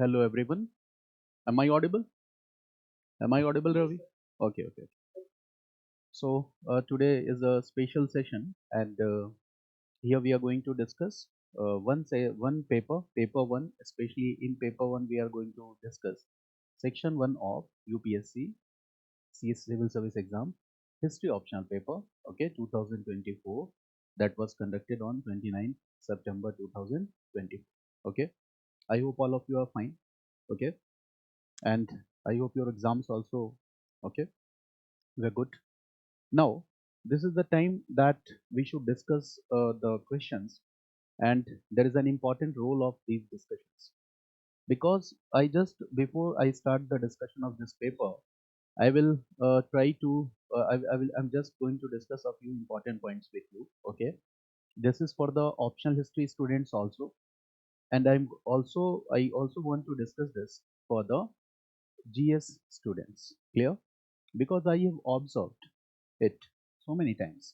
Hello everyone. Am I audible? Am I audible, Ravi? Okay. So today is a special session, and here we are going to discuss one paper one. Especially in paper one, we are going to discuss section one of UPSC CS Civil Service Exam history optional paper. Okay, 2024, that was conducted on 29th September 2024. Okay, I hope all of you are fine. Okay, and I hope your exams also. Okay, we're good. Now, this is the time that we should discuss the questions, and there is an important role of these discussions. Because I just before I start the discussion of this paper, I will try to I'm just going to discuss a few important points with you. Okay, this is for the optional history students also, and I also want to discuss this for the GS students. Clear? Because I have observed it so many times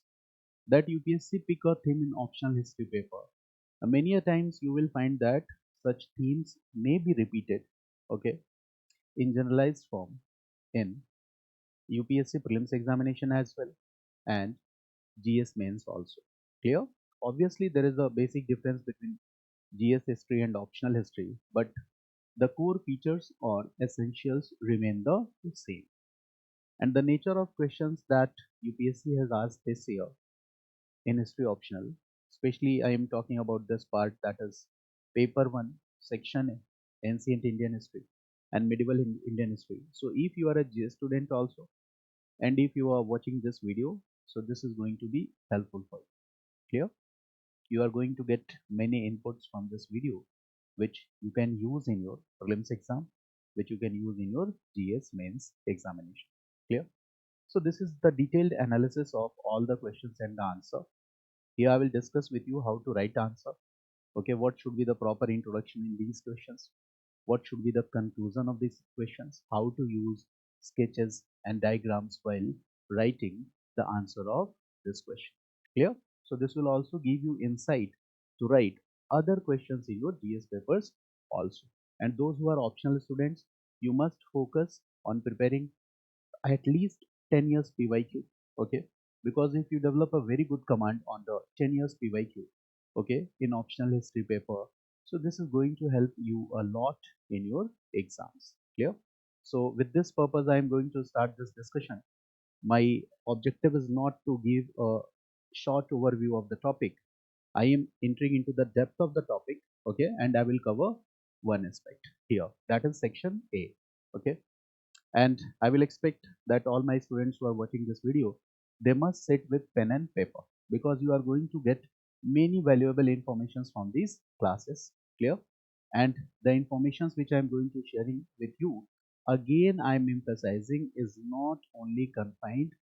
that UPSC pick a theme in optional history paper. Many a times you will find that such themes may be repeated, okay, in generalized form in UPSC prelims examination as well and GS mains also. Clear? Obviously, there is a basic difference between GS history and optional history, but the core features or essentials remain the same. And the nature of questions that UPSC has asked this year in history optional, especially I am talking about this part, that is paper 1 section ancient Indian history and medieval Indian history. So if you are a GS student also, and if you are watching this video, so this is going to be helpful for you. Clear? You are going to get many inputs from this video which you can use in your prelims exam, which you can use in your GS mains examination. Clear? So this is the detailed analysis of all the questions and the answer. Here I will discuss with you how to write answer. Okay, what should be the proper introduction in these questions? What should be the conclusion of these questions? How to use sketches and diagrams while writing the answer of this question. Clear? So this will also give you insight to write other questions in your GS papers also. And those who are optional students, you must focus on preparing at least 10 years PYQ. Okay, because if you develop a very good command on the 10 years PYQ, okay, in optional history paper, so this is going to help you a lot in your exams. Clear? So with this purpose, I am going to start this discussion. My objective is not to give a short overview of the topic. I am entering into the depth of the topic. Okay, and I will cover one aspect here, that is section A. Okay, and I will expect that all my students who are watching this video, they must sit with pen and paper, because you are going to get many valuable informations from these classes. Clear? And the informations which I am going to sharing with you, again I am emphasizing, is not only confined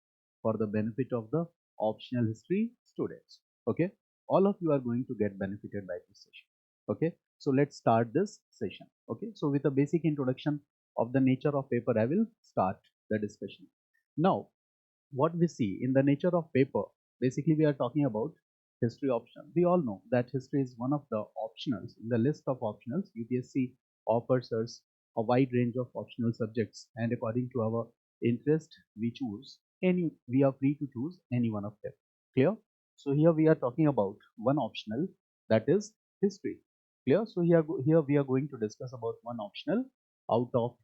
for the benefit of the optional history students. Okay, all of you are going to get benefited by this session. Okay, so let's start this session. Okay, so with a basic introduction of the nature of paper, I will start the discussion. Now, what we see in the nature of paper, basically we are talking about history optional. We all know that history is one of the optionals. In the list of optionals, UPSC offers us a wide range of optional subjects, and according to our interest, we are free to choose any one of them. Clear? So here we are talking about one optional, that is history. Clear? So here we are going to discuss about one optional out of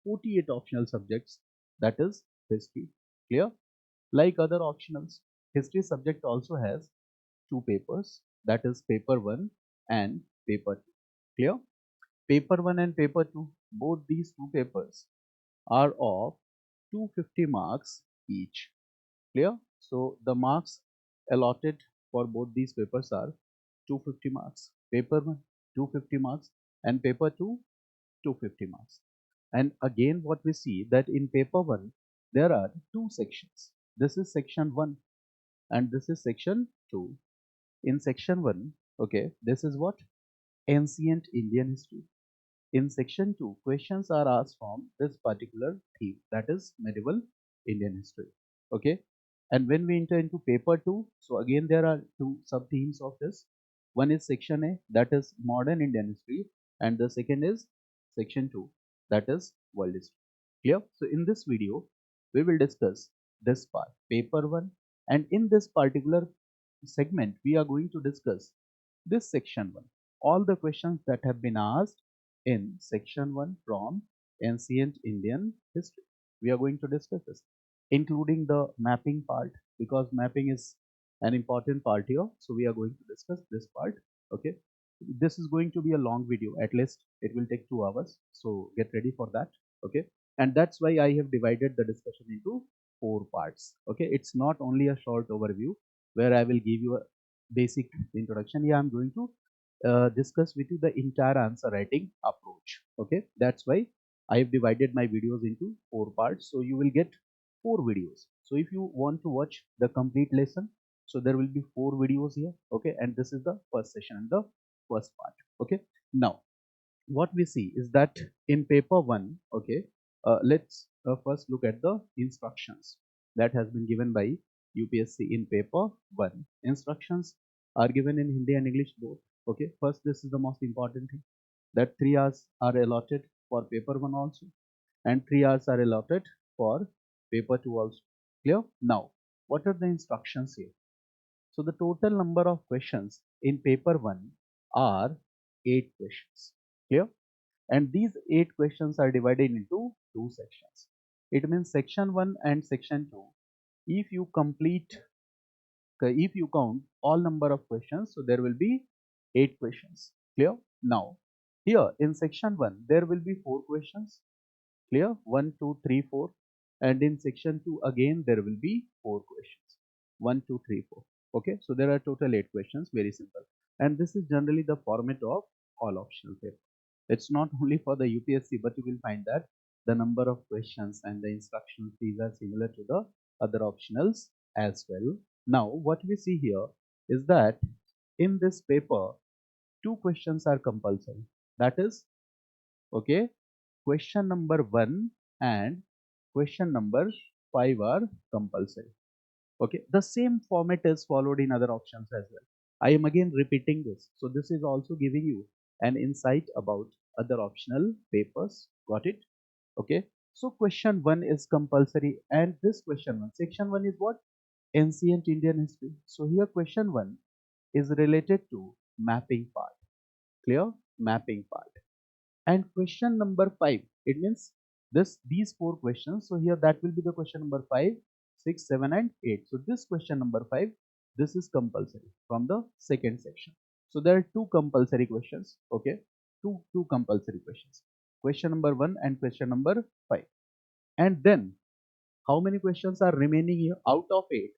48 optional subjects, that is history. Clear? Like other optionals, history subject also has two papers, that is paper 1 and paper 2. Clear? Paper 1 and paper 2, both these two papers are of 250 marks each. Clear? So the marks allotted for both these papers are 250 marks. Paper 1 250 marks and paper 2 250 marks. And again, what we see that in paper 1 there are two sections. This is section 1 and this is section 2. In section 1, okay, this is what? Ancient Indian history. In section 2, questions are asked from this particular theme, that is medieval Indian history. Okay, and when we enter into paper 2, so again there are two sub themes of this. One is section A, that is modern Indian history, and the second is section 2, that is world history. Clear? So in this video, we will discuss this part, paper 1, and in this particular segment, we are going to discuss this section 1. All the questions that have been asked in section 1 from ancient Indian history. We are going to discuss this, including the mapping part, because mapping is an important part here. So we are going to discuss this part. Okay. This is going to be a long video. At least it will take 2 hours. So get ready for that. Okay. And that's why I have divided the discussion into 4 parts. Okay. It's not only a short overview where I will give you a basic introduction. Yeah, I'm going to discuss with you the entire answer writing approach. Okay, that's why I have divided my videos into 4 parts. So you will get 4 videos. So if you want to watch the complete lesson, so there will be 4 videos here. Okay, and this is the first session and the first part. Okay, now what we see is that in paper 1, okay, let's first look at the instructions that has been given by UPSC in paper 1. Instructions are given in Hindi and English both. Okay, first this is the most important thing, that 3 hours are allotted for paper 1 also, and 3 hours are allotted for paper 2 also. Clear? Now what are the instructions here? So the total number of questions in paper 1 are 8 questions. Clear? And these 8 questions are divided into 2 sections. It means section 1 and section 2. If you if you count all number of questions, so there will be 8 questions. Clear? Now, here in section 1, there will be 4 questions. Clear? 1, 2, 3, 4. And in section 2, again, there will be 4 questions. 1, 2, 3, 4. Okay, so there are total 8 questions, very simple. And this is generally the format of all optional paper. It's not only for the UPSC, but you will find that the number of questions and the instructions, these are similar to the other optionals as well. Now, what we see here is that in this paper, 2 questions are compulsory. That is, okay, question number 1 and question number 5 are compulsory. Okay, the same format is followed in other options as well. I am again repeating this. So this is also giving you an insight about other optional papers. Got it? Okay. So question 1 is compulsory, and this question 1, section 1 is what? Ancient Indian history. So here question 1 is related to mapping part. Clear? Mapping part. And question number 5, it means these 4 questions. So here that will be the question number 5, 6, 7 and 8. So this question number 5, this is compulsory from the second section. So there are 2 compulsory questions. Okay, two compulsory questions, question number 1 and question number 5. And then how many questions are remaining here out of 8?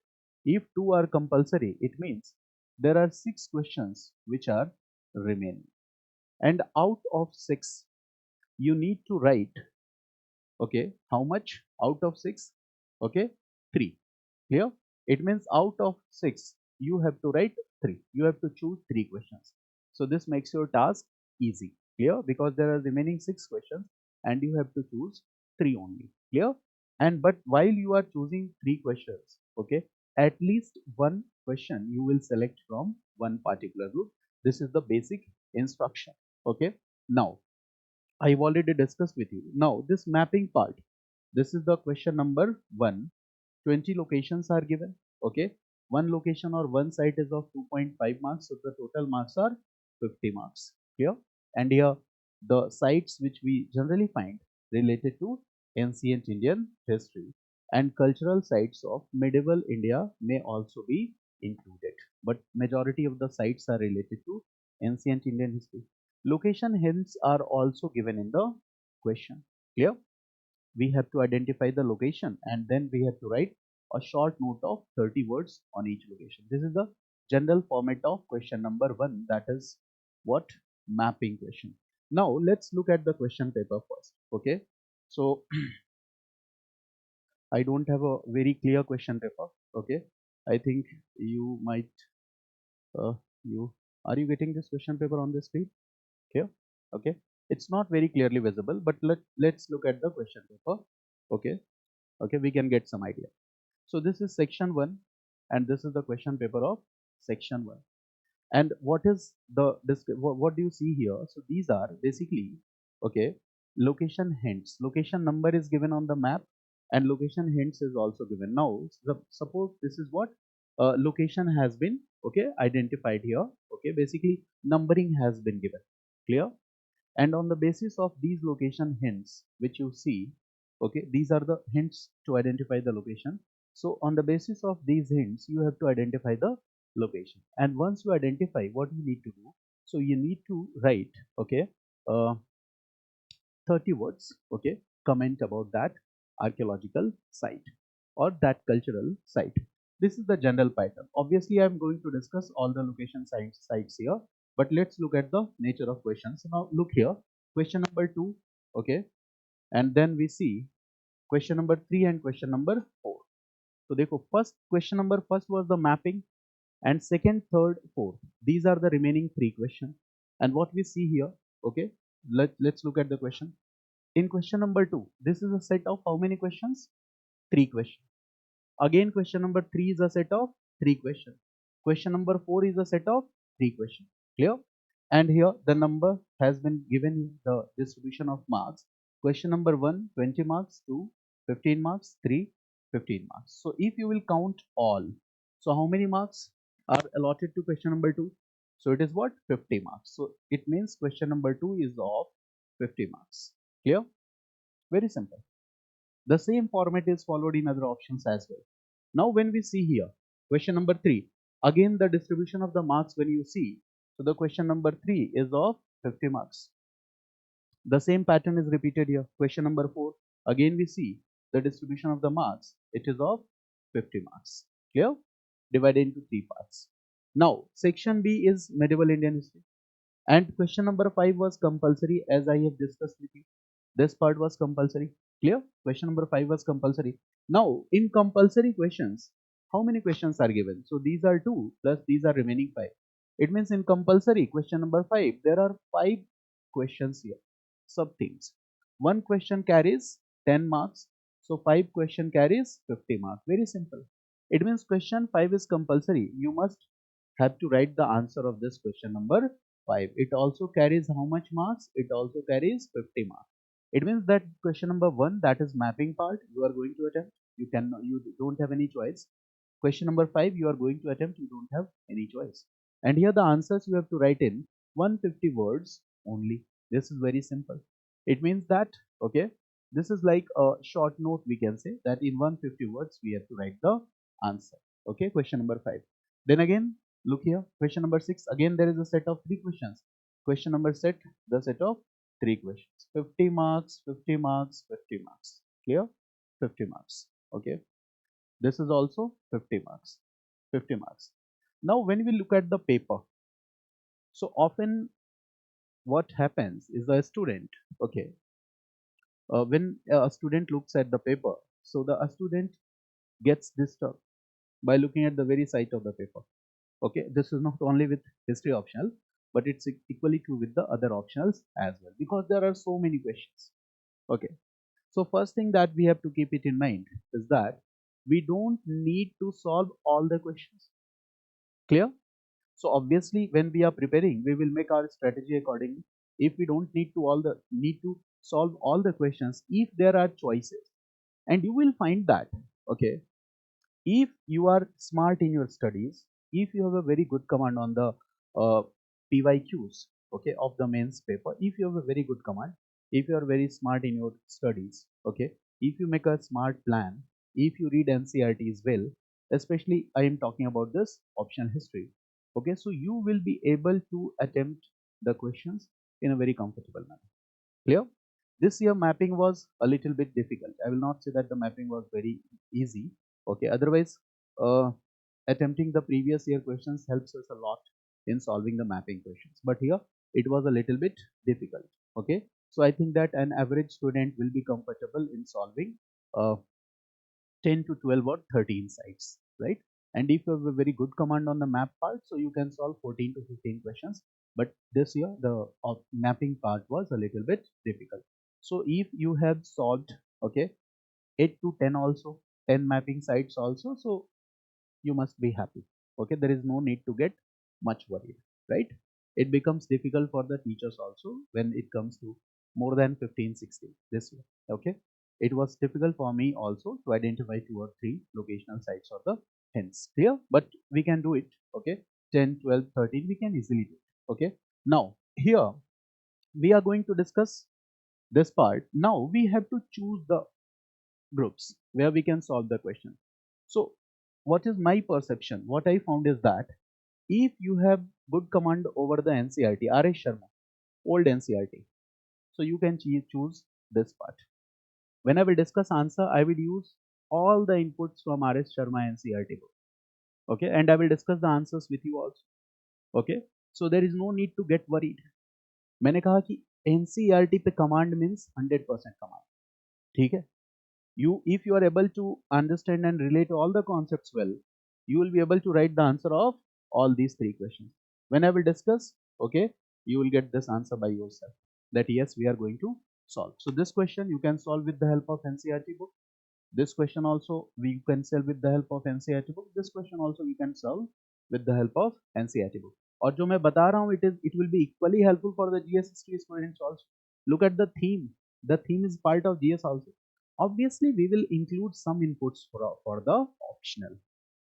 If 2 are compulsory, it means there are 6 questions which are remaining, and out of 6 you need to write, okay, how much out of 6? Okay, 3. Clear? It means out of 6 you have to write 3. You have to choose 3 questions. So this makes your task easy. Clear? Because there are remaining 6 questions and you have to choose 3 only. Clear? And but while you are choosing 3 questions, okay, at least one question you will select from one particular group. This is the basic instruction. Okay, now I've already discussed with you. Now, this mapping part, this is the question number 1. 20 locations are given. Okay, one location or one site is of 2.5 marks, so the total marks are 50 marks. Here and here, the sites which we generally find related to ancient Indian history and cultural sites of medieval India may also be included, but majority of the sites are related to ancient Indian history. Location hints are also given in the question. Clear? We have to identify the location and then we have to write a short note of 30 words on each location. This is the general format of question number 1, that is what? Mapping question. Now let's look at the question paper first. Okay, so I don't have a very clear question paper. Okay, I think you might you are you getting this question paper on the screen? Here, okay, it's not very clearly visible, but let's look at the question paper. Okay, okay, we can get some idea. So this is section 1 and this is the question paper of section 1. And what is the what do you see here? So these are basically, okay, location hints. Location number is given on the map and location hints is also given. Now, suppose this is what location has been okay identified here. Okay, basically numbering has been given. Clear? And on the basis of these location hints which you see, okay, these are the hints to identify the location. So on the basis of these hints, you have to identify the location. And once you identify, what you need to do, so you need to write, okay, uh, 30 words, okay, comment about that archaeological site or that cultural site. This is the general pattern. Obviously I'm going to discuss all the location sites here, but let's look at the nature of questions. So now look here, question number 2, okay, and then we see question number 3 and question number 4. So देखो, first question number first was the mapping, and second, third, fourth, these are the remaining 3 questions. And what we see here, okay, let's look at the question. In question number 2, this is a set of how many questions? 3 questions. Again, question number 3 is a set of 3 questions. Question number 4 is a set of 3 questions. Clear? And here the number has been given the distribution of marks. Question number 1, 20 marks, 2, 15 marks, 3, 15 marks. So if you will count all, so how many marks are allotted to question number 2? So it is what? 50 marks. So it means question number 2 is of 50 marks. Clear? Very simple. The same format is followed in other options as well. Now when we see here, question number 3, again the distribution of the marks when you see, so the question number 3 is of 50 marks. The same pattern is repeated here. Question number 4, again we see the distribution of the marks, it is of 50 marks. Clear? Divided into 3 parts. Now section B is medieval Indian history. And question number 5 was compulsory, as I have discussed with you. This part was compulsory. Clear? Question number 5 was compulsory. Now, in compulsory questions, how many questions are given? So these are 2 plus these are remaining 5. It means in compulsory question number 5, there are 5 questions here. Sub themes. One question carries 10 marks. So 5 question carries 50 marks. Very simple. It means question 5 is compulsory. You must have to write the answer of this question number 5. It also carries how much marks? It also carries 50 marks. It means that question number 1, that is mapping part, you are going to attempt. You don't have any choice. Question number 5, you are going to attempt. You don't have any choice. And here the answers you have to write in 150 words only. This is very simple. It means that, okay, this is like a short note, we can say that in 150 words we have to write the answer. Okay, question number 5. Then again, look here, question number 6, again there is a set of 3 questions. Question number set, the set of 3 questions. 50 marks, 50 marks, 50 marks. Clear? 50 marks. Okay. This is also 50 marks. 50 marks. Now when we look at the paper, so often what happens is a student, okay, when a student looks at the paper, so a student gets disturbed by looking at the very sight of the paper. Okay, this is not only with history optional, but it's equally true with the other optionals as well, because there are so many questions. Okay, so first thing that we have to keep it in mind is that we don't need to solve all the questions. Clear? So obviously when we are preparing, we will make our strategy accordingly. If we don't need to solve all the questions, if there are choices, and you will find that, okay, if you are smart in your studies, if you have a very good command on the PYQs, okay, of the mains paper, if you have a very good command, if you are very smart in your studies, okay, if you make a smart plan, if you read NCRTs well, especially I am talking about this option history, okay, so you will be able to attempt the questions in a very comfortable manner. Clear? This year mapping was a little bit difficult. I will not say that the mapping was very easy. Okay, otherwise attempting the previous year questions helps us a lot in solving the mapping questions. But here it was a little bit difficult. Okay, so I think that an average student will be comfortable in solving uh, 10 to 12 or 13 sites, right? And if you have a very good command on the map part, so you can solve 14 to 15 questions. But this year the mapping part was a little bit difficult. So if you have solved, okay, 8 to 10 also, 10 mapping sites also, so you must be happy. Okay, there is no need to get much worried, right? It becomes difficult for the teachers also when it comes to more than 15, 16 this way. Okay, it was difficult for me also to identify 2 or 3 locational sites or the hints here, but we can do it. Okay, 10, 12, 13 we can easily do it. Okay, now here we are going to discuss this part. Now we have to choose the groups where we can solve the question. So what is my perception? What I found is that if you have good command over the NCRT, R.S. Sharma, old NCRT, so you can choose this part. When I will discuss answer, I will use all the inputs from R.S. Sharma NCRT book. Okay, and I will discuss the answers with you also. Okay, so there is no need to get worried. मैंने कहा कि NCRT पे command means 100% command. ठीक है? If you are able to understand and relate all the concepts well, you will be able to write the answer of all these 3 questions. When I will discuss, okay, you will get this answer by yourself, that yes, we are going to solve. So this question you can solve with the help of NCRT book. This question also we can solve with the help of NCRT book. This question also we can solve with the help of NCRT book. और जो मैं बता रहा हूँ, it will be equally helpful for the GS history students also. Look at the theme. The theme is part of GS also. Obviously, we will include some inputs for the optional,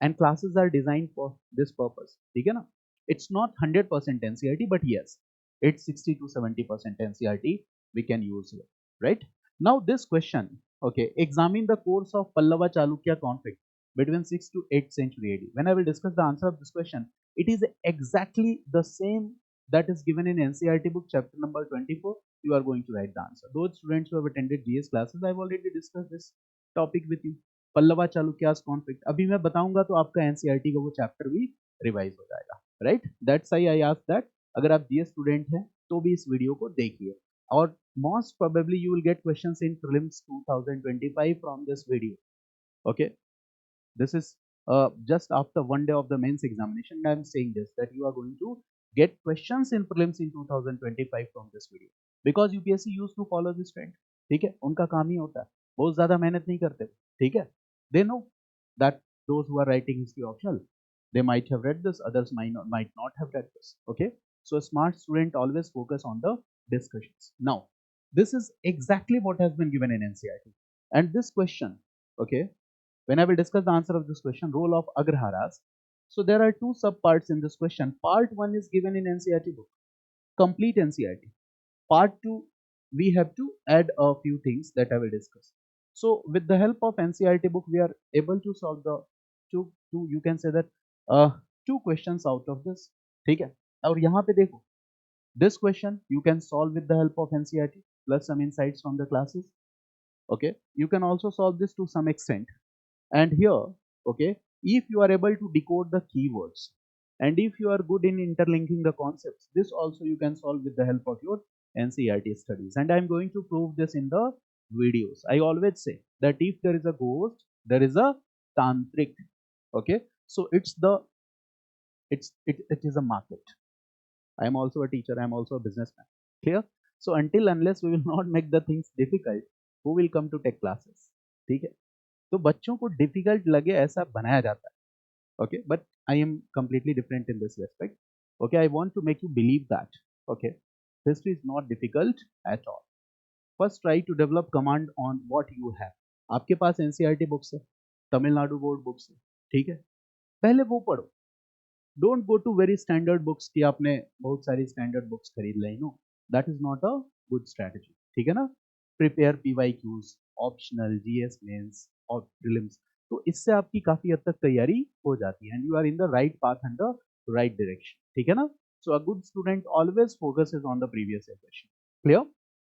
and classes are designed for this purpose. ठीक है ना? It's not 100% NCRT, but yes, it's 60 to 70% NCRT we can use here, right? Now this question, okay, examine the course of Pallava Chalukya conflict between 6th to 8th century AD. When I will discuss the answer of this question, it is exactly the same that is given in NCRT book chapter number 24. You are going to write the answer. Those students who have attended GS classes, I have already discussed this topic with you. Pallava Chalukyas conflict अभी मैं बताऊंगा तो आपका NCERT का वो chapter भी revise हो जाएगा, right? That's I ask that अगर आप जीएस स्टूडेंट हैं तो भी इस वीडियो को देखिए, और most probably you will get questions in prelims 2025 from this video. Okay, this is just after one day of the mains examination. I am saying this, that you are going to get questions in prelims in 2025 from this video, because UPSC used to follow this trend. ठीक है, उनका काम ही होता है, बहुत ज्यादा मेहनत नहीं करते. ठीक है, they know that those who are writing history optional, they might have read this, others might not have read this. Okay, so a smart student always focus on the discussions. Now this is exactly what has been given in NCERT, and this question, okay, when I will discuss the answer of this question, role of Agraharas. So there are 2 subparts in this question. Part 1 is given in NCERT book, complete NCERT. Part 2, we have to add a few things that I will discuss. So with the help of NCERT book, we are able to solve the two you can say that 2 questions out of this. ठीक है, और यहाँ पे देखो, this question you can solve with the help of NCERT plus some insights from the classes. Okay, you can also solve this to some extent. And here, okay, if you are able to decode the keywords, and if you are good in interlinking the concepts, this also you can solve with the help of your NCERT studies. And I am going to prove this in the videos. I always say that if there is a ghost, there is a tantric. Okay, so it is a market. I am also a teacher, I am also a businessman. Clear? So until unless we will not make the things difficult, who will come to tech classes? ठीक है, तो बच्चों को difficult लगे ऐसा बनाया जाता है. Okay, but I am completely different in this respect. Okay, I want to make you believe that okay, history is not difficult at all. First try to develop command on what you have. आपके पास NCERT books है, Tamil Nadu board books है, ठीक है, पहले वो पढ़ो. Don't go to very standard books कि आपने बहुत सारी स्टैंडर्ड बुक्स खरीद ली. No, that is not a good strategy. ठीक है ना? Prepare PYQs, optional, GS mains और प्रीलिम्स, तो इससे आपकी काफी हद तक तैयारी हो जाती है, and you are in the right path and the right direction. ठीक है ना? So a good student always focuses on the previous question. Clear?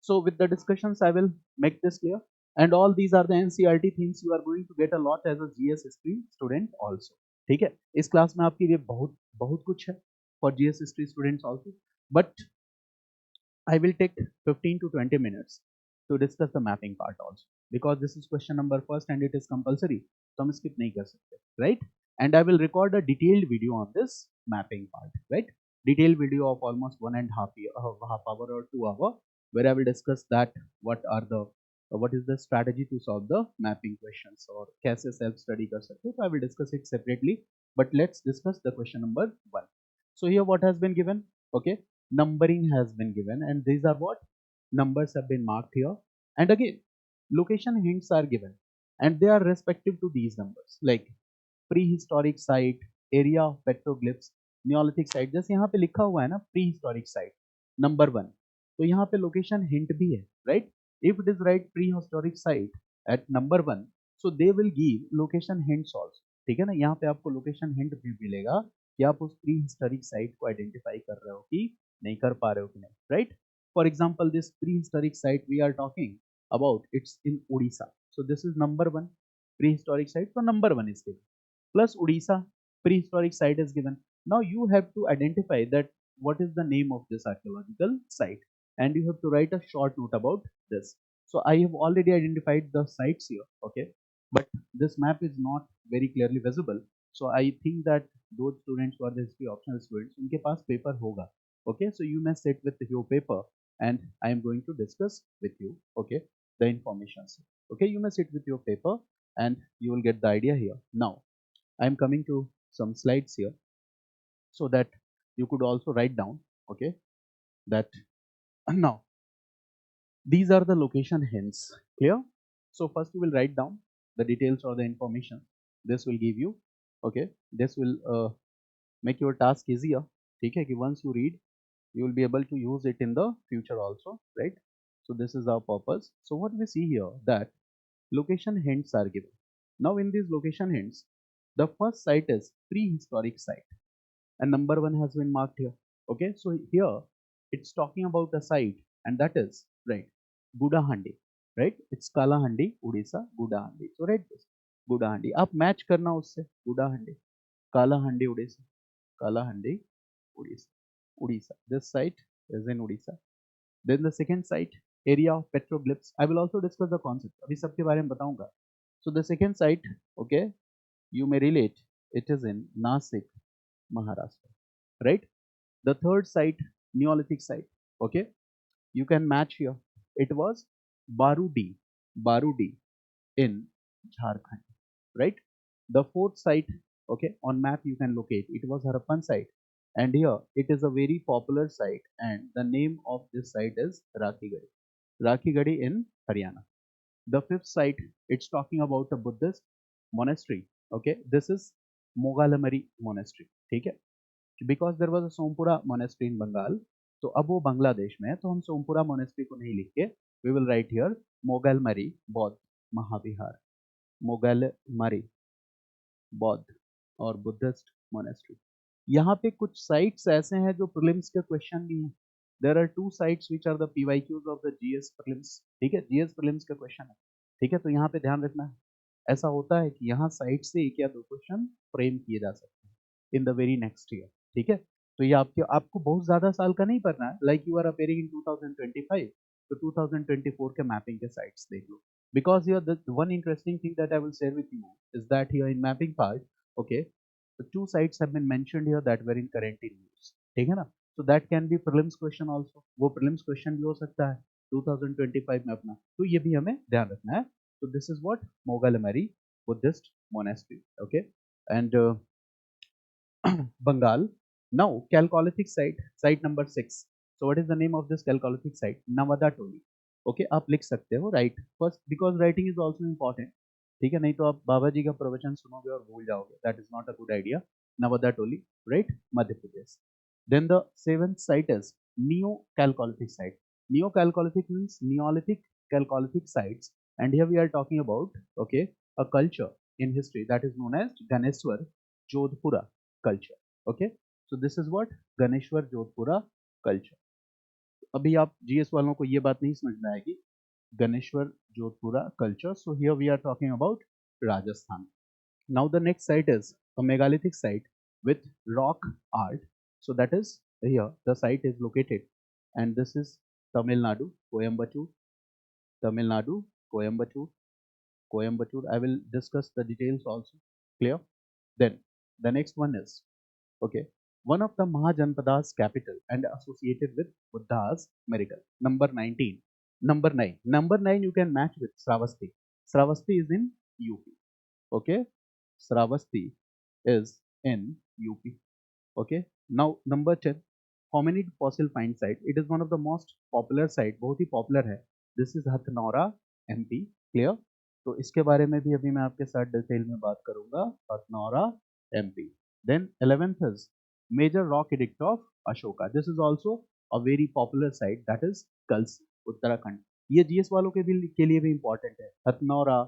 So with the discussions I will make this clear, and all these are the NCERT things you are going to get a lot as a GS history student also. ठीक है, इस class में आपके लिए बहुत बहुत कुछ है for GS history students also, but I will take 15 to 20 minutes to discuss the mapping part also, because this is question number first and it is compulsory, so हम skip नहीं कर सकते, right? And I will record a detailed video on this mapping part, right? Detailed video of almost 1.5 hour or 2 hour, where I will discuss that what is the strategy to solve the mapping questions, or कैसे self study कर सकते हो. So I will discuss it separately, but let's discuss the question number 1. So here what has been given? Okay, numbering has been given, and these are what? numbers have been marked here, and again location hints are given, and they are respective to these numbers, like prehistoric site, area of petroglyphs, neolithic site. जैसे यहाँ पे लिखा हुआ है ना prehistoric site number 1, तो यहाँ पे लोकेशन हिंट भी है, right? If it is right prehistoric site at number 1, so they will give location hints also. ठीक है ना, यहाँ पे आपको लोकेशन हिंट भी मिलेगा कि आप उस prehistoric site को आइडेंटिफाई कर रहे हो कि नहीं कर पा रहे हो कि नहीं, right? For example this prehistoric site we are talking about, it's in Odisha, so this is number 1 prehistoric site, so number 1 is given plus Odisha prehistoric site is given. Now you have to identify that what is the name of this archaeological site, and you have to write a short note about this. So I have already identified the sites here, okay, but this map is not very clearly visible. So I think that those students who are the history optional students, उनके पास paper होगा, okay, so you may sit with your paper and I am going to discuss with you, okay, the informations, okay, you may sit with your paper and you will get the idea here. Now I am coming to some slides here so that you could also write down, okay, that now these are the location hints here. So first you will write down the details or the information. This will give you, okay, this will make your task easier. Okay, once you read, you will be able to use it in the future also, right? So this is our purpose. So what we see here, that location hints are given. Now in these location hints, the first site is prehistoric site, and number 1 has been marked here. Okay, so here it's talking about a site, and that is right Gudahandi, right? It's Kalahandi, Odisha, Gudahandi. So write this Gudahandi. आप match करना उससे Gudahandi, Kalahandi, Odisha, Kalahandi, Odisha, Odisha. This site is in Odisha. Then the second site, area of petroglyphs. I will also discuss the concept. अभी सबके बारे में बताऊंगा. So the second site, okay, you may relate. It is in Nasik, Maharashtra, right? The third site, Neolithic site, okay, you can match here. It was Barudi, Barudi in Jharkhand, right? The fourth site, okay, on map you can locate. It was Harappan site, and here it is a very popular site, and the name of this site is Rakhigadi, Rakhigadi in Haryana. The fifth site, it's talking about a Buddhist monastery. Okay, this is Mogalamari monastery. ठीक है, because there was a Somapura monastery in Bengal, तो अब वो बांग्लादेश में है, तो हम Sompura monastery को नहीं लिख के वी विल राइट हियर मोगलमरी बौद्ध महाविहार, मोगलमरी बौद्ध और बुद्धिस्ट मोनेस्ट्री. यहाँ पे कुछ साइट्स ऐसे हैं जो प्रीलिम्स के क्वेश्चन भी हैं. There are 2 sites which are the PYQs of the GS prelims. ठीक है, जीएस प्रीलिम्स का क्वेश्चन है. ठीक है, तो यहाँ पे ध्यान रखना है. ऐसा होता है कि यहाँ साइट से 1 या 2 क्वेश्चन फ्रेम किए जा सकते हैं in the very next year. ठीक है, तो ये आपको बहुत ज्यादा साल का नहीं पढ़ना है. Like you are appearing in 2025, तो 2024 के मैपिंग के साइट्स देख लो. Because here the one interesting thing that I will share with you is that here in mapping part, okay, the 2 sites have been mentioned here that were in current in use. ठीक है ना, so that can be prelims question also. वो prelims question भी हो सकता है 2025 में अपना, तो ये भी हमें ध्यान रखना है. So this is what Mogalamari Buddhist monastery, okay, and Bengal. Now Chalcolithic site, site number 6. So what is the name of this Chalcolithic site? Navada Toli. Okay, आप लिख सकते हो right first, because writing is also important. ठीक है, नहीं तो आप बाबा जी का प्रवचन सुनोगे और भूल जाओगे. That is not a good idea. Navda Toli, right, Madhya Pradesh. Then the seventh site is neo chalcolithic site. Neo chalcolithic means neolithic chalcolithic sites, and here we are talking about, okay, a culture in history that is known as Ganeshwar Jodhpura culture. Okay, so this is what Ganeshwar Jodhpura culture. अभी आप GS वालों को ये बात नहीं समझ में आएगी. Ganeshwar Jodhpura culture. So here we are talking about Rajasthan. Now the next site is a megalithic site with rock art. So that is here the site is located, and this is Tamil Nadu, Coimbatore, Tamil Nadu, Coimbatore, Coimbatore. I will discuss the details also. Clear? Then the next one is, okay, one of the Mahajanpada's capital and associated with Buddha's miracle. Number 19. Number 9. Number 9 you can match with Sravasti. Sravasti is in UP. Okay. Sravasti is in UP. Okay. Now number 10. hominid fossil find site, it is one of the most popular site, बहुत ही popular है. This is Hathnora MP. Clear? तो इसके बारे में भी अभी मैं आपके साथ डिटेल में बात करूंगा. Hathnora MP. Then 11th is major rock edict of Ashoka. This is also a very popular site, that is Kalsi, Uttarakhand. ये जीएस वालों के लिए भी इंपॉर्टेंट है. Hathnora,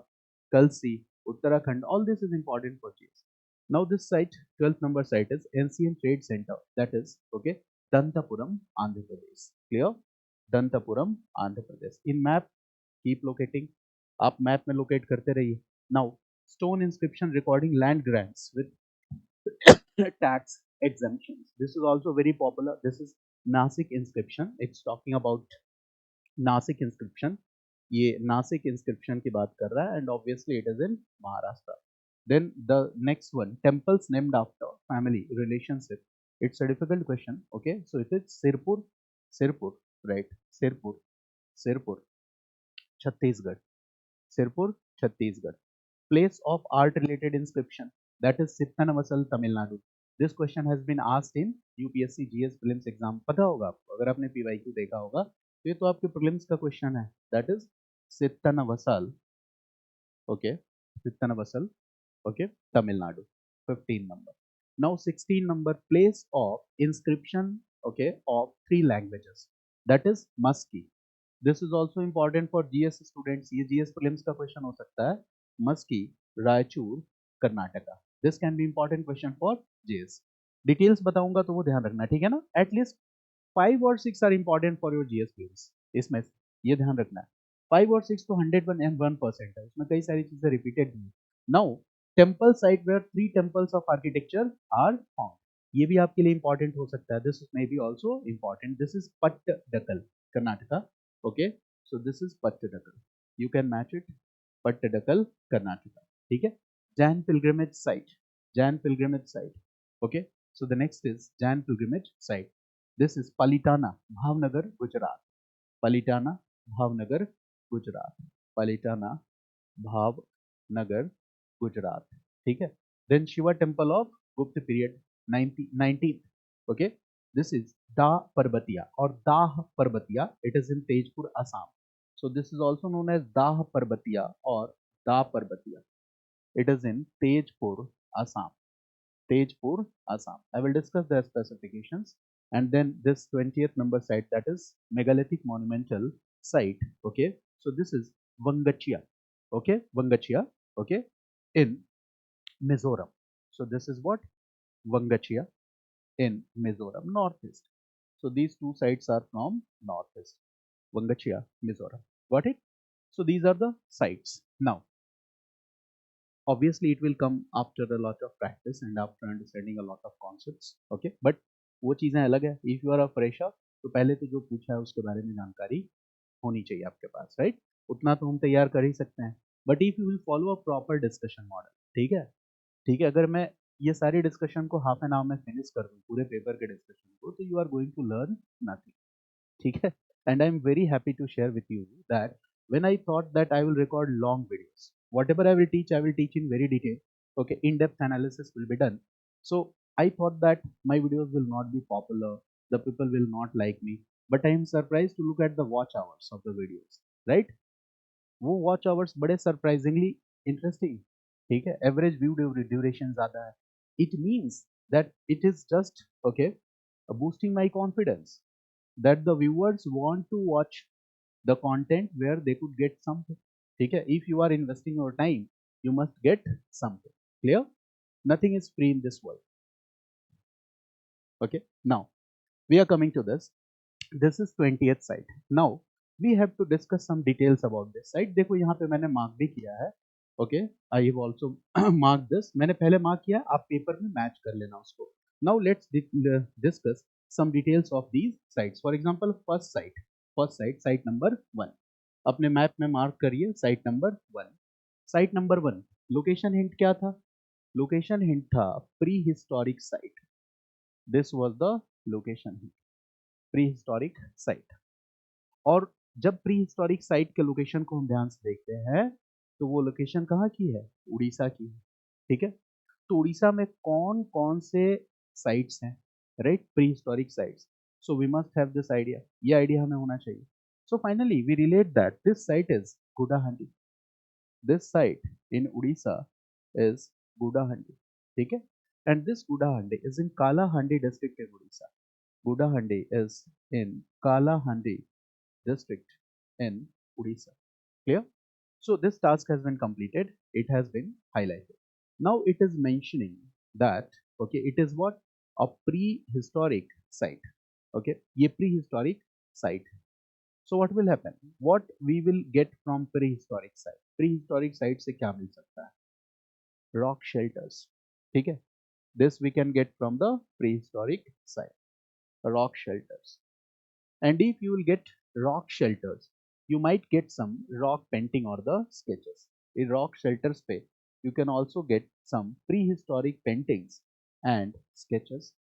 Kalsi, Uttarakhand, all this is important for GS. Now this site, 12th number site is ancient trade center, that is okay, Dantapuram, Andhra Pradesh. Clear? Dantapuram, Andhra Pradesh. In map, keep locating. आप map में locate करते रहिए. Now stone inscription recording land grants with tax exemptions. This is also very popular. This is Nasik inscription. It's talking about Nashik inscription. ये Nashik inscription की बात कर रहा है and obviously it is in Maharashtra. Then the next one, temples named after family relationship. It's a difficult question. Okay, so it is Sirpur, Sirpur, right, Sirpur, Sirpur, Chhattisgarh, Sirpur, Chhattisgarh. Place of art related inscription, that is Sittanavasal, Tamil Nadu. This question has been asked in UPSC GS prelims exam. पता होगा आपको, अगर आपने PYQ देखा होगा तो ये तो आपके prelims का question है. That is Sittanavasal, okay, Sittanavasal, okay, Tamil Nadu. 15 number. Now 16 number, place of inscription, okay, of 3 languages. That is Musky. This is also important for GS students. ये GS prelims का question हो सकता है. Musky, Raichur, Karnataka. This can be important question for GS. Details बताऊंगा तो वो ध्यान रखना, ठीक है ना. At least 5 और 6 are important for your GS prelims. इसमें ये ध्यान रखना है. 5 और 6 तो 101% है, उसमें कई सारी चीजें रिपीटेड नहीं. Now temple site where 3 temples of architecture are found. ये भी आपके लिए important हो सकता है. This may be also important. This is Pattadakal, Karnataka. Okay, so this is Pattadakal. You can match it. Pattadakal, Karnataka. ठीक है. Jain pilgrimage site. Jain pilgrimage site. Okay. So the next is Jain pilgrimage site. This is Palitana, Bhavnagar, Gujarat. Palitana, Bhavnagar, Gujarat. Palitana, Bhavnagar, Gujarat. ठीक है. Then Shiva temple of Gupta period, 19th. Okay. This is Da Parbatiya or Dah Parbatiya. It is in Tejpur, Assam. So this is also known as Dah Parbatiya or Da Parbatiya. It is in Tejpur, Assam. Tejpur, Assam. I will discuss their specifications. And then this 20th number site, that is megalithic monumental site. Okay. So this is Vangachia. Okay. Vangachia. Okay. In Mizoram. So this is what? Vangachia in Mizoram, northeast. So these two sites are from northeast. Vangachia, Mizoram. Got it? So these are the sites. Now, obviously it will come after a lot of practice and after understanding a lot of concepts. Okay, but वो चीजें अलग है. If you are a fresher, तो पहले तो जो पूछा है उसके बारे में जानकारी होनी चाहिए आपके पास, राइट? उतना तो हम तैयार कर ही सकते हैं. But if you will follow a proper discussion model, ठीक है, ठीक है, अगर मैं ये सारी डिस्कशन को हाफ एन आवर में फिनिश कर दूं, पूरे पेपर के डिस्कशन को, तो you are going to learn nothing. ठीक है. And I am very happy to share with you that when I thought that I will record long videos, whatever I will teach in very detail. Okay, in-depth analysis will be done. So I thought that my videos will not be popular, the people will not like me, but I am surprised to look at the watch hours of the videos, right? वो watch hours बड़े surprisingly interesting. ठीक है, average view duration ज़्यादा है. It means that it is just okay boosting my confidence that the viewers want to watch the content where they could get something. ठीक है, if you are investing your time, you must get something. Clear? Nothing is free in this world. Okay, now we are coming to this. This is 20th site. Now we have to discuss some details about this site. देखो यहाँ पे मैंने mark भी किया है. Okay, I have also marked this. मैंने पहले mark किया, आप पेपर में मैच कर लेना उसको. Now let's discuss some details of these sites. For example, first site, site number 1. अपने मैप में मार्क करिए site number 1. Site number 1, location hint क्या था? लोकेशन हिंट था pre historic site. This was the location hint, pre historic site. और जब pre historic site के location को हम ध्यान से देखते हैं तो वो लोकेशन कहाँ की है? उड़ीसा की है. ठीक है, तो उड़ीसा में कौन कौन से साइट्स हैं, right? Pre historic sites. So we must have this idea. ये idea हमें होना चाहिए. So finally we relate that this site is Gudahandi. This site in Odisha is Gudahandi. ठीक है? And this Gudahandi is in Kalahandi district in Odisha. Gudahandi is in Kalahandi district in Odisha. Clear? So this task has been completed. It has been highlighted. Now it is mentioning that, okay, it is what? A prehistoric site. Okay, ये prehistoric site. So what will happen? What we will get from prehistoric site? Prehistoric site से क्या मिल सकता है? Rock shelters. ठीक है? This we can get from the prehistoric site. Rock shelters. And if you will get rock shelters, you might get some rock painting or the sketches. In rock shelters पे, you can also get some prehistoric paintings and sketches.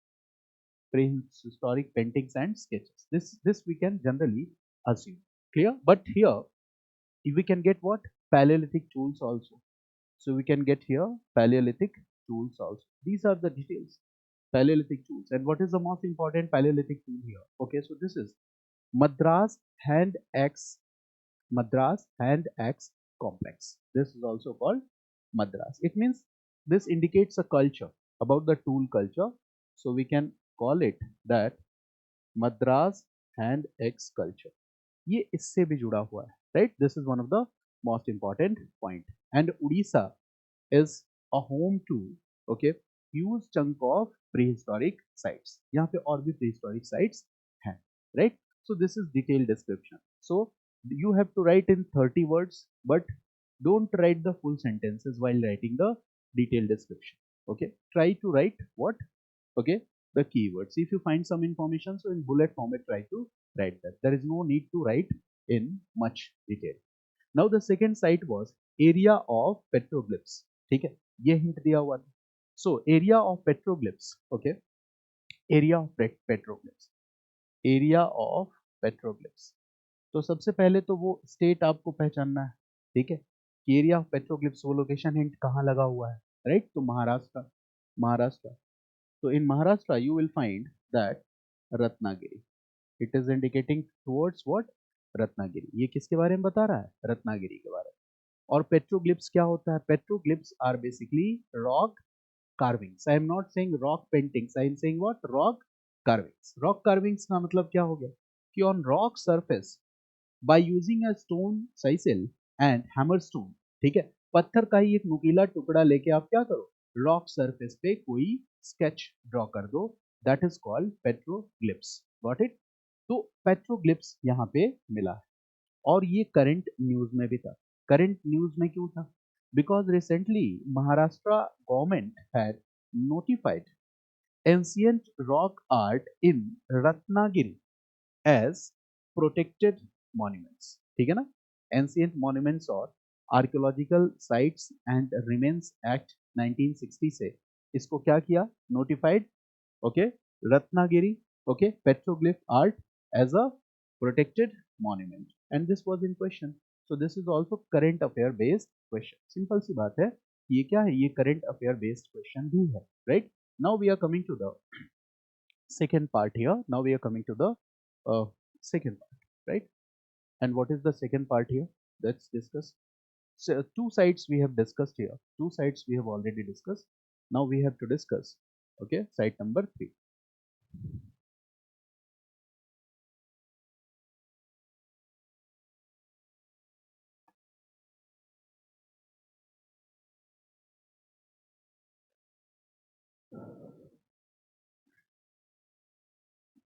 Prehistoric paintings and sketches. This we can generally assume. Clear? But here we can get what? Paleolithic tools also. So we can get here Paleolithic tools also. These are the details. Paleolithic tools. And what is the most important Paleolithic tool here? Okay, so this is Madras hand axe. Madras hand axe complex. This is also called Madras. It means this indicates a culture about the tool culture. So we can call it that Madras hand axe culture. ये इससे भी जुड़ा हुआ है, right? This is one of the most important point. And Odisha is a home to, okay, huge chunk of prehistoric sites. यहाँ पे और भी prehistoric sites हैं, right? So this is detailed description. So you have to write in 30 words, but don't write the full sentences while writing the detailed description. Okay, try to write what? Okay, the keywords. If you find some information, so in bullet format try to write that. There is no need to write in much detail. Now the second site was area of petroglyphs. ठीक है, ये hint दिया हुआ था. So area of petroglyphs. Okay, area of petroglyphs. Area of petroglyphs. तो सबसे पहले तो वो स्टेट आपको पहचानना है. ठीक है, एरिया ऑफ पेट्रोग्लिप्स वो लोकेशन हिंट कहाँ लगा हुआ है, राइट? तो Maharashtra. Maharashtra. So in Maharashtra, you will find that Ratnagiri. It is indicating towards what? Ratnagiri. ये किसके बारे में बता रहा है? रत्नागिरी के बारे में. और petroglyphs क्या होता है? Petroglyphs are basically rock carvings. I am not saying rock paintings. I am saying what? Rock carvings. Rock carvings का मतलब क्या हो गया? कि on rock surface by using a stone chisel and hammerstone. ठीक है, पत्थर का ही एक नुकीला टुकड़ा लेके आप क्या करो? रॉक सरफेस पे कोई स्केच ड्रॉ कर दो. That is called पेट्रोग्लिप्स. Got it? तो पेट्रोग्लिप्स यहाँ पे मिला है. और ये करंट न्यूज में भी था. करंट न्यूज में क्यों था? Because recently Maharashtra government had notified ancient rock art in Ratnagiri as protected monuments. ठीक है ना? एंशियंट मॉन्यूमेंट्स और archaeological sites and remains act 1960 से इसको क्या किया? Notified. Okay, Ratnagiri. Okay, petroglyph art as a protected monument. And this was in question. So this is also current affair based question. Simple सी बात है, ये क्या है? ये करंट अफेयर बेस्ड क्वेश्चन भी है, right? Now we are coming to the second part here. Now we are coming to the second part, right? And what is the second part here? Let's discuss. So two sites we have discussed here. Two sites we have already discussed. Now we have to discuss. Okay, site number 3.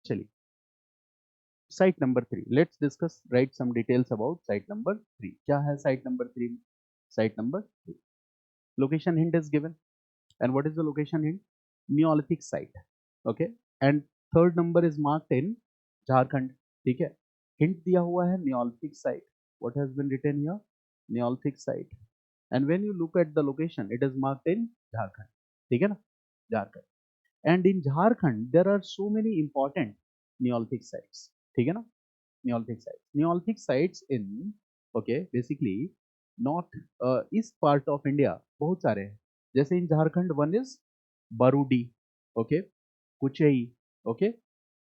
चलिए, site number 3. Let's discuss. Write some details about site number 3. क्या है site number 3? Site number 3. Location hint is given. And what is the location hint? Neolithic site. Okay. And third number is marked in Jharkhand. ठीक है. Hint दिया हुआ है Neolithic site. What has been written here? Neolithic site. And when you look at the location, it is marked in Jharkhand. ठीक है ना? Jharkhand. And in Jharkhand, there are so many important Neolithic sites. ठीक है ना? Neolithic sites. Neolithic sites in, okay, basically not east part of India बहुत सारे हैं. जैसे in Jharkhand, one is Barudi, okay, Kuchei, okay,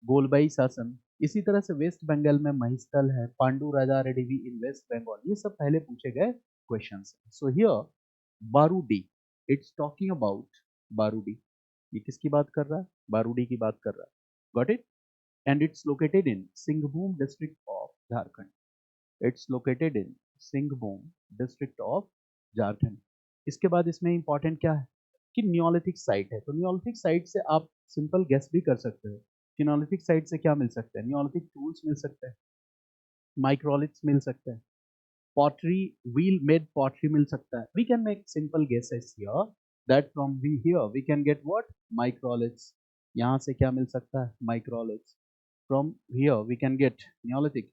गोलबाई शासन। इसी तरह से वेस्ट बंगाल में महिस्थल है, पांडु राजा रेडिवी इन वेस्ट बंगाल। ये सब पहले पूछे गए questions. So here Barudih, it's talking about Barudih. ये किसकी बात कर रहा है? बारूडी की बात कर रहा है। Got it? And it's located in Singhbhum district of Jharkhand. It's located in Singhbhum district of Jharkhand. इसके बाद इसमें इंपॉर्टेंट क्या है कि न्योलिथिक साइट है। तो न्योलिथिक साइट से आप सिंपल गेस भी कर सकते हो कि न्योलिथिक साइट से क्या मिल सकता है। न्योलिथिक टूल्स मिल सकते हैं, माइक्रोलिथ्स मिल सकते हैं, pottery, wheel made pottery मिल सकता है। We can make simple guesses here that from here we can get what? Microliths। यहाँ से क्या मिल सकता है? Microliths। From here we can get Neolithic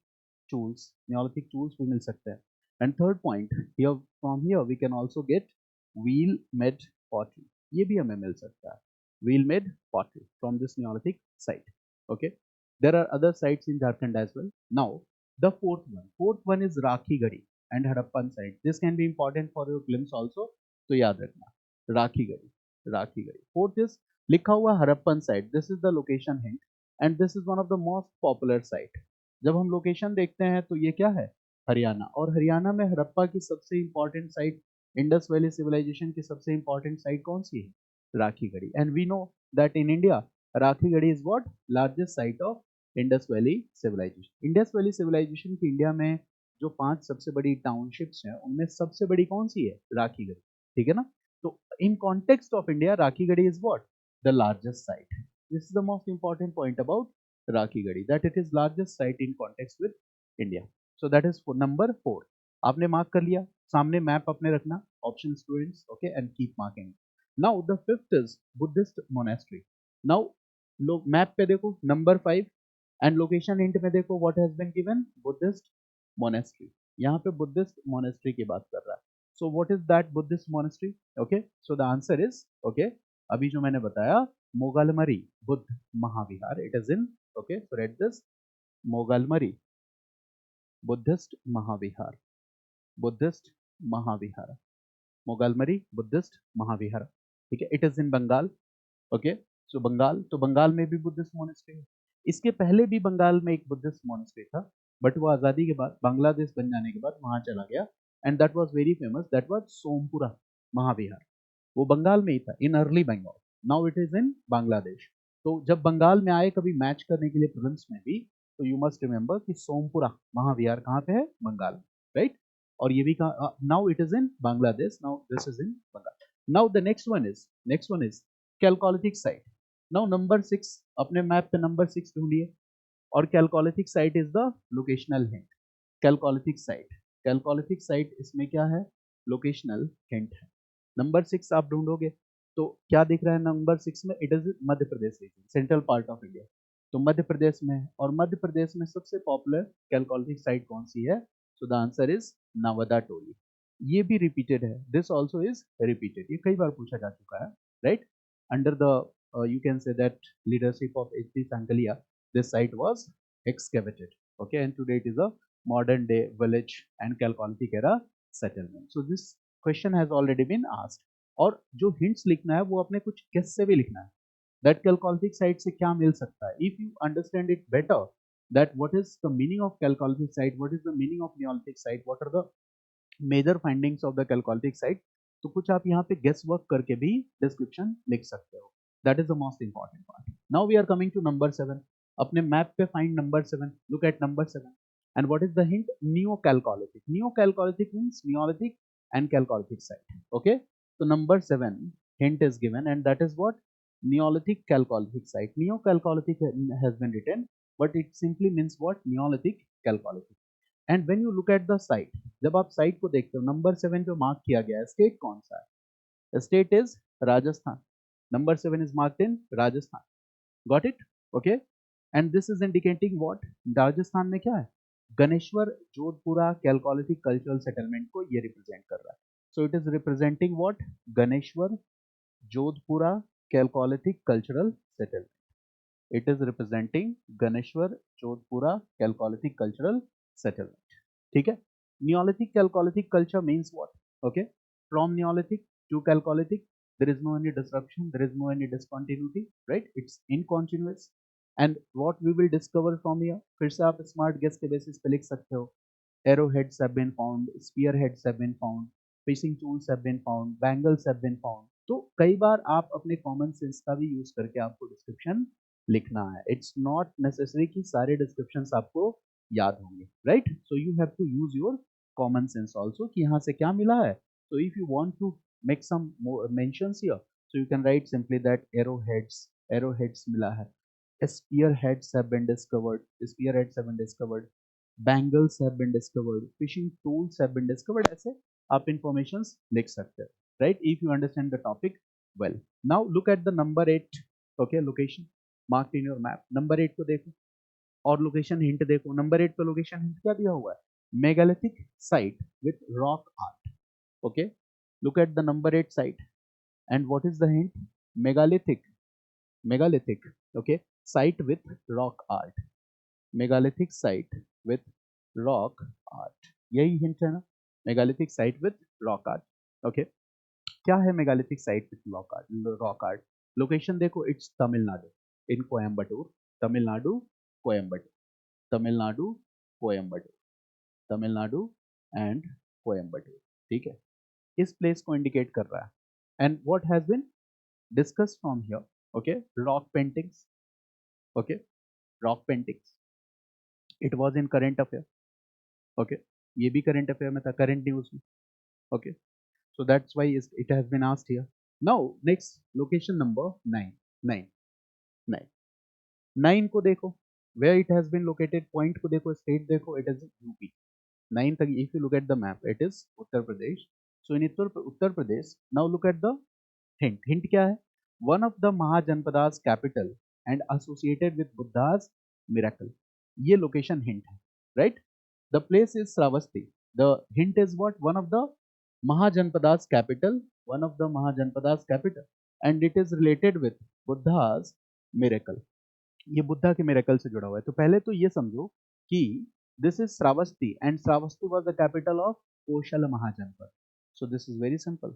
tools। Neolithic tools भी मिल सकते हैं। And third point, here from here we can also get wheel made pottery। ये भी हमें मिल सकता है, wheel made pottery from this Neolithic site। Okay, there are other sites in Jharkhand as well। Now the fourth one is Rakhi Gadi and Harappan site। This can be important for your glimpse also, तो याद रखना Rakhi Garhi, Rakhi Garhi. Fourth is लिखा हुआ Harappan site. This is the location hint and this is one of the most popular site. जब हम location देखते हैं तो ये क्या है? हरियाणा। और हरियाणा में हड़प्पा की सबसे important site, Indus valley civilisation की सबसे इंपॉर्टेंट साइट कौन सी है? Rakhi Garhi. And we know that in India Rakhi Garhi is what? Largest site of Indus valley civilisation. Indus valley civilisation की इंडिया में जो 5 सबसे बड़ी टाउनशिप्स हैं उनमें सबसे बड़ी कौन सी है? राखीगढ़ी। ठीक है ना? तो in context of India Rakhigarhi is what? The largest site. This is the most important point about Rakhigarhi, that it is largest site in context with India. So that is number 4। आपने मार्क कर लिया, सामने मैप अपने रखना, option students, okay, and keep marking. Now the fifth is Buddhist monastery. Now लोग map पे देखो number 5 and location hint में देखो what has been given? Buddhist monastery. यहाँ पे बुद्धिस्ट मोनेस्ट्री की बात कर रहा है। So what is that Buddhist monastery? Okay, so the answer is, okay, अभी जो मैंने बताया, Moghalmari Buddha Mahavihar. It is in, okay, so read this, Moghalmari Buddhist Mahavihar, Buddhist Mahavihar, Moghalmari Buddhist Mahavihar. ठीक है, it is in Bengal. Okay, so Bengal, तो बंगाल में भी बुद्धिस्ट मोनेस्ट्री है। इसके पहले भी बंगाल में एक बुद्धिस्ट मोनेस्ट्री था, बट वो आज़ादी के बाद, बांग्लादेश बन जाने के बाद वहां चला गया, and that was very famous, that was Somapura Mahavihar. वो बंगाल में ही था, in early Bengal. Now it is in Bangladesh. तो जब बंगाल में आए कभी मैच करने के लिए प्रिलिम्स में भी, तो यू मस्ट रिमेंबर कि सोमपुरा महाविहार कहाँ पे है? बंगाल, राइट? और ये भी कहाँ? Now it is in Bangladesh, now this is in Bengal. Now the next one is chalcolithic site. Now number 6, अपने मैप पे नंबर 6 ढूंढिए, और chalcolithic site is the locational hint. Chalcolithic site, chalcolithic site इसमें क्या है? लोकेशनल हिंट है। Number 6 आप ढूंढोगे तो क्या दिख रहा है नंबर 6 में? It is Madhya Pradesh region, central part of India. तो मध्य प्रदेश में है, और मध्य प्रदेश में सबसे पॉपुलर कैलकोलिथिक साइट कौन सी है? सो द आंसर इज नवदा टोली। ये भी रिपीटेड है, दिस ऑल्सो इज रिपीटेड, ये कई बार पूछा जा चुका है, right? Under the you can say that leadership of H.C. Sankalia, this site was excavated, okay, and today it is a modern day village and Chalcolithic era settlement. So this question has already been asked, और जो hints लिखना है वो अपने कुछ guess से भी लिखना है, that Chalcolithic site से क्या मिल सकता है। If you understand it better, that what is the meaning of Chalcolithic site, what is the meaning of Neolithic site, what are the major findings of the chalcolithic site, तो कुछ आप यहाँ पे गेस वर्क करके भी description लिख सकते हो। That is the most important part. Now we are coming to number 7। अपने मैप पे find number 7, look at number 7 and what is the hint? Neo chalcolithic. Neo chalcolithic means neolithic and chalcolithic site, okay. तो number 7 hint is given and that is what? Neolithic Chalcolithic site. Neo-Chalcolithic has been written, but it simply means what? Neolithic Chalcolithic. And when you look at the site, जब आप site को देखते हो, number 7 पे mark किया गया है, state कौन सा है? State is Rajasthan. Number 7 is marked in Rajasthan. Got it? Okay, and this is indicating what? Rajasthan में क्या है? Ganeshwar Jodhpura chalcolithic cultural settlement को ये रिप्रेजेंट कर रहा है। So it is representing what? Ganeshwar Jodhpura chalcolithic cultural settlement. It is representing Ganeshwar Jodhpura Chalcolithic cultural settlement. ठीक है? Neolithic Chalcolithic culture means what? Okay, from Neolithic to Chalcolithic, there is no any disruption, there is no any discontinuity, right? It's incontinuous. And what we will discover from here, फिर से आप smart guess के basis पे लिख सकते हो। Arrowheads have been found, spearheads have been found, fishing tools have been found, bangles have been found. तो कई बार आप अपने कॉमन सेंस का भी यूज करके आपको डिस्क्रिप्शन लिखना है। इट्स नॉट नेसेसरी कि सारे डिस्क्रिप्शंस आपको याद होंगे, right? So you have to use your common sense also कि यहाँ से क्या मिला है। So if you want to make some more mentions here, so you can write simply that arrowheads मिला है, spearheads have been discovered, spearheads have been discovered, bangles have been discovered, fishing tools have been discovered, ऐसे आप informations लिख सकते हो, right? If you understand the topic well. Now look at the number 8, okay, location marked in your map. Number 8 को देखो और location hint देखो। Number 8 पे लोकेशन हिंट क्या दिया हुआ है? Megalithic site with rock art. Okay, look at the number 8 site and what is the hint? Megalithic, okay, site with rock art, megalithic site with rock art, यही hint है ना, megalithic site with rock art. Okay, क्या है megalithic site with rock art? Location देखो, it's Tamil Nadu, in Coimbatore, Tamil Nadu, Coimbatore, Tamil Nadu, Coimbatore, Tamil Nadu and Coimbatore, ठीक है, इस place को इंडिकेट कर रहा है। And what has been discussed from here, okay, rock paintings, okay, rock paintings, it was in current affair, okay, ये भी करंट अफेयर में था, करंट न्यूज में, okay, so that's why it has been asked here. Now next location number 9, 9, 9, 9 को देखो, where it has been located, point को देखो, state देखो, इट इज यूपी। 9 तक, if you look at the map, it is Uttar Pradesh. So in Uttar Pradesh, now look at the hint. Hint क्या है? One of the Mahajanpada's capital and associated with Buddha's miracle. ये location hint है, right? The place is Sravasti. The hint is what? One of the Mahajanpada's capital, one of the Mahajanpada's capital, and it is related with Buddha's miracle. ये बुद्धा के miracle से जुड़ा हुआ है। तो पहले तो ये समझो कि this is Shravasti and Shravasti was the capital of Kosala Mahajanapada. So this is very simple,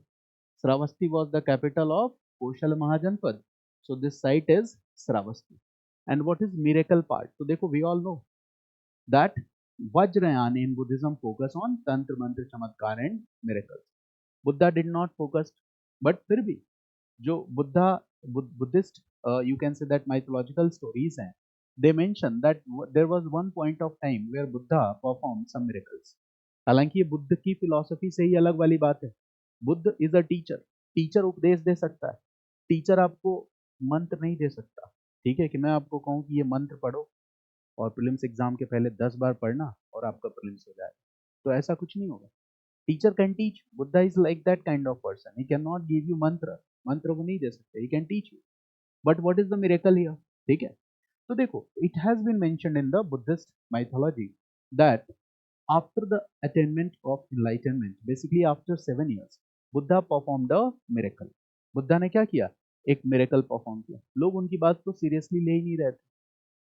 Shravasti was the capital of Kosala Mahajanapada, so this site is Shravasti. And what is miracle part? तो देखो, we all know that Vajrayana in Buddhism focus on tantra mantra chamatkar and miracles. Buddha did not focus, but फिर भी जो Buddha Buddhist you can say that mythological stories हैं, they mention that there was one point of time where Buddha performed some miracles. हालांकि ये बुद्ध की philosophy से ही अलग वाली बात है। Buddha is a teacher, teacher उपदेश दे सकता है, टीचर आपको मंत्र नहीं दे सकता, ठीक है, कि मैं आपको कहूँ कि ये मंत्र पढ़ो और प्रीलिम्स एग्जाम के पहले 10 बार पढ़ना और आपका प्रीलिम्स हो जाएगा, तो ऐसा कुछ नहीं होगा। Teacher can teach, Buddha is like that kind of person, he can not give you mantra, मंत्र वो नहीं दे सकते, he can teach you, but what is the miracle here, ठीक है। तो देखो, it has been mentioned in the Buddhist mythology that after the attainment of enlightenment, basically after 7 years, Buddha performed a miracle. Buddha ने क्या किया? एक मिरेकल परफॉर्म किया। लोग उनकी बात को सीरियसली ले ही नहीं रहे थे।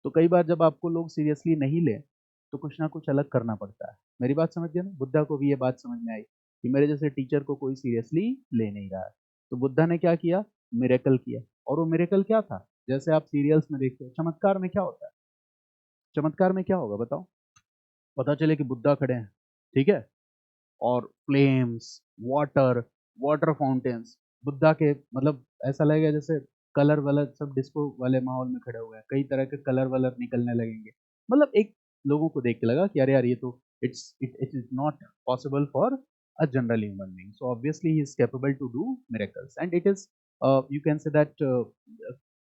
तो कई बार जब आपको लोग सीरियसली नहीं ले, तो कुछ ना कुछ अलग करना पड़ता है। मेरी बात समझ गए ना? बुद्धा को भी ये बात समझ में आई कि मेरे जैसे टीचर को कोई सीरियसली ले नहीं रहा है, तो बुद्धा ने क्या किया? मिरेकल किया। और वो मिरेकल क्या था? जैसे आप सीरियल्स में देखते हो, चमत्कार में क्या होता है? चमत्कार में क्या होगा बताओ? पता चले कि बुद्धा खड़े हैं, ठीक है, और flames, water, water fountains, Buddha के मतलब ऐसा लगेगा जैसे कलर वलर सब डिस्को वाले माहौल में खड़े हुए हैं, कई तरह के कलर वलर निकलने लगेंगे। मतलब एक लोगों को देख के लगा कि अरे यार, ये तो it is not possible for a general human being, so obviously he is capable to do miracles and it is you can say that,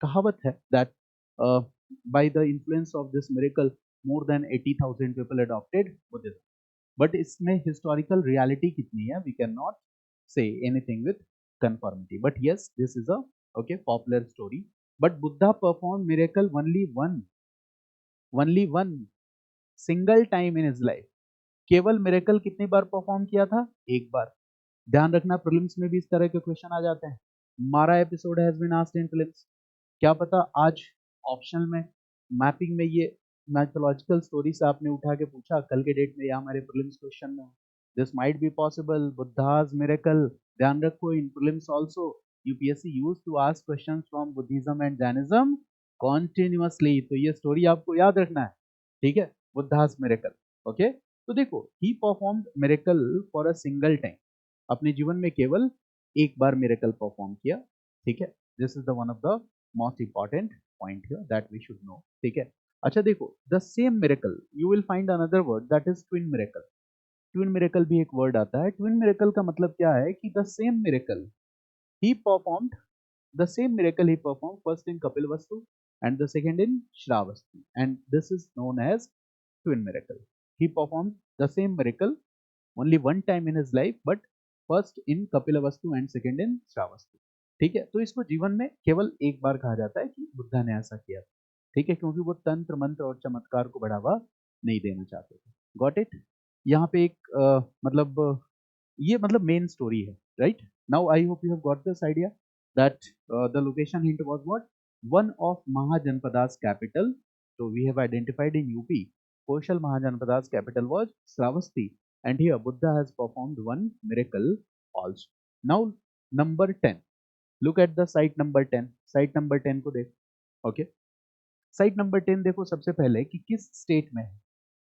कहावत है that by the influence of this miracle more than 80,000 people adopted Buddhism. But इसमें historical reality कितनी है, we can not say anything with conformity, but yes, this is a okay popular story. But Buddha perform miracle only one single time in his life. केवल miracle कितनी बार perform किया था? एक बार। ध्यान रखना, प्रीलिम्स में भी इस तरह के क्वेश्चन आ जाते हैं। मारा episode has been asked in prelims, क्या पता आज ऑप्शनल में मैपिंग में ये मैथोलॉजिकल स्टोरी से आपने उठा के पूछा, कल के डेट में या हमारे प्रीलिम्स क्वेश्चन में, this might be possible, Buddha's miracle. ध्यान रखो, in prelims also UPSC used to ask questions from Buddhism and Jainism continuously. तो ये स्टोरी आपको याद रखना है, ठीक है। Buddha's miracle, okay. तो देखो, he performed miracle for a single time, अपने जीवन में केवल एक बार मिरेकल परफॉर्म किया, ठीक है। This is the one of the most important point here that we should know, ठीक है। अच्छा देखो, the same miracle you will find another word that is twin miracle. Twin miracle भी एक वर्ड आता है। ट्विन मिरेकल का मतलब क्या है कि the same miracle he performed, the same miracle he performed first in Kapilvastu and the second in Shravasti, and this is known as twin miracle. He performed the same miracle only one time in his life, but first in Kapilavastu and second in Shravasti, ठीक है। तो इसको जीवन में केवल एक बार कहा जाता है कि बुद्धा ने ऐसा किया, ठीक है, क्योंकि वो तंत्र मंत्र और चमत्कार को बढ़ावा नहीं देना चाहते थे। Got it. यहाँ पे एक ये मतलब मेन स्टोरी है, right. Now I hope you have got this idea that the location hint was what? One of Mahajanpada's capital. So we have identified in UP, Koshal Mahajanpada's capital was Sravasti, and here Buddha has performed one miracle also. Now number 10. Look at the site number 10. Site number 10 को देख, okay. Site number 10 देखो सबसे पहले कि किस स्टेट में है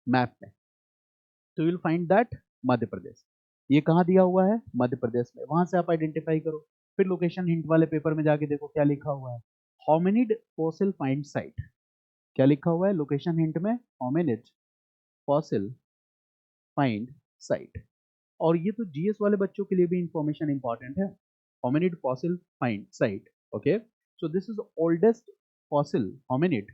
मैप में। तो you'll find that Madhya Pradesh. ये कहाँ दिया हुआ है? मध्य प्रदेश में। वहां से आप आइडेंटिफाई करो। फिर लोकेशन हिंट वाले पेपर में जाके देखो क्या लिखा हुआ है, होमिनिड फॉसिल फाइंड साइट। क्या लिखा हुआ है लोकेशन हिंट में? Hominid fossil find site. और ये तो जीएस वाले बच्चों के लिए भी इंफॉर्मेशन इंपॉर्टेंट है। Hominid fossil find site, okay. So this is oldest fossil hominid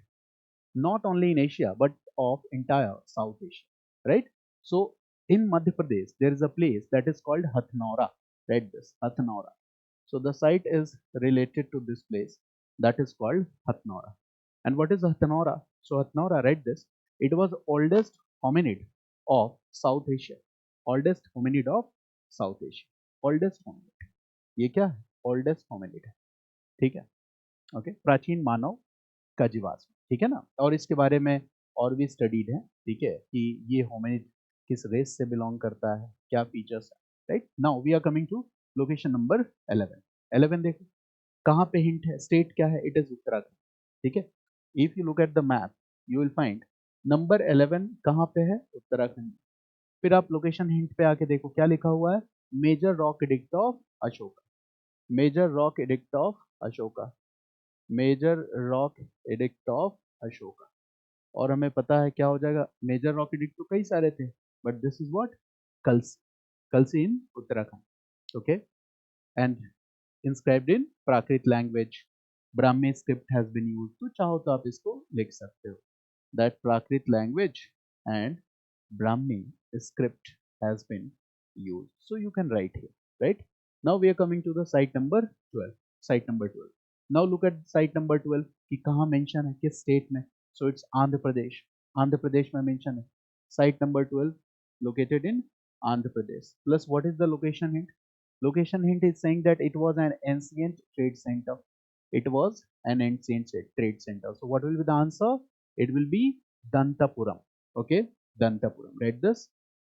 not only in Asia but of entire South Asia, right? So in Madhya Pradesh there is a place that is called Hathnora. Read this, Hathnora. So the site is related to this place that is called Hathnora. And what is Hathnora? So Hathnora, read this. It was oldest hominid of South Asia. Oldest hominid of South Asia. Oldest hominid. ये क्या है? Oldest hominid है, ठीक है, okay. प्राचीन मानव का जीवाश्म, ठीक है ना। और इसके बारे में और भी स्टडीड है, ठीक है, कि ये होमिनिड किस रेस से बिलोंग करता है, क्या फीचर्स है, right. Now we are coming to location number 11। 11 देखो कहाँ पे हिंट है, स्टेट क्या है? इट इज उत्तराखंड, ठीक है। If you look at the map you will find number 11 कहाँ पे है? उत्तराखंड। फिर आप लोकेशन हिंट पे आके देखो क्या लिखा हुआ है, major rock edict of Ashoka. Major rock edict of Ashoka, major rock edict of Ashoka. और हमें पता है क्या हो जाएगा, मेजर रॉक एडिक्ट तो कई सारे थे, but this is what, Kalsi. Kalsi in Uttarakhand, okay. And inscribed in Prakrit language, Brahmi script has been used. तो चाहो तो आप इसको लिख सकते हो, that Prakrit language and Brahmi script has been used. So you can write here, right? Now we are coming to the site number 12. Site number 12. Now look at site number 12 कि कहाँ mention है, किस state में? So it's Andhra Pradesh. Andhra Pradesh में mention है. Site number 12 located in Andhra Pradesh. Plus what is the location hint? Location hint is saying that it was an ancient trade center. It was an ancient trade center. So what will be the answer? It will be Dantapuram. Okay. Dantapuram. Read this.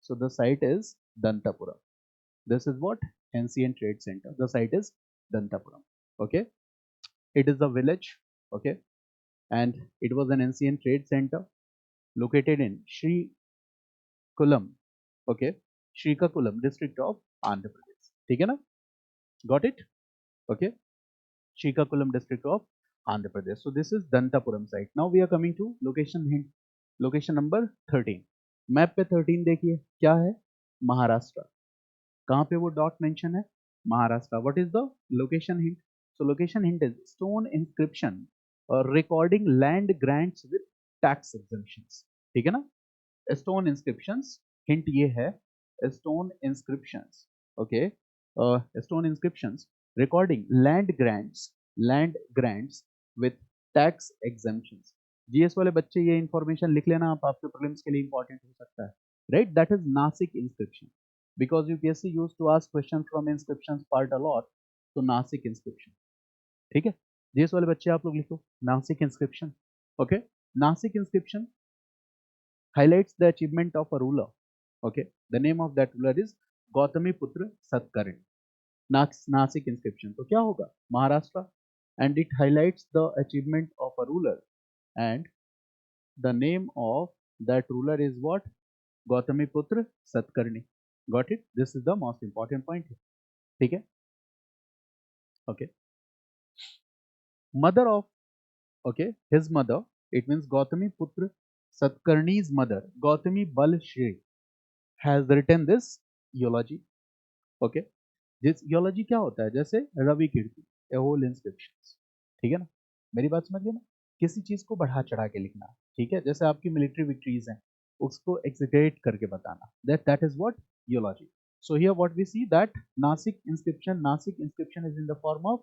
So the site is Dantapuram. This is what? Ancient trade center. The site is Dantapuram. Okay. It is a village. Okay. And it was an ancient trade center located in Sri Kulam. Okay. Srikakulam district of Andhra Pradesh. ठीक है ना? Got it? Okay. Srikakulam district of Andhra Pradesh. So this is Dantapuram site. Now we are coming to location hint. Location number 13. Map पे 13 देखिए क्या है, महाराष्ट्र। कहाँ पे वो डॉट मेंशन है? Maharashtra. What is the location hint? So location hint is stone inscription recording land grants with tax exemptions, ठीक है ना। स्टोन इंस्क्रिप्शंस, हिंट ये है stone inscriptions, okay. Stone inscriptions recording land grants with tax exemptions. GS वाले बच्चे ये information लिख लेना, आप आपके प्रीलिम्स के लिए इंपॉर्टेंट हो सकता है, right. That is Nasik inscription, because UPSC used to ask question from inscriptions part a lot. तो नासिक इंस्क्रिप्शन, ठीक है। जीएस वाले बच्चे आप लोग लिखो Nashik inscription, okay. Nashik inscription highlights the achievement of a ruler, okay. The name of that ruler is Gautami पुत्र Satakarni. Nashik inscription तो क्या होगा? Maharashtra. and it highlights the achievement of a ruler, and the name of that ruler is what? Gautami Putra Satkarni. Got it? This is the most important point here. ठीक है? Okay. Mother of, okay, his mother, it means Gautami Putra Satkarni's mother, Gautami Bal Shri, has written this eulogy. Okay. This eulogy क्या होता है? जैसे रवि कीर्ति, a whole inscriptions. ठीक है ना? मेरी बात समझ गए ना? किसी चीज को बढ़ा चढ़ा के लिखना. ठीक है? जैसे आपकी मिलिट्री विक्ट्रीज हैं, उसको exaggerate करके बताना. That is what eulogy. So here what we see that Nasik inscription is in the form of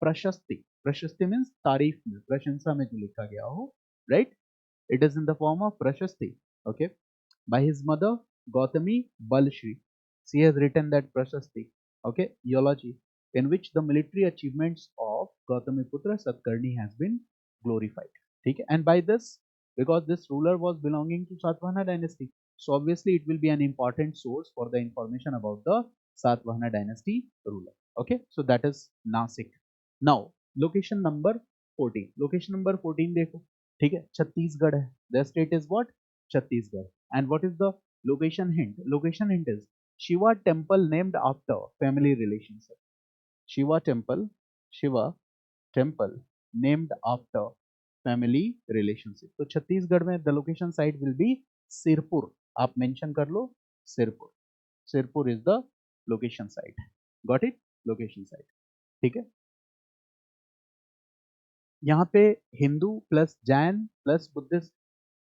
prashasti. Prashasti means तारीफ में, प्रशंसा में जो लिखा गया हो, right? It is in the form of prashasti. Okay. By his mother Gautami Balshri. She has written that prashasti, okay, eulogy, in which the military achievements of Gautami Putra Satkarni has been glorified. Okay. And by this, because this ruler was belonging to Satvahana dynasty, so obviously it will be an important source for the information about the Satvahana dynasty ruler. Okay, so that is Nasik. Now location number 14. Location number 14 देखो, ठीक है, छत्तीसगढ़ है. The state is what? Chhattisgarh. And what is the location hint? Location hint is Shiva temple named after family relationship. Shiva temple named after family relationship. तो छत्तीसगढ़ में the location site will be Sirpur. आप mention कर लो Sirpur. Sirpur is the location site. Got it? Location site. ठीक है. यहाँ पे Hindu plus Jain plus Buddhist,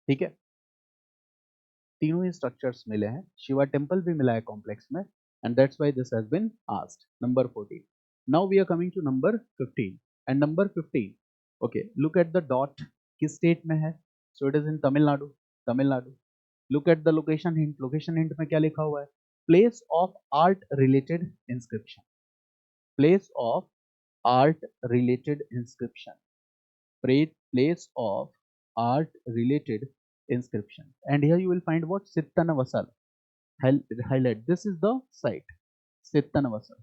ठीक है, तीनों ही स्ट्रक्चर्स मिले हैं. शिवा टेम्पल भी मिला है कॉम्प्लेक्स में, and that's why this has been asked. Number 14. Now we are coming to number 15. And number 15, okay, look at the dot. किस स्टेट में है? So it is in Tamil Nadu. Tamil Nadu. Look at the location hint. Location hint में क्या लिखा हुआ है? Place of art related inscription. Place of art related inscription. Place of art related inscription. And here you will find what? Sittanavasal. Highlight. This is the site. Sittanavasal.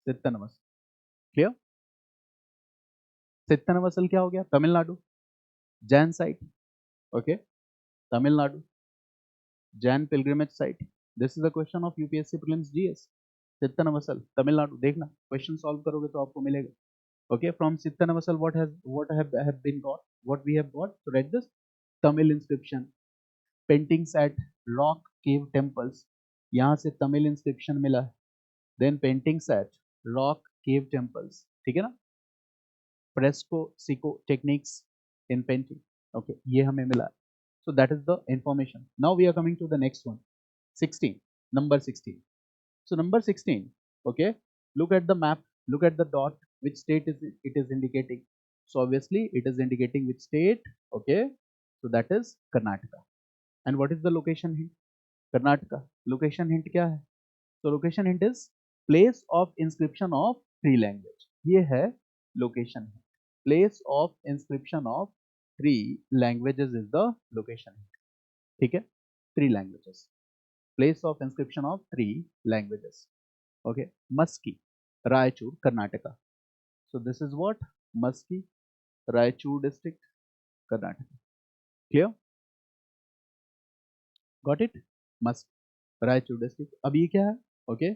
Sittanavasal. Clear? Sittanavasal क्या हो गया? Tamil Nadu. Jain site. Okay, Tamil Nadu. Jain pilgrimage site. This is a question of UPSC prelims GS. Sittanavasal, Tamil Nadu. देखना, question solve करोगे तो आपको मिलेगा. Okay, from Sittanavasal, what have been got? What we have got? So write this: Tamil inscription, paintings at rock cave temples. यहाँ से Tamil inscription मिला है. Then paintings at rock cave temples. ठीक है ना? Fresco, Sico techniques in painting. Okay, ये हमें मिला है. So that is the information. Now we are coming to the next one. 16. Number 16. So number 16. Okay, look at the map. Look at the dot. Which state is it is indicating? So obviously it is indicating which state. Okay, so that is Karnataka. And what is the location hint? Karnataka. Location hint क्या है? So location hint is place of inscription of three language. ये है location hint. Place of inscription of three languages is the location hint. ठीक है? Three languages. Place of inscription of three languages. Okay, Maski, Raichur, Karnataka. So this is what? Maski, Raichur district, Karnataka. Clear? Got it? Maski, Raichur district. अब ये क्या है? Okay,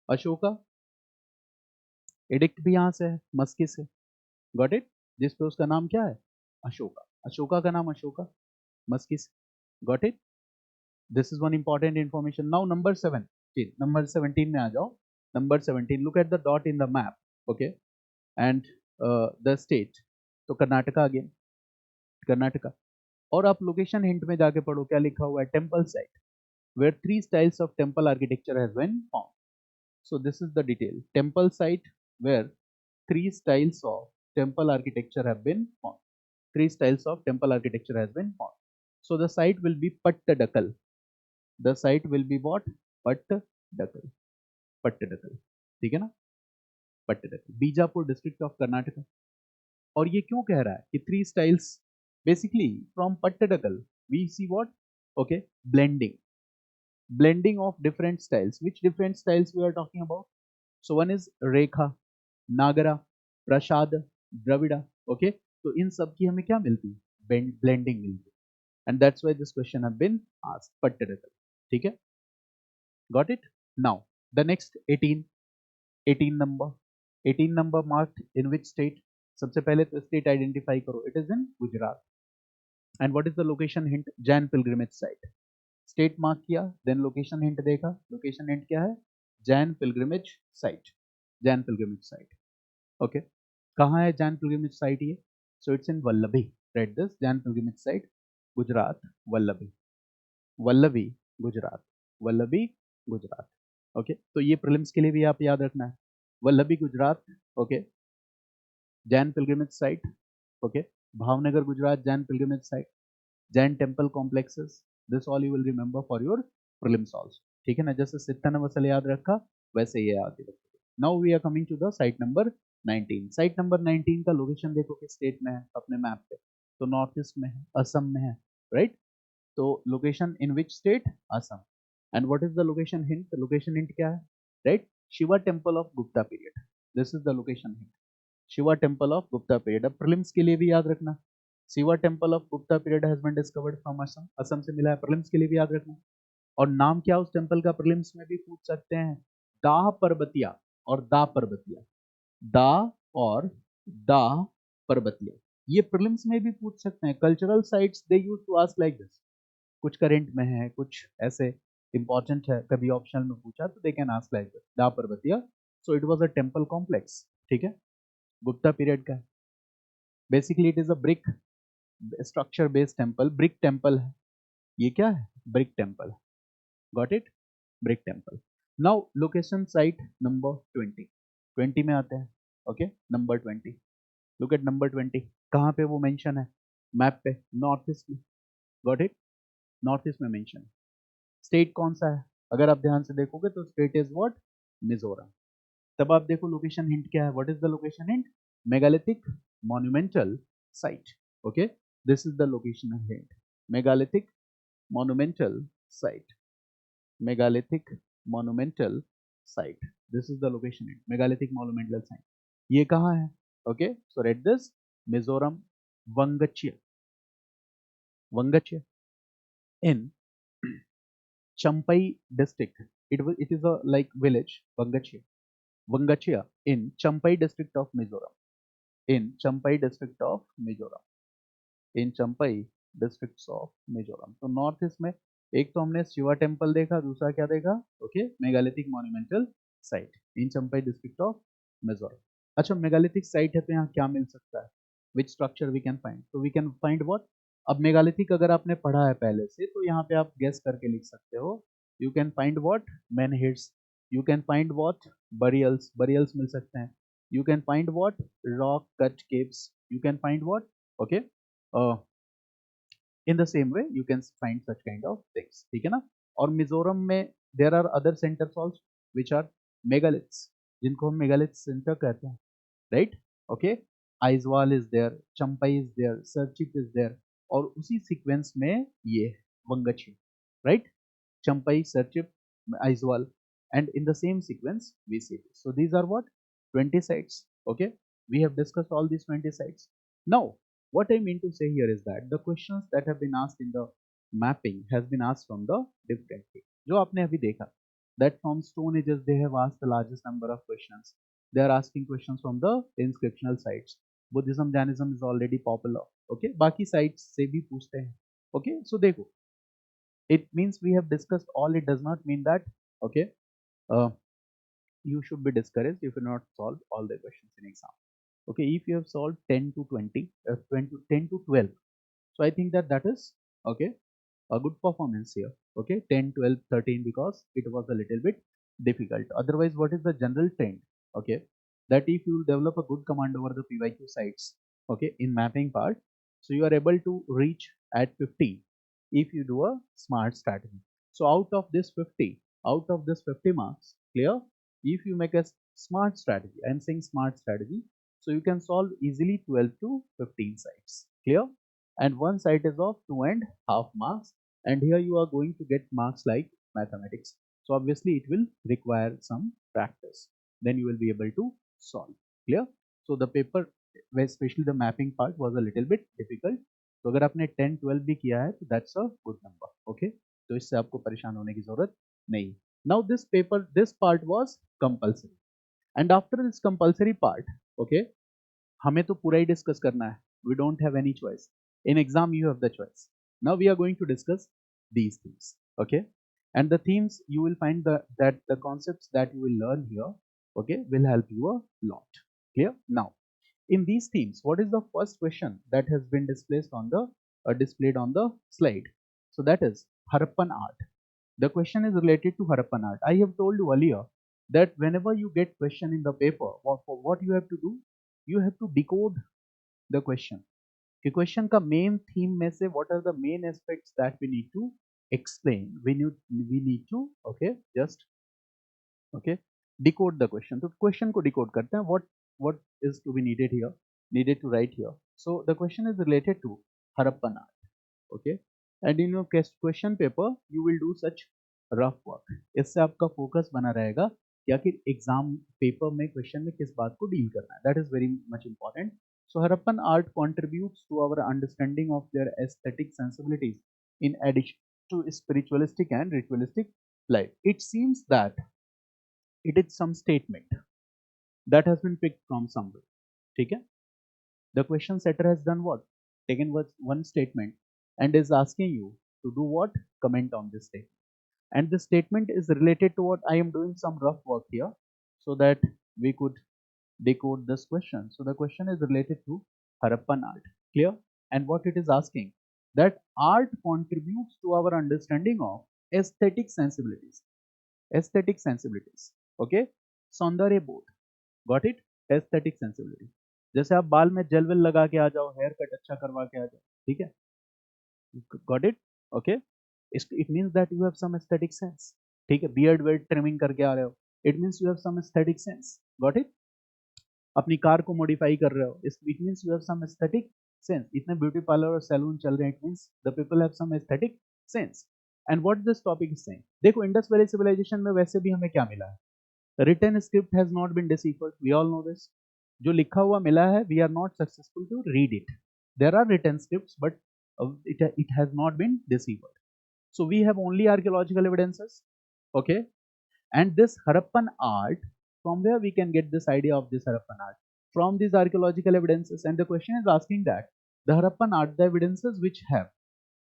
Ashoka. Addict भी यहाँ से है, मस्की से. Got it? जिस पे उसका नाम क्या है? अशोका. अशोका का नाम अशोका, मस्की से. Got it? This is one important information. Now number 17. Number 17 में आ जाओ. Number 17. Look at the dot in the map. Okay. And the state. तो कर्नाटका अगेन. कर्नाटका. और आप लोकेशन हिंट में जाके पढ़ो क्या लिखा हुआ है? Temple site where three styles of temple architecture has been found. So this is the detail. Temple site where three styles of temple architecture have been found. Three styles of temple architecture has been found. So the site will be Pattadakal. The site will be what? Pattadakal. Pattadakal. ठीक है ना? Pattadakal. Bijapur district of Karnataka. और ये क्यों कह रहा है कि three styles? Basically from Pattadakal we see what? Okay, blending of different styles. Which different styles we are talking about? So one is Rekha, Nagara, Prashad, Dravida, okay. तो इन सब की हमें क्या मिलती है, ब्लेंडिंग मिलती है, and that's why this question have been asked particularly, ठीक है, got it. Now the next 18, 18 number, 18 number marked in which state, सबसे पहले तो स्टेट आइडेंटिफाई करो, it is in Gujarat, and what is the location hint, Jain pilgrimage site, state mark किया, then location hint देखा, location hint क्या है, Jain pilgrimage site, Jain pilgrimage site, okay. कहाँ है जैन पिलग्रिमेज साइट ये, so it's in Vallabhi, right this Jain pilgrimage site, Gujarat, Vallabhi, Vallabhi Gujarat, Vallabhi Gujarat, okay. तो ये prelims के लिए भी आप याद रखना है, Vallabhi Gujarat, okay, Jain pilgrimage site, okay, Bhavnagar Gujarat Jain pilgrimage site, Jain temple complexes, this all you will remember for your prelims also, ठीक है ना, जैसे सित्तानवसल याद रखा वैसे ये याद रखिए। Now we are coming to the site number 19, site number 19 का लोकेशन देखो किस स्टेट में है अपने मैप पे, तो नॉर्थ ईस्ट में है, असम में है, राइट। तो location in which state, Assam, and what is the location hint, location hint क्या है, right, Shiva temple of Gupta period, this is the location hint, Shiva temple of Gupta period. अब प्रीलिम्स के लिए भी याद रखना, Shiva temple of Gupta period has been discovered from Assam, Assam से मिला है, प्रीलिम्स के लिए भी याद रखना। और नाम क्या उस टेम्पल का, प्रीलिम्स में भी पूछ सकते हैं, दाह पर्वतिया और दा पर्वतिया, दा और दा पर्वतिया, ये प्रीलिम्स में भी पूछ सकते हैं, cultural sites they use to ask like this, कुछ करेंट में है, कुछ ऐसे इंपॉर्टेंट है, कभी ऑप्शनल में पूछा तो they can ask like this, Da Parbatia, so it was a temple complex, ठीक है, गुप्ता पीरियड का, basically it is a brick structure based temple, brick temple है, ये क्या है, brick temple, got it, brick temple. Now location site number 20, 20 में आते हैं, okay, number 20, look at number 20, कहाँ पे वो मेंशन है मैप पे, नॉर्थ ईस्ट में, गॉट इट, नॉर्थ ईस्ट में मेंशन है, स्टेट कौन सा है, अगर आप ध्यान से देखोगे तो स्टेट इज व्हाट, मिजोरम। तब आप देखो लोकेशन हिंट क्या है, what is the location hint, megalithic monumental site, okay, this is the location hint, megalithic monumental site, megalithic monumental site, this is the location in megalithic monumental site, ये कहाँ है, okay, so read this, Mizoram, Vangchhia, Vangchhia in champai district, it is a like village, vangachia, vangachia in champai district of mizoram, in champai district of mizoram, in Champai districts of Mizoram. तो north east में एक तो हमने Shiva temple देखा, दूसरा क्या देखा, okay, megalithic monumental site in Champai district of Mizoram. अच्छा, मेगालिथिक साइट है तो यहाँ क्या मिल सकता है, which structure we can find, तो वी कैन फाइंड व्हाट, अब मेगालिथिक अगर आपने पढ़ा है पहले से तो यहाँ पे आप गेस करके लिख सकते हो, you can find what, menhirs, you can find what, burials, burials मिल सकते हैं, you can find what, rock cut caves, you can find what, okay, in the same way you can find such kind of things, ठीक है ना। और मिजोरम में there are other centers also which are megaliths, जिनको हम megalith centre कहते हैं, right, okay, Aizawl is there, Champai is there, Serchhip is there, और उसी सीक्वेंस में ये वंगची, right, champai, Sarchip, Aizwal, and in the same sequence we see this. So these are what, 20 sites. Okay, we have discussed all these 20 sites. Now, what I mean to say here is that the questions that have been asked in the mapping has been asked from the different way. जो आपने अभी देखा, that from Stone Ages they have asked the largest number of questions. They are asking questions from the inscriptional sites. Buddhism, Jainism is already popular. Okay, बाकी sites से भी पूछते हैं. Okay, so देखो, it means we have discussed all, it does not mean that, okay, uh, you should be discouraged if you not solve all the questions in exam. Okay, if you have solved 10 to 20, 20 10 to 12, so I think that that is, okay, a good performance here. Okay, 10, 12, 13, because it was a little bit difficult. Otherwise, what is the general trend, okay, that if you will develop a good command over the PYQ sites, okay, in mapping part, so you are able to reach at 50 if you do a smart strategy. So out of this 50, out of this 50 marks, clear, if you make a smart strategy, I am saying smart strategy, so you can solve easily 12 to 15 sites, clear, and one site is of 2.5 marks, and here you are going to get marks like mathematics, so obviously it will require some practice, then you will be able to solve, clear. So the paper especially the mapping part was a little bit difficult. तो अगर आपने 10-12 भी किया है तो that's a good number. Okay, तो इससे आपको परेशान होने की जरूरत नहीं. Now this part was compulsory, and after this compulsory part, okay, हमें तो पूरा ही डिस्कस करना है. We don't have any choice. In exam you have the choice. Now we are going to discuss these things. Okay, and the themes you will find that the concepts that you will learn here, okay, will help you a lot. Clear? Now in these themes, what is the first question that has been displayed on the slide? So that is Harappan art. The question is related to Harappan art. I have told you earlier that whenever you get question in the paper, what you have to do, you have to decode the question. The question का main theme में से what are the main aspects that we need to explain? We need to, okay, just okay, decode the question. तो question को decode करते हैं. What is to be needed here? Needed to write here. So the question is related to Harappan art. Okay, and in your question paper you will do such rough work. इससे आपका focus बना रहेगा कि आखिर exam paper में question में किस बात को deal करना है. That is very much important. So Harappan art contributes to our understanding of their aesthetic sensibilities in addition to spiritualistic and ritualistic life. It seems that it is some statement that has been picked from somewhere. ठीक है? The question setter has done what? Taken one statement and is asking you to do what? Comment on this statement. And the statement is related to what? I am doing some rough work here so that we could decode this question. So the question is related to Harappan art. Clear? And what it is asking? That art contributes to our understanding of aesthetic sensibilities. Aesthetic sensibilities. Okay? सौंदर्य बोध. Got it? Aesthetic sensibility. जैसे आप बाल में jail well लगा के आ जाओ, hair cut अच्छा करवा के आ जाओ, ठीक है? Got it? Okay. It means that you have some aesthetic sense. ठीक है? Beard वेड trimming करके आ रहे हो. It means you have some aesthetic sense. Got it? अपनी कार को मॉडिफाई कर रहे हो. It means you have some aesthetic sense. इतने ब्यूटी पार्लर और सैलून चल रहे हैं. It means the people have some aesthetic sense. And what this topic is saying? देखो इंडस वैली सिविलाइजेशन में वैसे भी हमें क्या मिला है? Written script has not been deciphered. We all know this. जो लिखा हुआ मिला है, we are not successful to read it. There are written scripts, but it has not been deciphered. So we have only archaeological evidences. Okay, and this Harappan art, from where we can get this idea of this Harappan art? From these archaeological evidences. And the question is asking that the Harappan art, the evidences which have,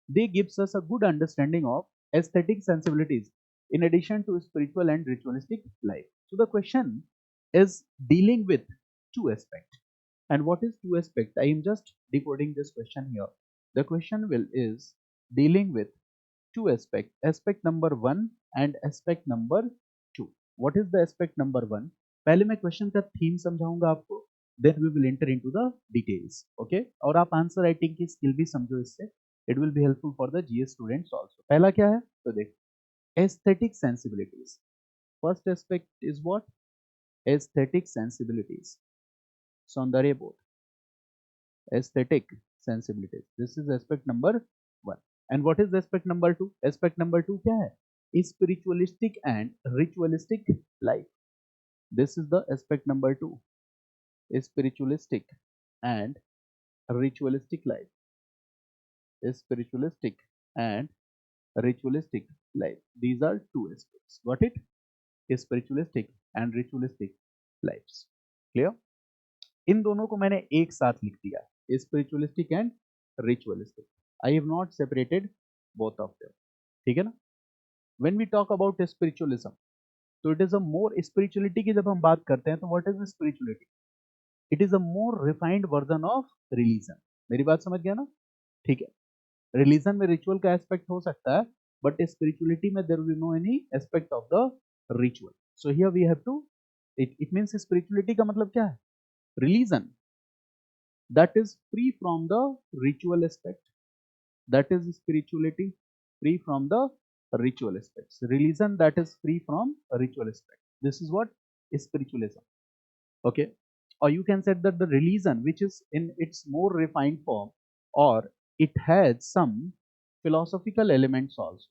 they gives us a good understanding of aesthetic sensibilities in addition to spiritual and ritualistic life. So the question is dealing with two aspects. And what is two aspect? I am just decoding this question here. The question is dealing with two aspect. Aspect number 1 and aspect number 2. What is the aspect number 1? पहले मैं question का theme समझाऊंगा आपको, then we will enter into the details. Okay, और आप answer writing की skill भी समझो इससे. It will be helpful for the GS students also. पहला क्या है? तो देखो, aesthetic sensibilities. First aspect is what? Aesthetic sensibilities. सौंदर्य बोध. Aesthetic sensibilities. This is aspect number 1. And what is aspect number 2? Aspect number 2 क्या है? Spiritualistic and ritualistic life. This is the aspect number 2. Spiritualistic and ritualistic life. Spiritualistic and ritualistic life. These are two aspects. Got it? Spiritualistic and ritualistic lives. Clear? इन दोनों को मैंने एक साथ लिख दिया है, spiritualistic and ritualistic. I have not separated both of them. ठीक है ना? When we talk about spiritualism, तो it is a more spirituality की जब हम बात करते हैं तो what is spirituality? It is a more refined version of religion. मेरी बात समझ गया ना? ठीक है. Religion में ritual का aspect हो सकता है, but spirituality में there will be no any aspect of the ritual. So here we have to, it means spirituality का मतलब क्या है? Religion that is free from the ritual aspect. That is spirituality free from the ritual aspects. Religion that is free from ritual aspect. This is what is spiritualism. Okay, or you can say that the religion which is in its more refined form, or it has some philosophical elements also.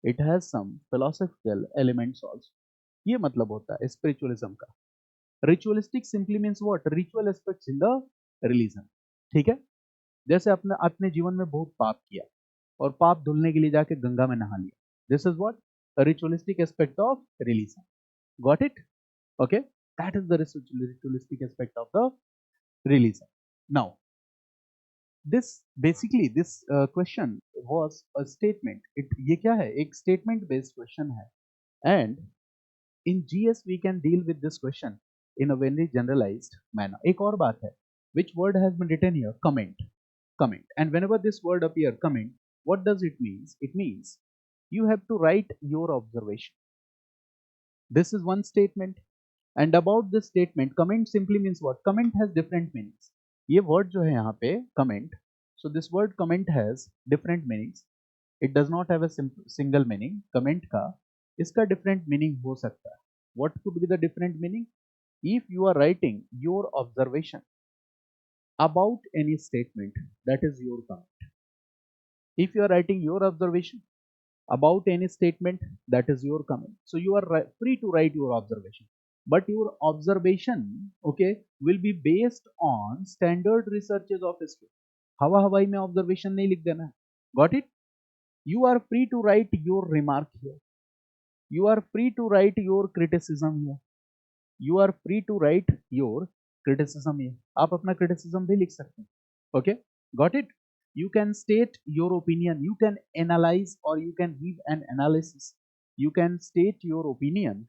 It has some philosophical elements also. ये मतलब होता है spiritualism का. Ritualistic simply means what? Ritual aspects in the religion. ठीक है, जैसे अपने अपने जीवन में बहुत पाप किया और पाप धुलने के लिए जाके गंगा में नहा लिया, this is what ritualistic aspect of religion. Got it? Okay, that is the ritualistic aspect of the religion. Now this basically this question was a statement. ये क्या है, एक statement based question है, and in GS we can deal with this question in a very generalized manner. एक और बात है, which word has been written here? Comment. Comment. And whenever this word appear, comment, what does it means? It means you have to write your observation. This is one statement. And about this statement, comment simply means what? Comment has different meanings. ये word जो है यहाँ पे comment, so this word comment has different meanings. It does not have a single meaning. Comment का इसका different meaning हो सकता है. What could be the different meaning? If you are writing your observation about any statement, that is your comment. If you are writing your observation about any statement, that is your comment. So you are free to write your observation, but your observation, okay, will be based on standard researches of history. हवा हवाई में observation नहीं लिख देना है. Got it? You are free to write your remark here. You are free to write your criticism here. You are free to write your criticism here. आप अपना criticism भी लिख सकते हैं. Okay, got it? You can state your opinion. You can analyze or you can give an analysis. You can state your opinion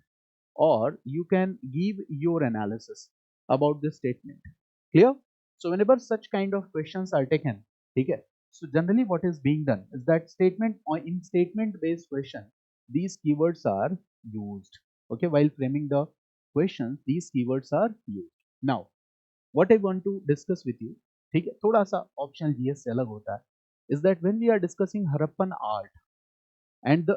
or you can give your analysis about this statement. Clear? So whenever such kind of questions are taken, okay, so generally what is being done is that statement or in statement based question, these keywords are used. Okay, while framing the questions, these keywords are used. Now what I want to discuss with you, ठीक है, थोड़ा सा optional GS से अलग होता है, is that when we are discussing Harappan art and the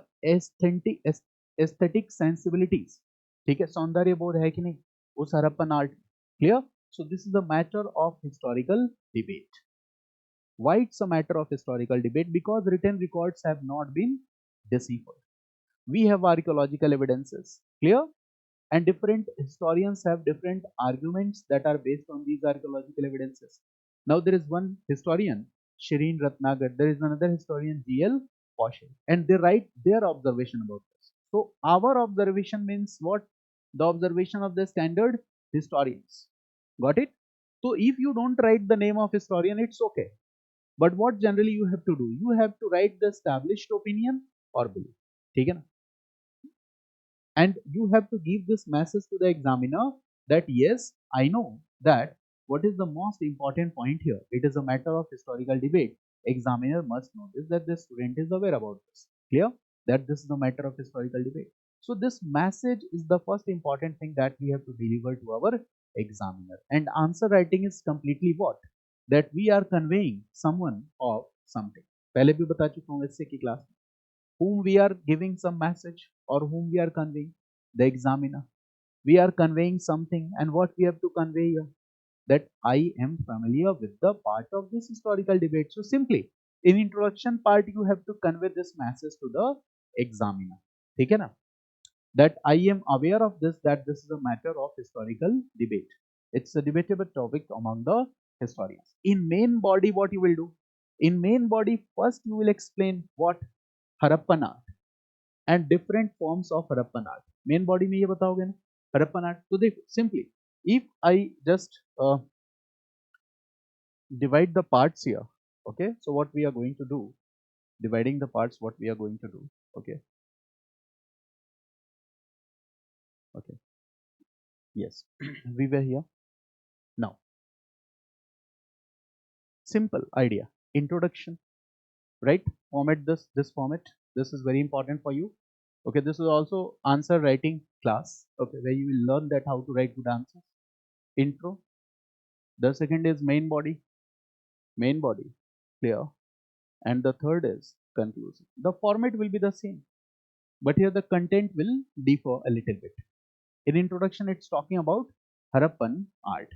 aesthetic sensibilities, ठीक है, सौंदर्य बोध है कि नहीं उस Harappan art. Clear? So this is a matter of historical debate. Why it's a matter of historical debate? Because written records have not been deciphered. We have archaeological evidences. Clear? And different historians have different arguments that are based on these archaeological evidences. Now there is one historian, Shireen Ratnagar, there is another historian, G.L. Paushel, and they write their observation about this. So our observation means what? The observation of the standard historians. Got it? So if you don't write the name of historian, it's okay. But what generally you have to do? You have to write the established opinion or belief. ठीक है ना? And you have to give this message to the examiner that yes, I know that what is the most important point here. It is a matter of historical debate. Examiner must notice that the student is aware about this. Clear? That this is a matter of historical debate. So this message is the first important thing that we have to deliver to our examiner. And answer writing is completely what? That we are conveying someone of something. पहले भी बता चुका हूँ इससे की class में. Whom we are giving some message or whom we are conveying? The examiner. We are conveying something, and what we have to convey here? That I am familiar with the part of this historical debate. So simply, in introduction part, you have to convey this message to the examiner. ठीक है ना? That I am aware of this, that this is a matter of historical debate. It's a debatable topic among the historians. In main body, what you will do? In main body, first you will explain what? Harappan art and different forms of Harappan art. Main body में ये बताओगे ना Harappan art. तो देखो simply, if I just divide the parts here, okay, so what we are going to do, dividing the parts, what we are going to do, okay, okay, yes, we were here. Now simple idea, introduction, right? Format this format. This is very important for you. Okay, this is also answer writing class, okay, where you will learn that how to write good answers. Intro. The second is main body, clear, and the third is conclusion. The format will be the same, but here the content will differ a little bit. In introduction, it's talking about Harappan art,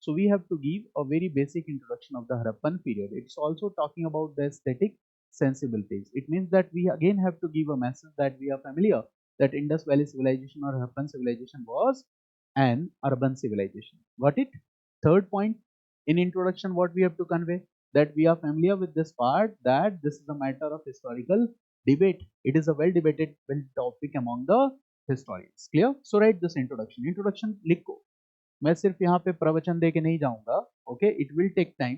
so we have to give a very basic introduction of the Harappan period. It's also talking about the aesthetic sensibilities. It means that we again have to give a message that we are familiar that Indus Valley civilization or Harappan civilization was an urban civilization. Got it? Third point, In introduction, what we have to convey? That we are familiar with this part, that this is a matter of historical debate. It is a well debated topic among the historians. Clear? So write this introduction. Introduction लिखो. मैं सिर्फ यहाँ पे प्रवचन दे के नहीं जाऊंगा. Okay, it will take time.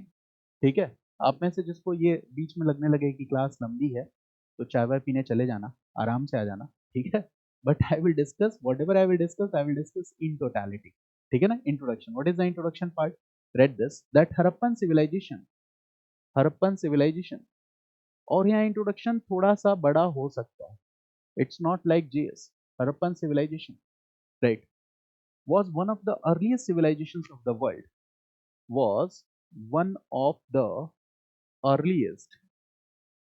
ठीक है, आप में से जिसको ये बीच में लगने लगे कि क्लास लंबी है, तो चाय वाय पीने चले जाना, आराम से आ जाना. ठीक है, but I will discuss whatever I will discuss in totality. ठीक है ना. Introduction. What is the introduction part? Read this, that Harappan civilization. और यहाँ इंट्रोडक्शन थोड़ा सा बड़ा हो सकता है. It's not like GS. Harappan civilization, right, was one of the earliest civilizations of the world. Was one of the earliest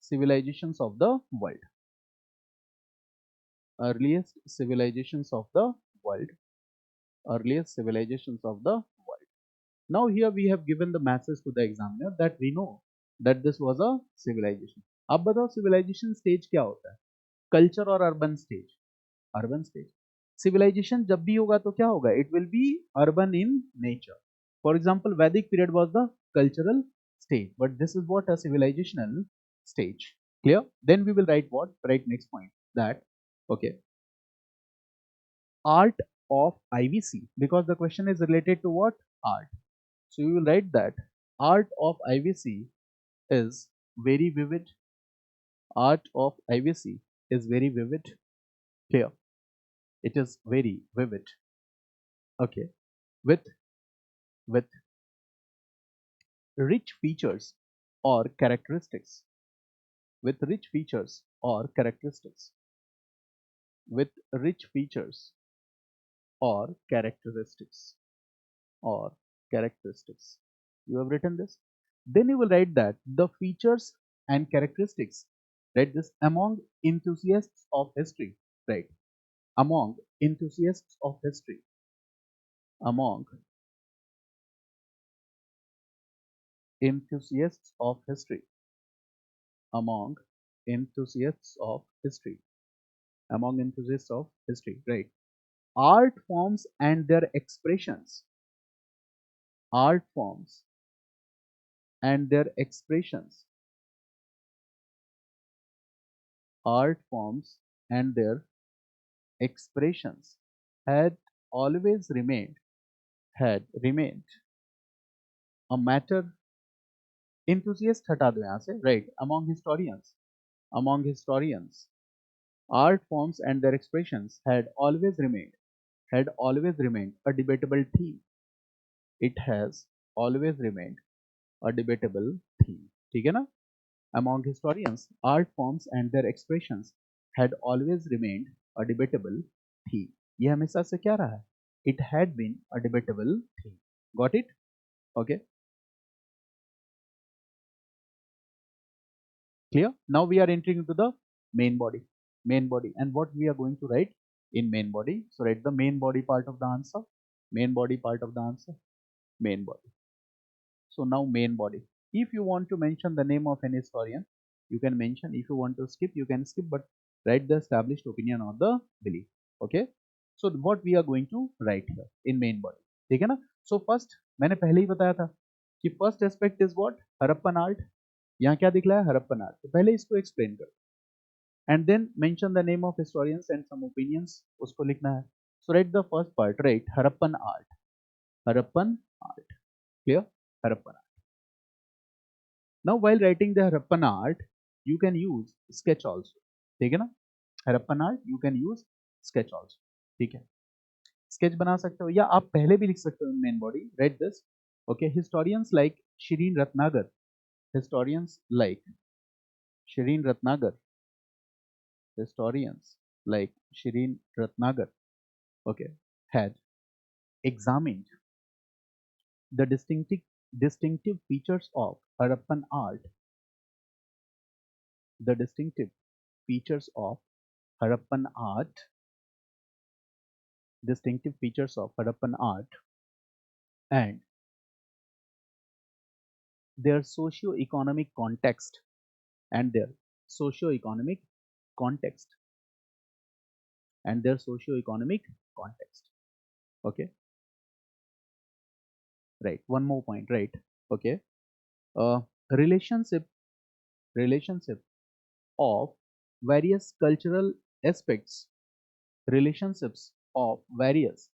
civilizations of the world. Earliest civilizations of the world. Earliest civilizations of the world. Now here we have given the message to the examiner that we know that this was a civilization. अब बताओ civilization stage क्या होता है? Culture और urban stage? Urban stage. Civilization जब भी होगा तो क्या होगा? It will be urban in nature. For example, Vedic period was the cultural stage, but this is what a civilizational stage. Clear? Then we will write what? Write next point, that okay, art of IVC, because the question is related to what? Art. So you will write that art of IVC is very vivid. Art of IVC is very vivid. Clear? It is very vivid. Okay, with with rich features or characteristics. With rich features or characteristics. With rich features or characteristics. Or characteristics. You have written this. Then you will write that the features and characteristics. Write this among enthusiasts of history. Right. Among enthusiasts of history. Among enthusiasts of history. Among enthusiasts of history. Among enthusiasts of history. Right. Art forms and their expressions. Art forms and their expressions. Art forms and their expressions had always remained a matter. Enthusiast हटा दो यहाँ से. Right. Among historians, art forms and their expressions had always remained a debatable theme. It has always remained a debatable theme. ठीक है ना. Among historians, art forms and their expressions had always remained a debatable theme. ये हमेशा से क्या रहा है? It had been a debatable theme. Got it? Okay. Clear? Now we are entering into the main body. Main body. And what we are going to write in main body? So write the main body part of the answer. Main body part of the answer. Main body. So now main body. If you want to mention the name of an historian, you can mention. If you want to skip, you can skip, but write the established opinion or the belief. Okay. So what we are going to write here in main body. ठीक है ना. So first मैंने पहले ही बताया था कि first aspect is what? Harappan art. यहाँ क्या दिखला है? हरप्पन art. तो पहले इसको explain करो. And then mention the name of historians and some opinions. उसको लिखना है. So write the first part. Right. Harappan art. Harappan art. Clear? Harappan art. Now while writing the Harappan art, you can use sketch also. ठीक है ना. Harappan art, you can use sketch also. ठीक है. Sketch बना सकते हो या आप पहले भी लिख सकते हो in main body. Write this. Okay. Historians like Shireen Ratnagar. Historians like Shireen Ratnagar. Historians like Shireen Ratnagar. Okay. Had examined the distinctive features of Harappan art. The distinctive features of Harappan art. Distinctive features of Harappan art and their socio-economic context and their socio-economic context and their socio-economic context. Okay. right? One more point, right? Okay. uh, relationship relationship of various cultural aspects, relationships of various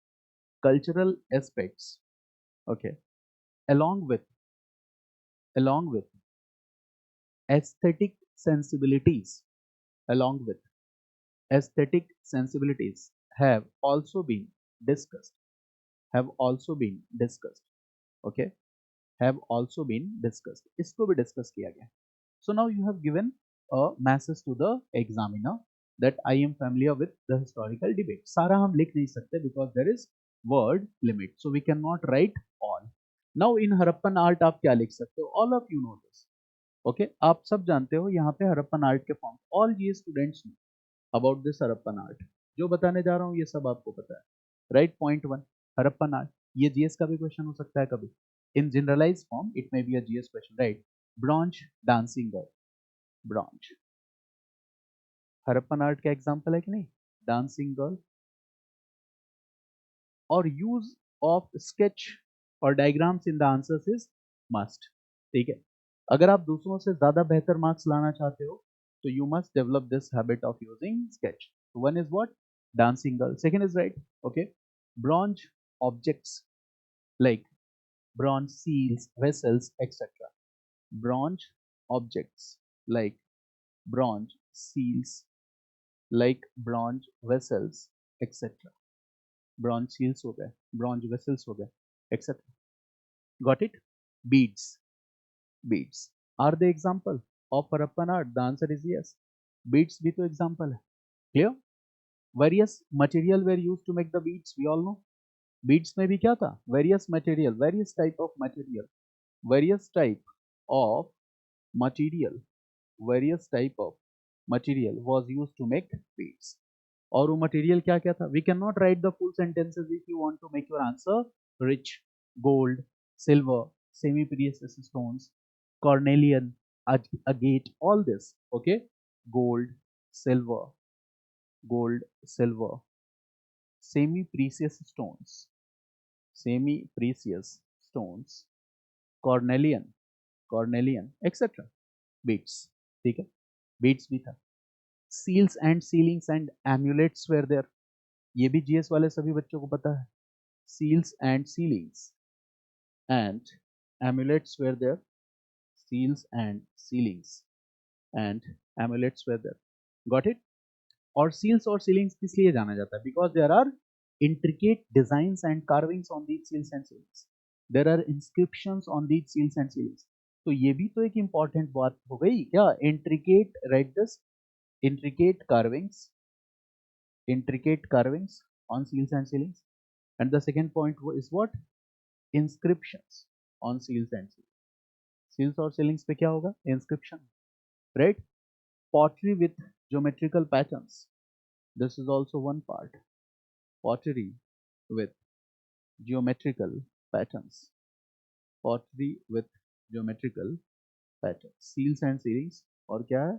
cultural aspects, okay, along with along with aesthetic sensibilities, along with aesthetic sensibilities have also been discussed, have also been discussed, okay, have also been discussed, इसको भी discuss किया गया. So now you have given a message to the examiner that I am familiar with the historical debate. सारा हम लिख नहीं सकते because there is word limit, so we cannot write all. Now in Harappan art आप क्या लिख सकते हो? All of you know this. Okay, आप सब जानते हो यहाँ पे हरप्पन आर्ट के फॉर्म. All ये students know about this Harappan art. जो बताने जा रहा हूँ ये सब आपको पता है. Right, point one. Harappan art, ये जीएस का भी क्वेश्चन हो सकता है कभी. In generalized form, it may be a GS question, right? Bronze dancing girl. Bronze. Harappan art का एग्जाम्पल है कि नहीं? Dancing girl. और यूज ऑफ स्केच और diagrams in the answers is must. ठीक है, अगर आप दूसरों से ज्यादा बेहतर मार्क्स लाना चाहते हो तो you must develop this habit of using sketch. One is what? Dancing girl. Second is right. Okay. Bronze objects like bronze seals, vessels, etc. Bronze objects like bronze seals, like bronze vessels, etc. Bronze seals हो गए, bronze vessels हो गए, etc. Got it? Beads. Beads. Are they example of Harappan art? The answer is yes. Beads भी तो example है. Clear? Various material were used to make the beads. We all know. Beads में भी क्या था? Various material, various type of material, various type of material, various type of material was used to make beads. और वो material क्या क्या था? We cannot write the full sentences if you want to make your answer rich. Gold, silver, semi-precious stones, cornelian, agate, all this. Okay, gold, silver, gold, silver, semi-precious stones, semi-precious stones, cornelian, cornelian, etc. Beads. ठीक है, beads भी था. Seals and sealings and amulets were there. ये भी GS वाले सभी बच्चों को पता है. Seals and sealings and amulets were there. Seals and sealings and amulets were there. Got it? और seals और sealings किस लिए जाना जाता है? Because there are intricate designs and carvings on these seals and sealings. There are inscriptions on these seals and sealings. तो ये भी तो एक important बात हो गई क्या? Intricate, write this, intricate carvings on seals and sealings. And the second point is what? Inscriptions on seals and sealings. Seals or sealings पे क्या होगा? Inscription, right? Pottery with geometrical patterns. This is also one part. Pottery with geometrical patterns. Pottery with geometrical patterns. Seals and sealings और क्या है?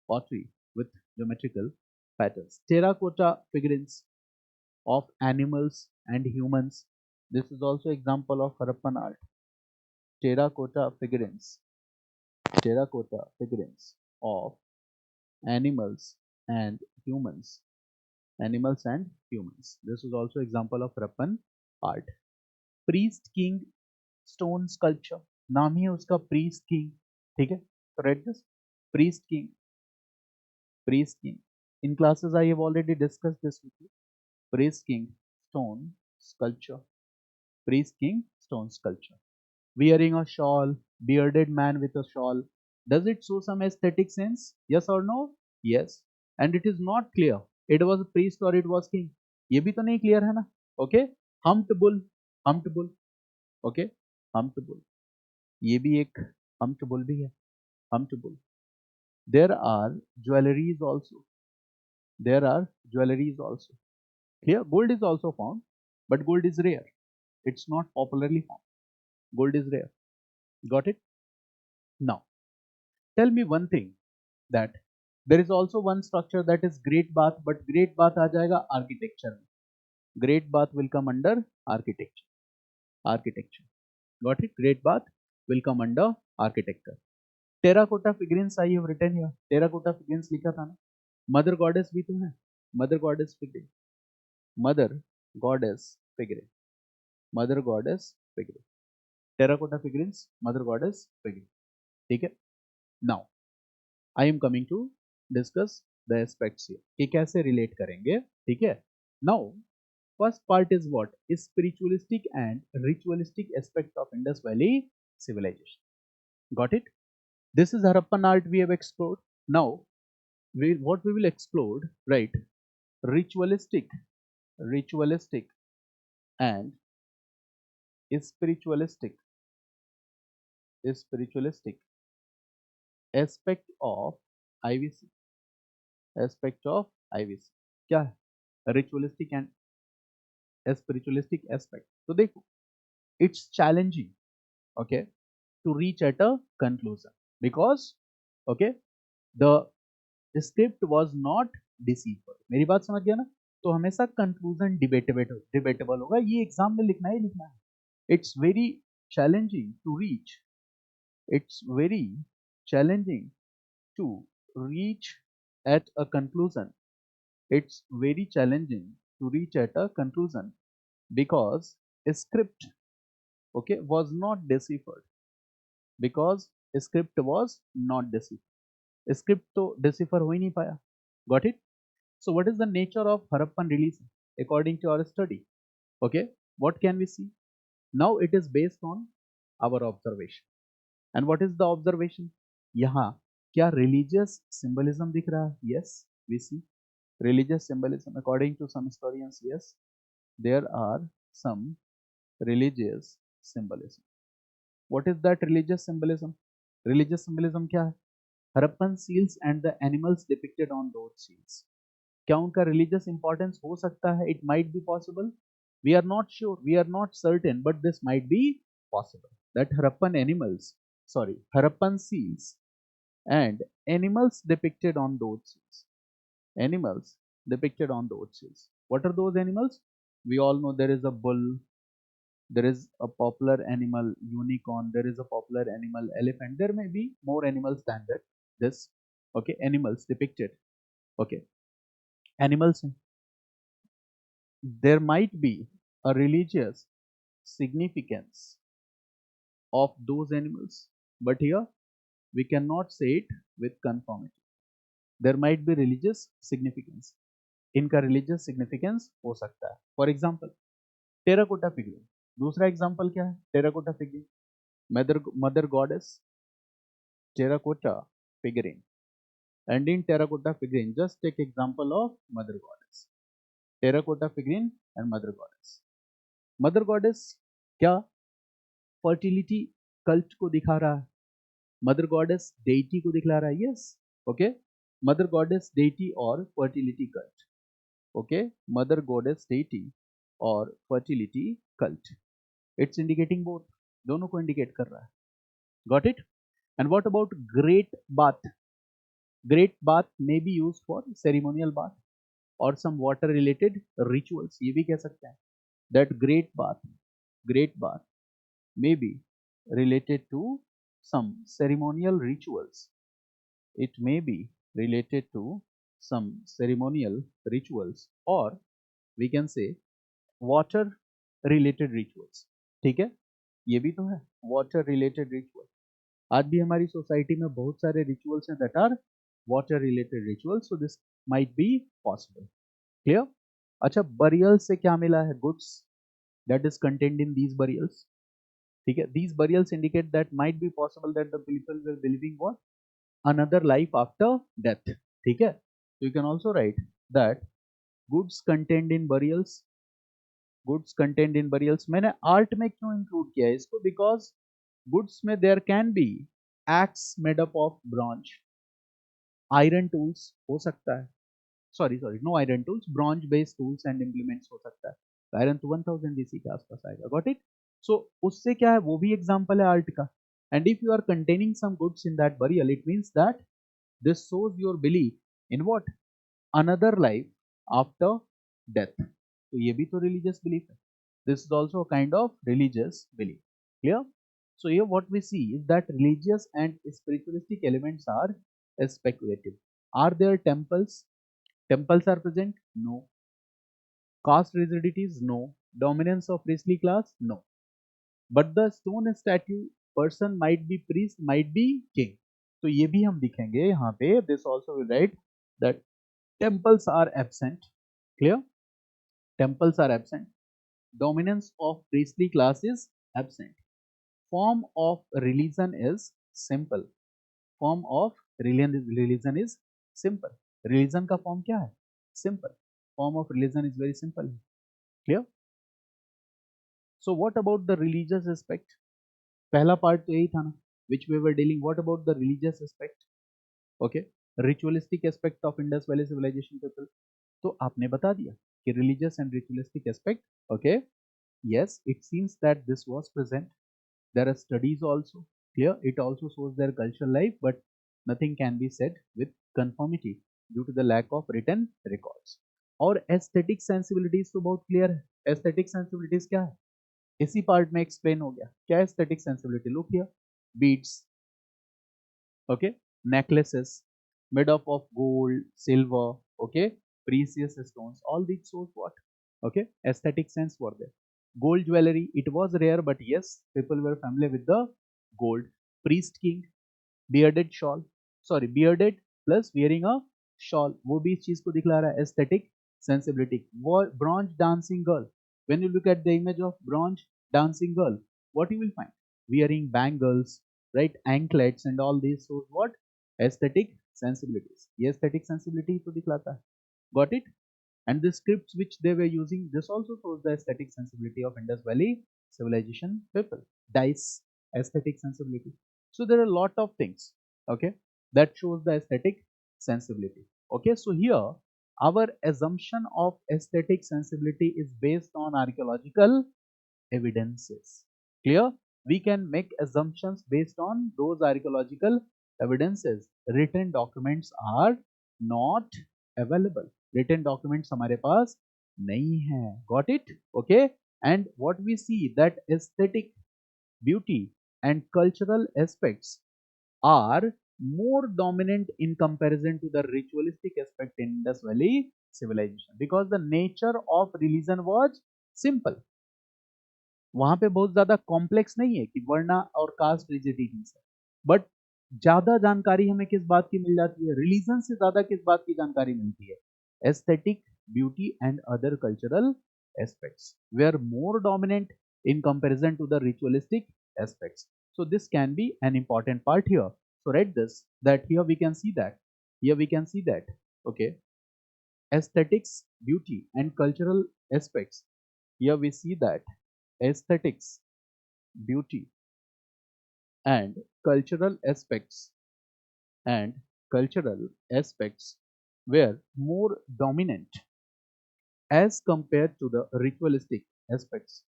Pottery with geometrical patterns. Terracotta figurines of animals and humans. This is also example of Harappan art. Terracotta figurines of animals and humans. Animals and humans. This is also example of Harappan art. Priest king stone sculpture. नाम ही है उसका priest king. ठीक है? So read this. Priest king. Priest king. In classes I have already discussed this with you. Priest king stone sculpture. Priest king stone sculpture. Wearing a shawl, bearded man with a shawl. Does it show some aesthetic sense? Yes or no? Yes. And it is not clear. It was a priest or it was king. ये भी तो नहीं clear है ना? Okay? Humped bull. Humped bull. Okay? Humped bull. ये भी एक humped bull भी है. Humped bull. There are jewelries also. There are jewelries also. Here, gold is also found, but gold is rare. It's not popularly found. Gold is rare. Got it? Now, tell me one thing, that there is also one structure that is Great Bath, but Great Bath आ जाएगा architecture में. Great Bath will come under architecture. Architecture. Got it? Great bath will come under architecture. Terracotta figurines I have written here. Terracotta figurines लिखा था ना. Mother goddess भी तो है. Mother goddess figurine. Mother goddess figurine. Mother goddess figurine. Terracotta figurines. Mother goddess figurine. ठीक है? Now I am coming to discuss the aspects here. कि कैसे relate करेंगे? ठीक है? Now first part is what? Is spiritualistic and ritualistic aspect of Indus Valley civilization. Got it? This is Harappan art we have explored. Now what we will explore, right? Ritualistic and spiritualistic aspect of IVC. Aspect of IVC क्या है? Ritualistic and spiritualistic aspect. तो देखो, it's challenging, okay, to reach at a conclusion because, okay, the script was not deceitful. मेरी बात समझ गया ना? तो हमेशा कंक्लूजन डिबेटेबल होगा. ये एग्जाम में लिखना ही लिखना है. It's very challenging to reach. It's very challenging to reach at a conclusion. It's very challenging to reach at a conclusion because script, okay, was not deciphered. Because script was not deciphered. Script तो decipher हो ही नहीं पाया. Got it? So what is the nature of Harappan religion according to our study? Okay, what can we see? Now it is based on our observation. And what is the observation? यहाँ क्या religious symbolism दिख रहा है? Yes, we see religious symbolism. According to some historians, yes, there are some religious symbolism. What is that religious symbolism? Religious symbolism क्या है? Harappan seals and the animals depicted on those seals. क्या उनका religious importance हो सकता है? It might be possible. We are not sure. We are not certain, but this might be possible. That Harappan seals and animals depicted on those seals. Animals depicted on those seals. What are those animals? We all know there is a bull, there is a popular animal unicorn, there is a popular animal elephant. There may be more animals than that. This, okay, animals depicted. Okay, animals. There might be a religious significance of those animals, but here we cannot say it with conformity. There might be religious significance. इनका religious significance हो सकता है. For example, terracotta figurine. दूसरा example क्या है? Terracotta figurine, mother goddess, terracotta figurine. And in terracotta figurine, just take example of mother goddess. Terracotta figurine and mother goddess. Mother goddess क्या fertility cult को दिखा रहा है? Mother goddess deity को दिखला रहा है? Yes, okay. Mother goddess deity और fertility cult. Okay, mother goddess deity और fertility cult. It's indicating both. दोनों को indicate कर रहा है. Got it? And what about great bath? Great bath may be used for ceremonial bath or some water related rituals. ये भी कह सकते हैं that great bath may be related to some ceremonial rituals. It may be related to some ceremonial rituals, or we can say water related rituals. ठीक है, ये भी तो है water related ritual. आज भी हमारी सोसाइटी में बहुत सारे रिचुअल्स हैं that are water related rituals, so this might be possible. Clear? अच्छा, burial से क्या मिला है? Goods that is contained in these burials. ठीक है, these burials indicate that might be possible that the people were believing what? Another life after death. ठीक है, so you can also write that goods contained in burials. Goods contained in burials. मैंने art में क्यों include किया है इसको? Because goods में there can be axe made up of bronze, iron tools हो सकता है. Sorry, no iron tools, bronze based tools and implements हो सकता है. Iron तो 1000 BC के आसपास आएगा. Got it? So उससे क्या है? वो भी एग्जाम्पल है आर्ट का. And if you are containing some goods in that burial, it means that this shows your belief in what? Another life after death. तो ये भी तो religious belief है. This is also a kind of religious belief. Clear? So here what we see is that religious and spiritualistic elements are speculative. Are there temples? Temples are present? No. Caste rigidities? No. Dominance of priestly class? No. But the stone statue person might be priest, might be king. तो ये भी हम दिखेंगे यहाँ पे. This also will write that temples are absent. Clear? Temples are absent. Dominance of priestly class is absent. Form of religion is simple. Form of religion is simple. Religion का form क्या है? Simple. Form of religion is very simple. Clear? So what about the religious aspect? पहला part तो यही था ना, which we were dealing. What about the religious aspect? Okay, ritualistic aspect of Indus Valley civilization people. तो आपने बता दिया कि religious and ritualistic aspect. Okay, yes, it seems that this was present. There are studies also. Clear? It also shows their cultural life, but nothing can be said with conformity due to the lack of written records. और aesthetic sensibilities तो बहुत clear है. Aesthetic sensibilities क्या है? इसी part में explain हो गया. क्या aesthetic sensibility? Look here, beads, okay, necklaces made up of gold, silver, okay, precious stones. All these shows what? Okay, aesthetic sense were there. Gold jewelry, it was rare, but yes, people were familiar with the gold. Priest king, bearded shawl, sorry, bearded plus wearing a shawl, वो भी इस चीज को दिखला रहा है. Aesthetic sensibility. Bronze dancing girl, when you look at the image of bronze dancing girl, what you will find? Wearing bangles, right, anklets and all these shows what? Aesthetic sensibilities. ये aesthetic sensibility तो दिखलाता है. Got it? And the scripts which they were using, this also shows the aesthetic sensibility of Indus Valley civilization people. Dice, aesthetic sensibility. So there are a lot of things, okay, that shows the aesthetic sensibility. Okay, so here our assumption of aesthetic sensibility is based on archaeological evidences. Clear? We can make assumptions based on those archaeological evidences. Written documents are not available. Written documents हमारे पास नहीं है. Got it? Okay. And what we see that aesthetic beauty and cultural aspects are more dominant in comparison to the ritualistic aspect in Indus Valley civilization, because the nature of religion was simple. वहां पे बहुत ज्यादा complex नहीं है कि वर्णा और cast रिजिडिटीज है, बट ज्यादा जानकारी हमें किस बात की मिल जाती है? रिलीजन से ज्यादा किस बात की जानकारी मिलती है? Aesthetic beauty and other cultural aspects were more dominant in comparison to the ritualistic aspects. So this can be an important part here. So write this, that here we can see that, here we can see that, okay, aesthetics, beauty and cultural aspects. Here we see that aesthetics, beauty and cultural aspects and cultural aspects were more dominant as compared to the ritualistic aspects,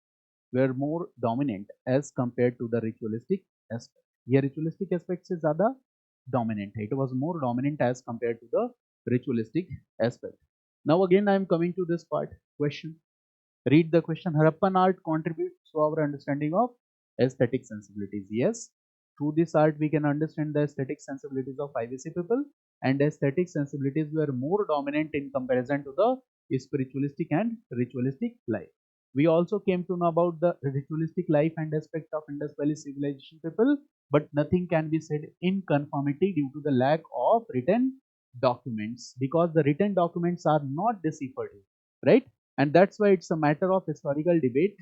were more dominant as compared to the ritualistic aspect. ये ritualistic aspect से ज़्यादा dominant है. It was more dominant as compared to the ritualistic aspect. Now again I am coming to this part. Question. Read the question. Harappan art contributes to our understanding of aesthetic sensibilities. Yes. Through this art we can understand the aesthetic sensibilities of IBC people, and aesthetic sensibilities were more dominant in comparison to the spiritualistic and ritualistic life. We also came to know about the ritualistic life and aspect of Indus Valley civilization people, but nothing can be said in conformity due to the lack of written documents, because the written documents are not deciphered, right? And that's why it's a matter of historical debate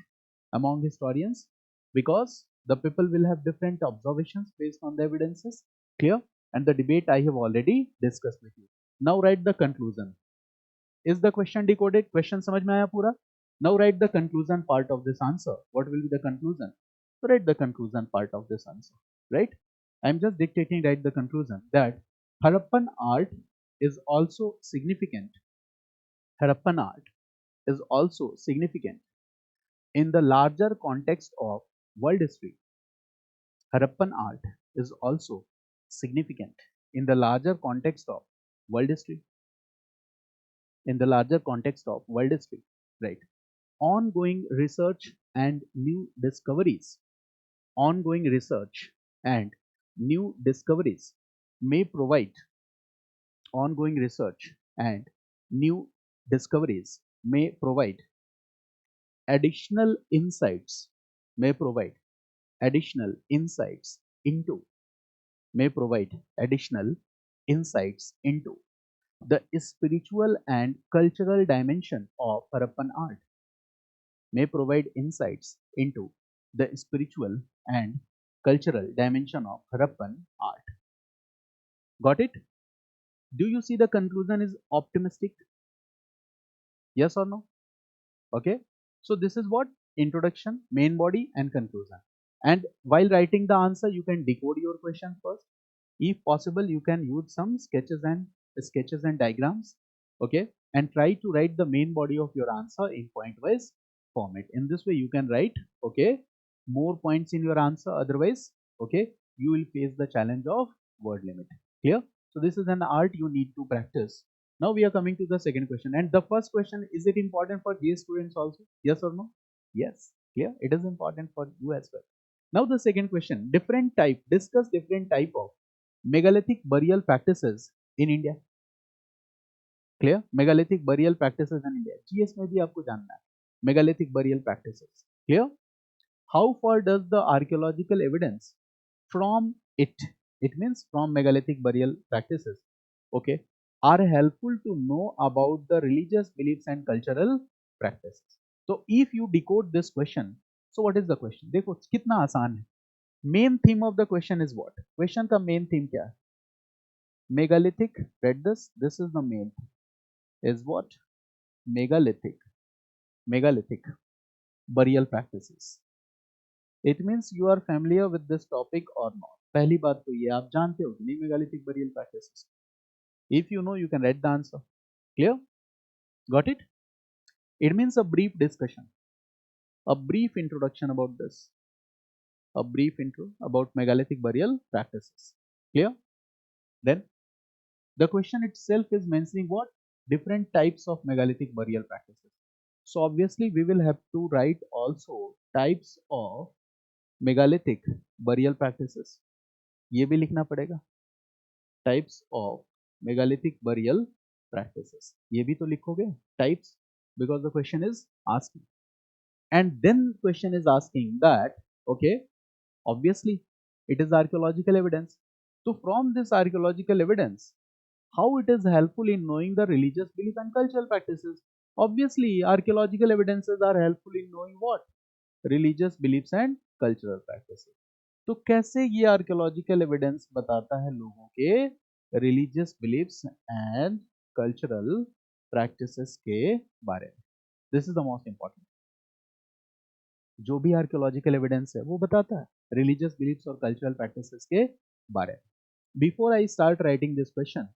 among historians, because the people will have different observations based on the evidences. Clear? And the debate I have already discussed with you. Now write the conclusion. Is the question decoded? Question समझ में आया पूरा? Now write the conclusion part of this answer. What will be the conclusion? So write the conclusion part of this answer, right? I'm just dictating, write the conclusion that Harappan art is also significant. Harappan art is also significant in the larger context of world history. Harappan art is also significant in the larger context of world history. In the larger context of world history, right? Ongoing research and new discoveries ongoing research and new discoveries may provide ongoing research and new discoveries may provide additional insights may provide additional insights into may provide additional insights into the spiritual and cultural dimension of Harappan art may provide insights into the spiritual and cultural dimension of Harappan art. Got it? Do you see the conclusion is optimistic? Yes or no? Okay. So this is what introduction, main body and conclusion. And while writing the answer, you can decode your question first. If possible, you can use some sketches and diagrams. Okay. And try to write the main body of your answer in point wise format. In this way, you can write, okay, more points in your answer. Otherwise, okay, you will face the challenge of word limit. Clear? So this is an art you need to practice. Now we are coming to the second question. And the first question, is it important for GS students also? Yes or no? Yes. Clear? It is important for you as well. Now the second question, discuss different type of megalithic burial practices in India. Clear? Megalithic burial practices in India. GS में भी आपको जानना है. Megalithic burial practices. Clear? How far does the archaeological evidence from it means from megalithic burial practices, okay, are helpful to know about the religious beliefs and cultural practices? So if you decode this question, so what is the question? देखो कितना आसान है. Main theme of the question is what? Question का main theme क्या है? Megalithic. Read this. This is the main theme. Is what? Megalithic burial practices. It means you are familiar with this topic or not. पहली बात तो ये आप जानते हो कि नहीं megalithic burial practices. If you know, you can write the answer. Clear? Got it? It means a brief discussion, a brief introduction about this, a brief intro about megalithic burial practices. Clear? Then the question itself is mentioning what? Different types of megalithic burial practices. So obviously we will have to write also types of megalithic burial practices. ये भी लिखना पड़ेगा. Types of megalithic burial practices. ये भी तो लिखोगे types, because the question is asking. And then question is asking that, okay, obviously it is archaeological evidence. So from this archaeological evidence, how it is helpful in knowing the religious belief and cultural practices? Obviously archaeological evidences are helpful in knowing what? Religious beliefs and cultural practices. तो कैसे ये archaeological evidence बताता है लोगों के religious beliefs and cultural practices के बारे में? This is the most important. जो भी आर्कियोलॉजिकल एविडेंस है वो बताता है रिलीजियस बिलीफ्स और कल्चरल प्रैक्टिसेस के बारे में. Before I start writing this question,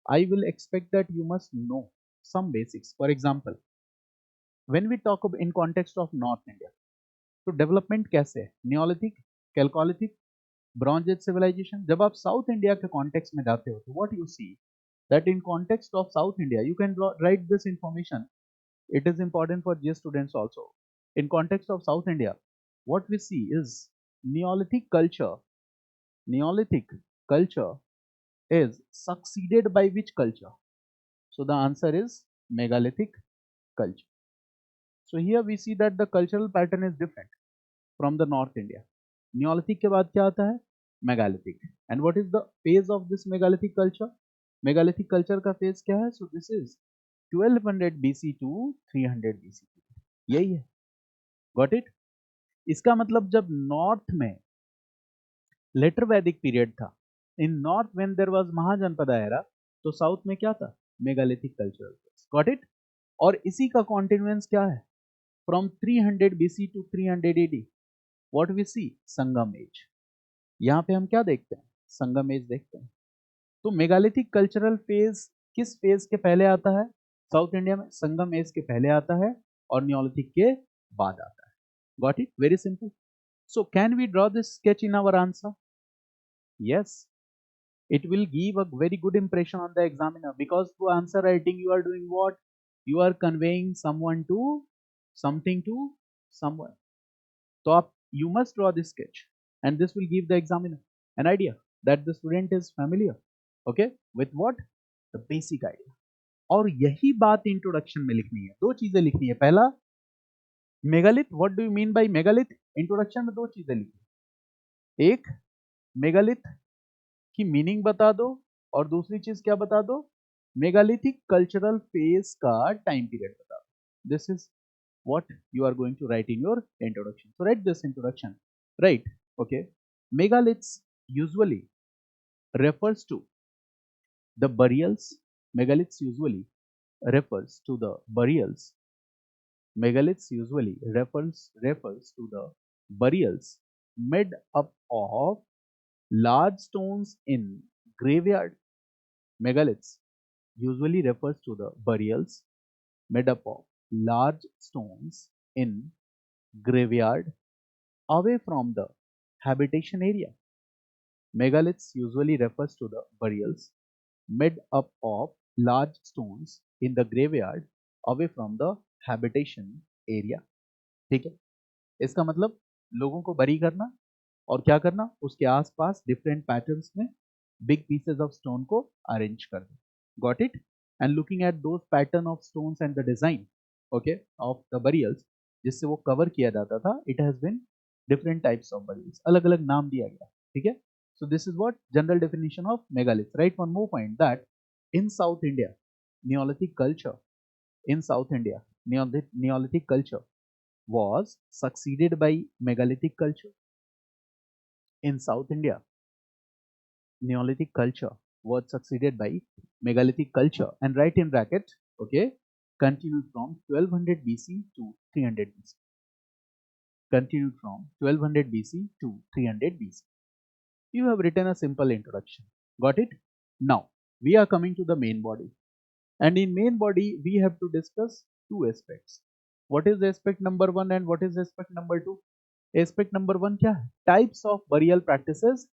I will expect that you must know some basics. For example, when we talk about in context of North India, तो development कैसे है? Neolithic, chalcolithic, bronze age civilization. जब आप south India के context में जाते हो तो what you see that in context of south India you can write this information. It is important for GS students also. In context of South India, what we see is Neolithic culture. Neolithic culture is succeeded by which culture? So the answer is megalithic culture. So here we see that the cultural pattern is different from the North India. Neolithic के बाद क्या आता है? Megalithic. And what is the phase of this megalithic culture? Megalithic culture का phase क्या है? So this is 1200 BC to 300 BC. यही है. Got it? इसका मतलब जब नॉर्थ में लेटर वैदिक पीरियड था, in north when there was Mahajanapada era, तो साउथ में क्या था? Megalithic culture. Got it? और इसी का कॉन्टिन्यूएंस क्या है? From 300 BC to 300 AD what we see? Sangam age. यहाँ पे हम क्या देखते हैं? संगम एज देखते हैं. तो मेगालिथिक कल्चरल फेज किस फेज के पहले आता है साउथ इंडिया में? संगम एज के पहले आता है और नियोलिथिक के बाद आता है. Got it? Very simple. So can we draw this sketch in our answer? Yes. It will give a very good impression on the examiner, because through answer writing you are doing what? You are conveying someone to something to someone. So you must draw this sketch. and this will give the examiner an idea that the student is familiar, okay, with what, the basic idea. और यही बात introduction में लिखनी है, दो चीजें लिखनी है। पहला, megalith, what do you mean by megalith? Introduction में दो चीजें लिखनी, एक मेगालिथ की मीनिंग बता दो, और दूसरी चीज क्या बता दो, मेगालिथिक कल्चरल फेज का टाइम पीरियड बता दो। This is what you are going to write in your introduction. So write this introduction, right? Okay. Megaliths usually refers to the burials. Megaliths usually refers to the burials. Megaliths usually refers to the burials made up of large stones in graveyard. Megaliths usually refers to the burials made up of large stones in graveyard away from the habitation area. Megaliths usually refers to the burials made up of large stones in the graveyard away from the habitation area. ठीक है, इसका मतलब लोगों को बरी करना और क्या करना, उसके आसपास डिफरेंट पैटर्न्स में बिग पीसेस ऑफ स्टोन को अरेंज कर दो। Got it? And looking at those pattern of stones and the design, okay, of the burials जिससे वो कवर किया जाता था, it has been different types of burials, अलग अलग नाम दिया गया। ठीक है, so this is what general definition of megalith. Right one more point, that in south India neolithic culture, in South India, Neolithic culture was succeeded by megalithic culture. In South India, Neolithic culture was succeeded by megalithic culture, and write in bracket, okay, continued from 1200 BC to 300 BC. Continued from 1200 BC to 300 BC. You have written a simple introduction. Got it? Now we are coming to the main body. And in main body, we have to discuss two aspects. What is aspect number 1 and what is aspect number 2? Aspect number 1 क्या है? Types of burial practices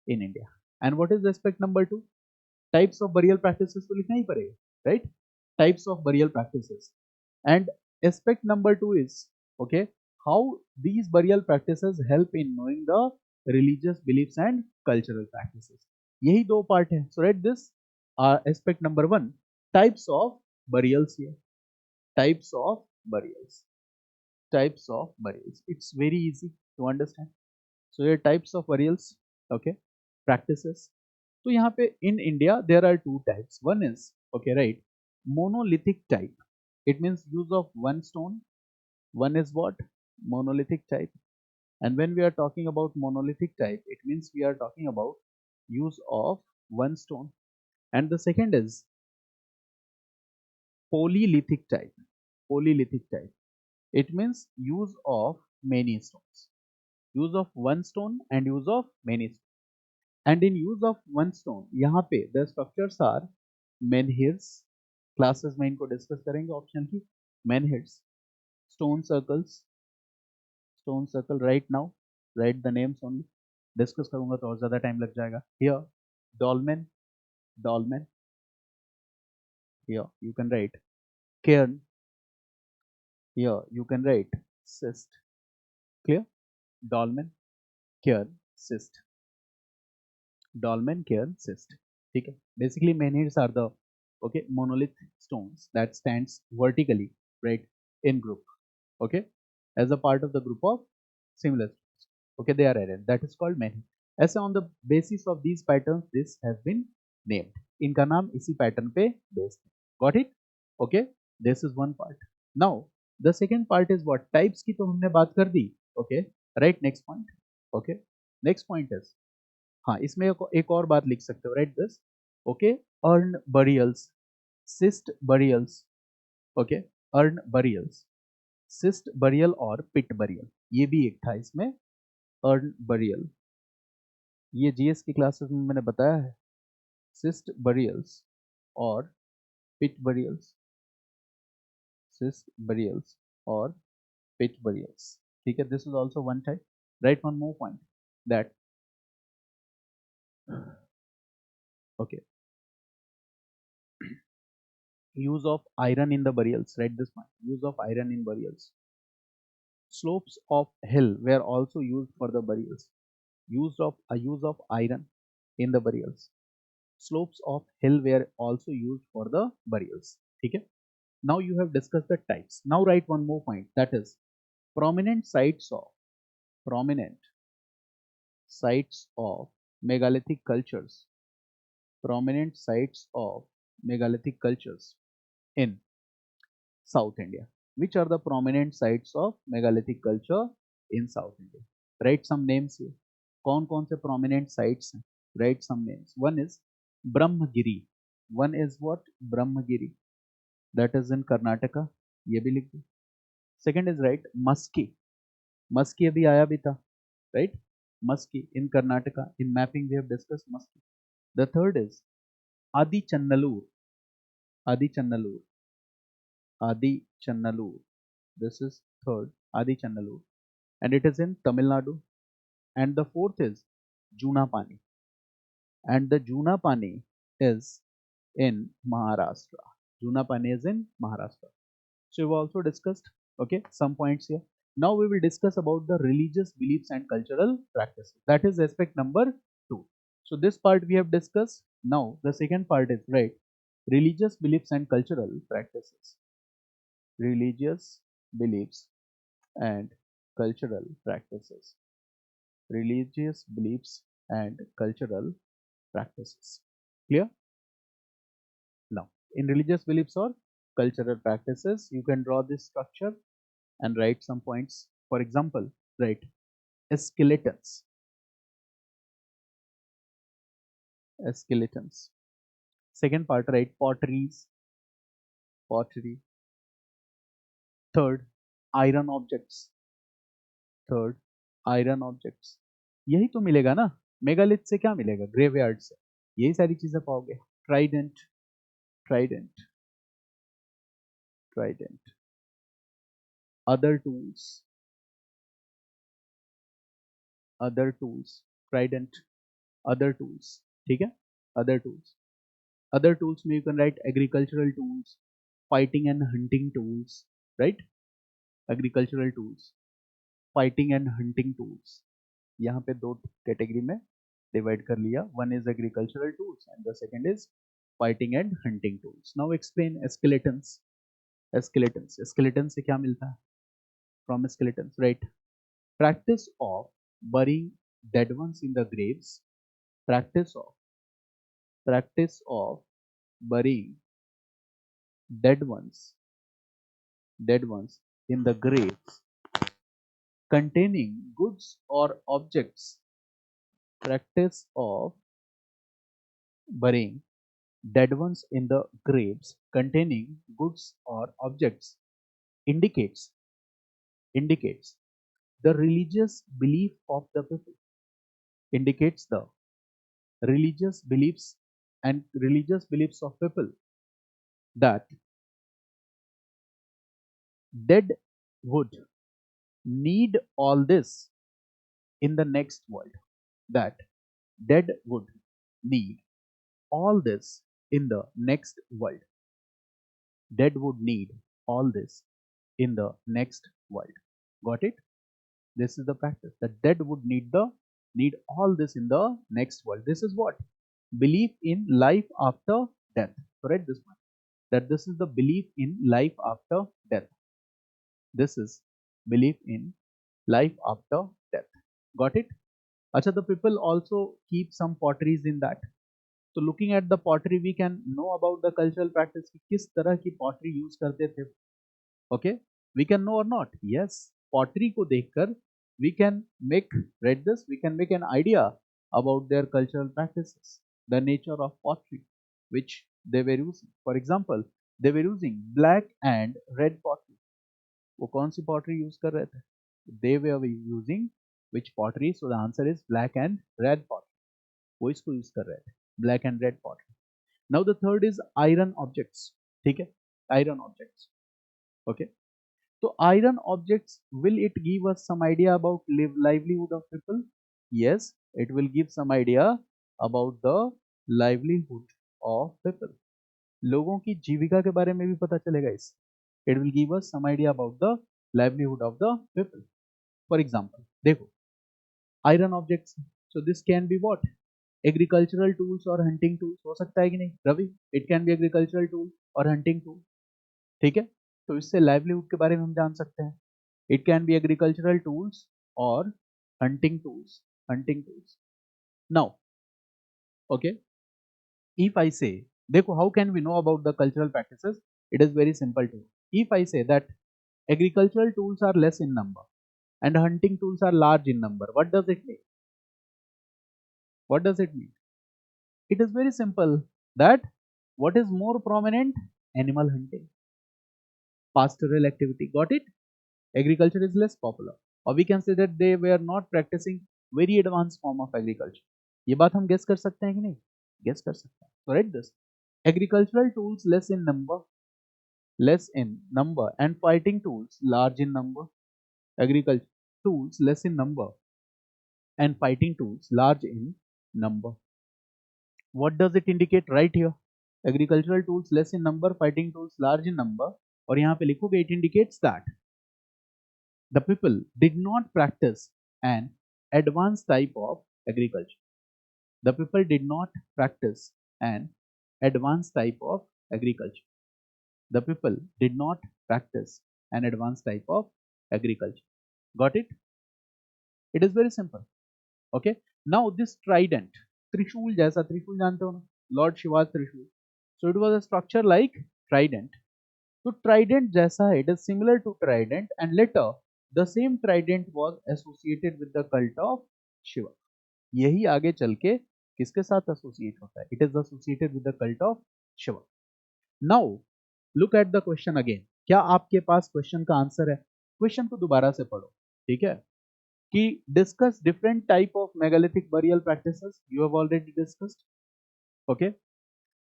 in India. And what is aspect number 2? Types of burial practices तो लिखना ही पड़ेगा, right? Types of burial practices. And aspect number 2 is, okay, how these burial practices help in knowing the religious beliefs and cultural practices. यही दो part है. So write this aspect number 1. Types of burials here. Types of burials. Types of burials. It's very easy to understand. So here types of burials. Okay. Practices. So यहाँ पे in India there are two types. One is, okay, right, monolithic type. It means use of one stone. One is what? Monolithic type. And when we are talking about monolithic type, it means we are talking about use of one stone. And the second is polylithic type. Polylithic type. It means use of many stones. Use of one stone and use of many stones. And in use of one stone, यहाँ पे the structures are menhirs. Classes में इनको discuss करेंगे option की. Menhirs, stone circles, stone circle. Right now, write the names only. Discuss करूँगा तो और ज़्यादा time लग जाएगा. Here, dolmen, dolmen. Here you can write cairn. Here you can write cyst. Clear? Dolmen, cairn, cyst. Dolmen, cairn, cyst. ठीक है. Basically, menhirs are the, okay, monolith stones that stands vertically, right, in group. Okay, as a part of the group of similar stones. Okay, they are arranged. That is called menhir. ऐसे on the basis of these patterns, this has been named. इनका नाम इसी pattern पे based है. Got it? Okay, this is one part. Now the second part is what? Types की तो हमने बात कर दी. Okay, right, next point. Okay, next point is, हाँ, इसमें एक और बात लिख सकते हो. Right this, okay, earn burials, cyst burials, okay, earn burials, cyst burial और पिट बरियल, ये भी एक था इसमें. अर्न बरियल, ये जीएस की क्लासेस में मैंने बताया है. सिस्ट बरियल्स और पिट बरियल्स, सिस्ट बरियल्स और पिट बरियल्स. ठीक है, this is also one type. Right one more point, that, okay, use of iron in the burials. Write this one. Use of iron in burials. Slopes of hill were also used for the burials. use of iron in the burials. Slopes of hill were also used for the burials. ठीक है? Now you have discussed the types. Now write one more point, that is prominent sites of megalithic cultures. Prominent sites of megalithic cultures in South India. Which are the prominent sites of megalithic culture in South India? Write some names here. कौन से prominent sites हैं? Write some names. One is Brahmagiri. One is what? Brahmagiri. That is in Karnataka. ये भी लिख दो. Second is right Maski. Maski अभी आया भी था. Right? Maski in Karnataka. In mapping we have discussed Maski. The third is Adi Channalur. Adi Channalur. Adi Channalur. This is third, Adi Channalur, and it is in Tamil Nadu. And the fourth is Junapani, and the Junapani is in Maharashtra. Junapani is in Maharashtra. So we've also discussed, okay, some points here. Now we will discuss about the religious beliefs and cultural practices. That is aspect number 2. So this part we have discussed. Now the second part is right, religious beliefs and cultural practices. Religious beliefs and cultural practices. Religious beliefs and cultural practices. Clear? Now, in religious beliefs or cultural practices, you can draw this structure and write some points. For example, write skeletons. Skeletons. Second part, write potteries. Pottery. Third, iron objects. Third, iron objects. यही तो मिलेगा ना, megalith से क्या मिलेगा? Graveyard से यही सारी चीजें पाओगे. Trident, Trident, Trident. Other tools, other tools, trident, other tools. ठीक है? Other tools. Other tools में you can write agricultural tools, fighting and hunting tools, right? Agricultural tools, fighting and hunting tools. यहाँ पे दो कैटेगरी में divide कर लिया. One is agricultural tools and the second is fighting and hunting tools. Now explain skeletons. Skeletons. Skeletons से क्या मिलता है? From skeletons, right? Practice of burying dead ones in the graves. Practice of burying dead ones in the graves containing goods or objects. Practice of burying dead ones in the graves containing goods or objects indicates the religious belief of the people. Indicates the religious beliefs of people that dead would need all this in the next world. That dead would need all this in the next world. Dead would need all this in the next world. Got it? This is the practice. The dead would need all this in the next world. This is what? Belief in life after death. So write this one. That this is the belief in life after death. This is belief in life after death. Got it? Acha, the people also keep some potteries in that. So looking at the pottery, we can know about the cultural practice. किस तरह की pottery use करते थे. Okay, we can know or not? Yes, pottery को देखकर we can make, read this, we can make an idea about their cultural practices, the nature of pottery which they were using. For example, they were using black and red pottery. वो कौन सी pottery use कर रहे थे? They were using which pottery? So the answer is black and red pottery. वो इसको use कर रहे थे, black and red pottery. Now the third is iron objects. ठीक है? Iron objects. Okay. So iron objects, will it give us some idea about livelihood of people? Yes, it will give some idea about the livelihood of people. लोगों की जीविका के बारे में भी पता चलेगा इस. It will give us some idea about the livelihood of the people. For example, देखो, iron objects, So this can be what? Agricultural tools or hunting tools. हो सकता है कि नहीं Ravi? It can be agricultural tool or hunting tool. ठीक है, तो इससे लाइवलीहुड के बारे में हम जान सकते हैं. It can be agricultural tools or hunting tools. Hunting tools. Now, okay, if I say, देखो, how can we know about the cultural practices? It is very simple to. If I say that agricultural tools are less in number and hunting tools are large in number, what does it mean? What does it mean? It is very simple that what is more prominent? Animal hunting, pastoral activity. Got it? Agriculture is less popular. Or we can say that they were not practicing very advanced form of agriculture. ये बात हम guess कर सकते हैं कि नहीं? Guess कर सकते हैं. So write this. Agricultural tools less in number, and fighting tools large in number. Agriculture tools less in number and fighting tools large in number. What does it indicate right here? Agricultural tools less in number, fighting tools large in number. और यहाँ पे लिखोगे, it indicates that the people did not practice an advanced type of agriculture. The people did not practice an advanced type of agriculture. The people did not practice an advanced type of agriculture. Got it? It is very simple. Okay. Now this trident, Trishul जैसा, Trishul जानते हो ना? Lord Shiva's Trishul. So it was a structure like trident. So trident जैसा है, it is similar to trident, and later the same trident was associated with the cult of Shiva. यही आगे चल के किसके साथ associate होता है? It is associated with the cult of Shiva. Now look at the question again. क्या आपके पास क्वेश्चन का आंसर है? क्वेश्चन को दोबारा से पढ़ो, ठीक है? कि discuss different type of megalithic burial practices. You have already discussed. Okay.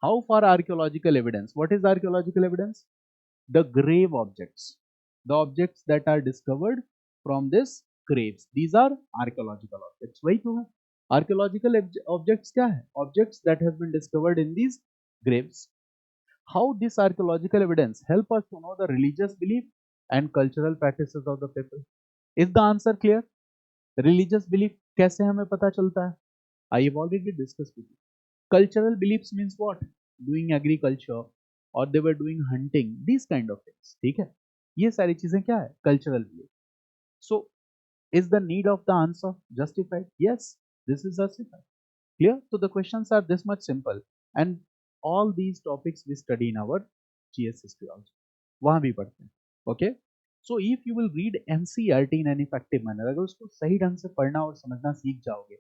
How far archaeological evidence? What is archaeological evidence? The grave objects. The objects that are discovered from this graves. These are archaeological objects. वही तो है. Archaeological objects क्या है? Objects that have been discovered in these graves. How this archaeological evidence help us to know the religious belief and cultural practices of the people? Is the answer clear? Religious belief कैसे हमें पता चलता है? I have already discussed with you. Cultural beliefs means what? Doing agriculture or they were doing hunting, these kind of things. ठीक है? ये सारी चीजें क्या है? Cultural belief. So, is the need of the answer justified? Yes, this is justified. Clear? So the questions are this much simple, and all these topics we study in our GS history also. वहाँ भी पढ़ते हैं. Okay? So if you will read NCERT in an effective manner, अगर उसको सही ढंग से पढ़ना और समझना सीख जाओगे,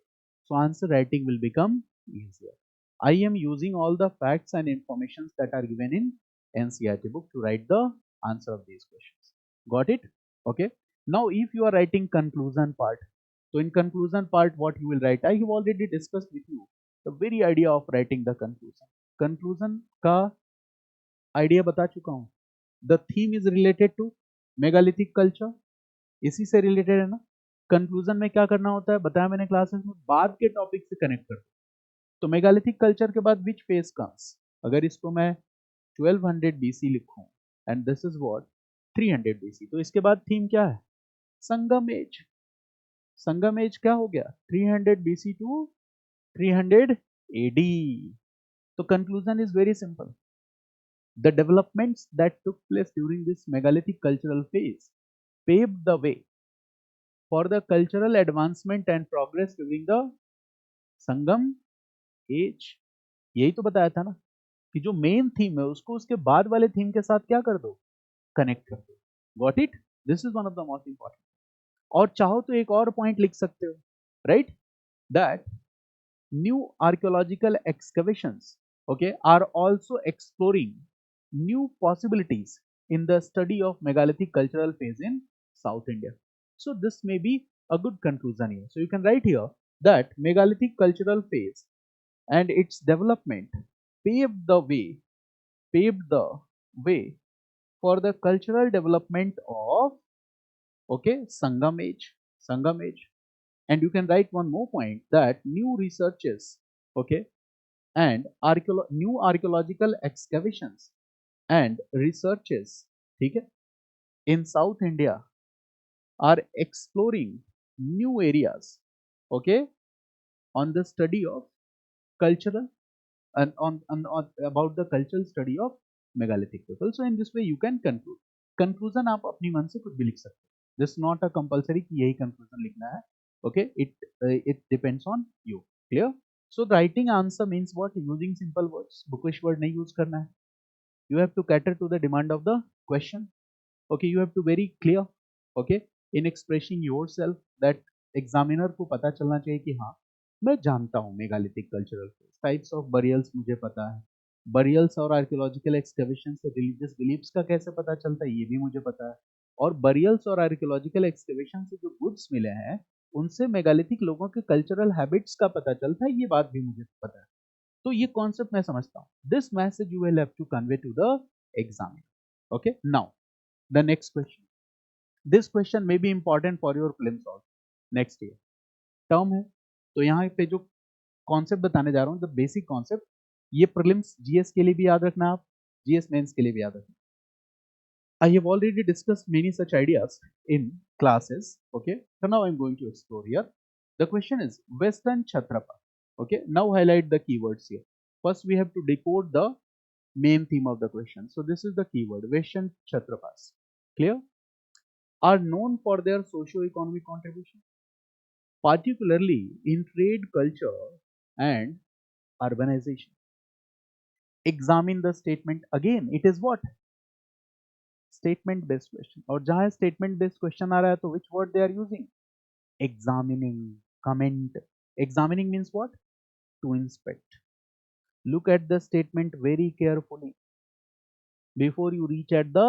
so answer writing will become easier. I am using all the facts and informations that are given in NCERT book to write the answer of these questions. Got it? Okay. Now if you are writing conclusion part, so in conclusion part what you will write, I have already discussed with you the very idea of writing the conclusion. Conclusion का idea बता चुका हूँ. The theme is related to megalithic culture, इसी से related है ना. Conclusion में क्या करना होता है बताया मैंने क्लासेस में, बाद के टॉपिक से कनेक्ट कर. तो मेगालिथिक कल्चर के बाद विच फेज कम्स? अगर इसको मैं 1200 BC लिखूं and this is what 300 BC, तो इसके बाद थीम क्या है? संगम एज. संगम एज क्या हो गया? 300 BC टू 300 AD. तो conclusion is very simple. The developments that took place during this megalithic cultural phase paved the way for the cultural advancement and progress during the Sangam age. यही तो बताया था ना कि जो मेन थीम है उसको उसके बाद वाले थीम के साथ क्या कर दो? कनेक्ट कर दो. Got it? This is one of the most important. और चाहो तो एक और पॉइंट लिख सकते हो, right? That new archaeological excavations, okay, are also exploring new possibilities in the study of megalithic cultural phase in South India. So this may be a good conclusion here. So you can write here that megalithic cultural phase and its development paved the way for the cultural development of, okay, Sangam age. And you can write one more point that new researches, okay, and new archaeological excavations and researches, ठीक है, in South India are exploring new areas, okay, on the study of cultural and on about the cultural study of megalithic people. So in this way you can conclude. Conclusion आप अपनी मन से कुछ भी लिख सकते हो. This is not a compulsory कि यही conclusion लिखना है. Okay, it depends on you. Clear? So writing answer means what? Using simple words. Bookish word नहीं use करना है. You have to cater to the demand of the question. Okay, you have to very clear. Okay, in expressing yourself that examiner को पता चलना चाहिए कि हाँ मैं जानता हूँ megalithic cultural types of burials मुझे पता है. बरियल्स और आर्कियोलॉजिकल एक्सकवेशन से रिलीजियस बिलीफ्स का कैसे पता चलता है ये भी मुझे पता है. और बरियल्स और आर्कियोलॉजिकल एक्सकवेशन से जो गुड्स मिले हैं उनसे मेगालिथिक लोगों के कल्चरल हैबिट्स का पता चलता है, ये बात भी मुझे पता है. तो ये कॉन्सेप्ट मैं समझता हूँ. This message you will have to convey to the examiner. Okay, now the next question. This question may be important for your prelims also next year. Term है तो यहाँ पे जो कॉन्सेप्ट बताने जा रहा हूँ द बेसिक कॉन्सेप्ट, ये प्रीलिम्स जीएस के लिए भी याद रखना, आप जीएस मेंस के लिए भी याद रखना. I have already discussed many such ideas in classes. Okay, so now I'm going to explore here. The question is Western Chhatrapa. Okay, now highlight the keywords here. First, we have to decode the main theme of the question. So this is the keyword Western Chhatrapas. Clear? Are known for their socio-economic contribution, particularly in trade, culture, and urbanization. Examine the statement again. It is what? Statement based question. और जहां statement based question आ रहा है तो which word they are using? Examining, comment. Examining means what? To inspect. Look at the statement very carefully before you reach at the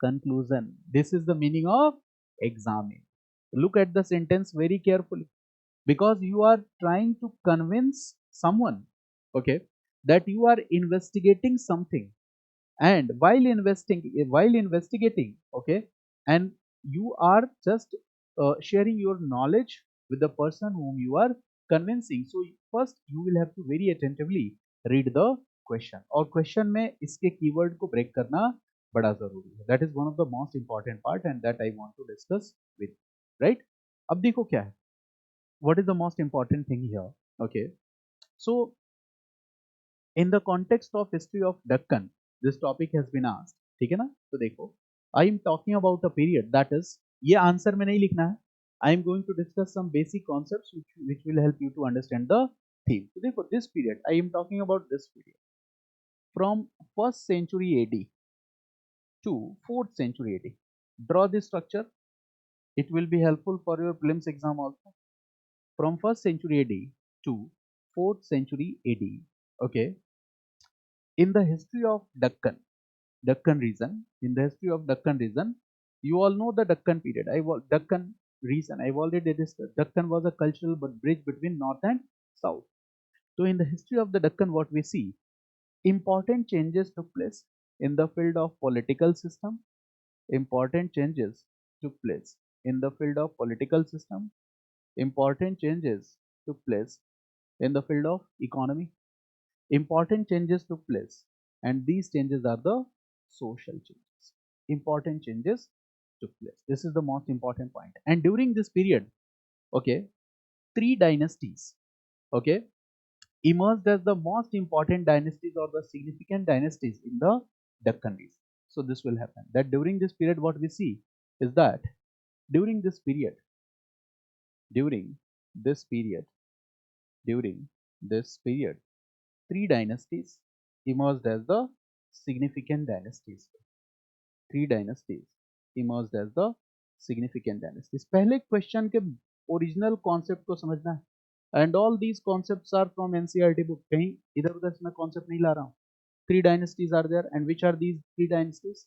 conclusion. This is the meaning of examine. Look at the sentence very carefully because you are trying to convince someone, okay, that you are investigating something, and while investigating, okay, and you are just sharing your knowledge with the person whom you are convincing. So first you will have to very attentively read the question, और question में इसके keyword को break करना बड़ा जरूरी है. That is one of the most important part and that I want to discuss with. Right, अब देखो क्या है, what is the most important thing here. Okay, so in the context of history of Deccan this topic has been asked. ठीक है ना, तो देखो I am talking about a period that is, ये आंसर में नहीं लिखना है. I am going to discuss some basic concepts which will help you to understand the theme. तो देखो this period I am talking about this period from 1st century AD to 4th century AD. Draw this structure, it will be helpful for your prelims exam also. From 1st century AD to 4th century AD. Okay, in the history of Deccan region, in the history of Deccan region, you all know the Deccan period. Deccan region, I've already discussed. Deccan was a cultural bridge between north and south. So in the history of the Deccan, what we see, important changes took place in the field of political system. Important changes took place in the field of political system. Important changes took place in the field of economy. Important changes took place, and these changes are the social changes. Important changes took place. This is the most important point. And during this period, okay, three dynasties, okay, emerged as the most important dynasties or the significant dynasties in the Deccan region. So this will happen. That during this period, what we see is that during this period, during this period, during this period, three dynasties emerged as the significant dynasties. Three dynasties emerged as the significant dynasties. पहले question के original concept को समझना है, and all these concepts are from NCERT book. कहीं इधर उधर से मैं कॉन्सेप्ट नहीं ला रहा हूँ. Three dynasties are there, and which are these three dynasties?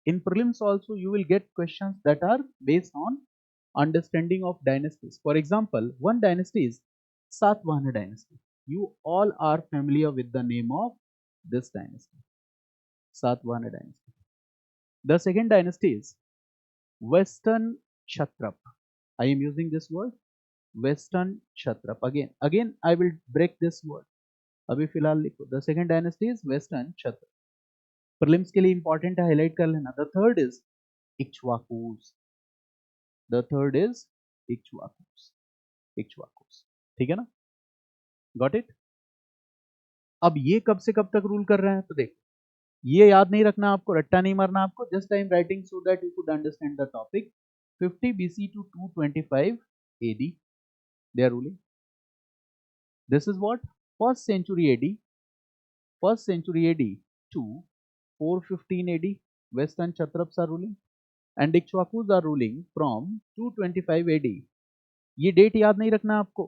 In prelims also you will get questions that are based on understanding of dynasties. For example, one dynasty is Satvahana dynasty. You all are familiar with the name of this dynasty, Satvahana dynasty. The second dynasty is Western Kshatrap. I am using this word Western Kshatrap. Again I will break this word. अभी फिलहाल लिखो. The second dynasty is Western Kshatrap. Prelims के लिए important है, highlight कर लेना. The third is Ikshwakus. The third is Ikshwakus. Ikshwakus. ठीक है ना? Got it? अब ये कब से कब तक रूल कर रहे हैं? तो देख, ये याद नहीं रखना आपको, रट्टा नहीं मारना आपको, just I am writing so that you could understand the topic. 50 BC to 225 AD they are ruling. This is what? First century AD, first century AD to 415 AD Western Kshatraps are ruling and Ikshwakus are ruling from 225 AD. ये date याद नहीं रखना आपको,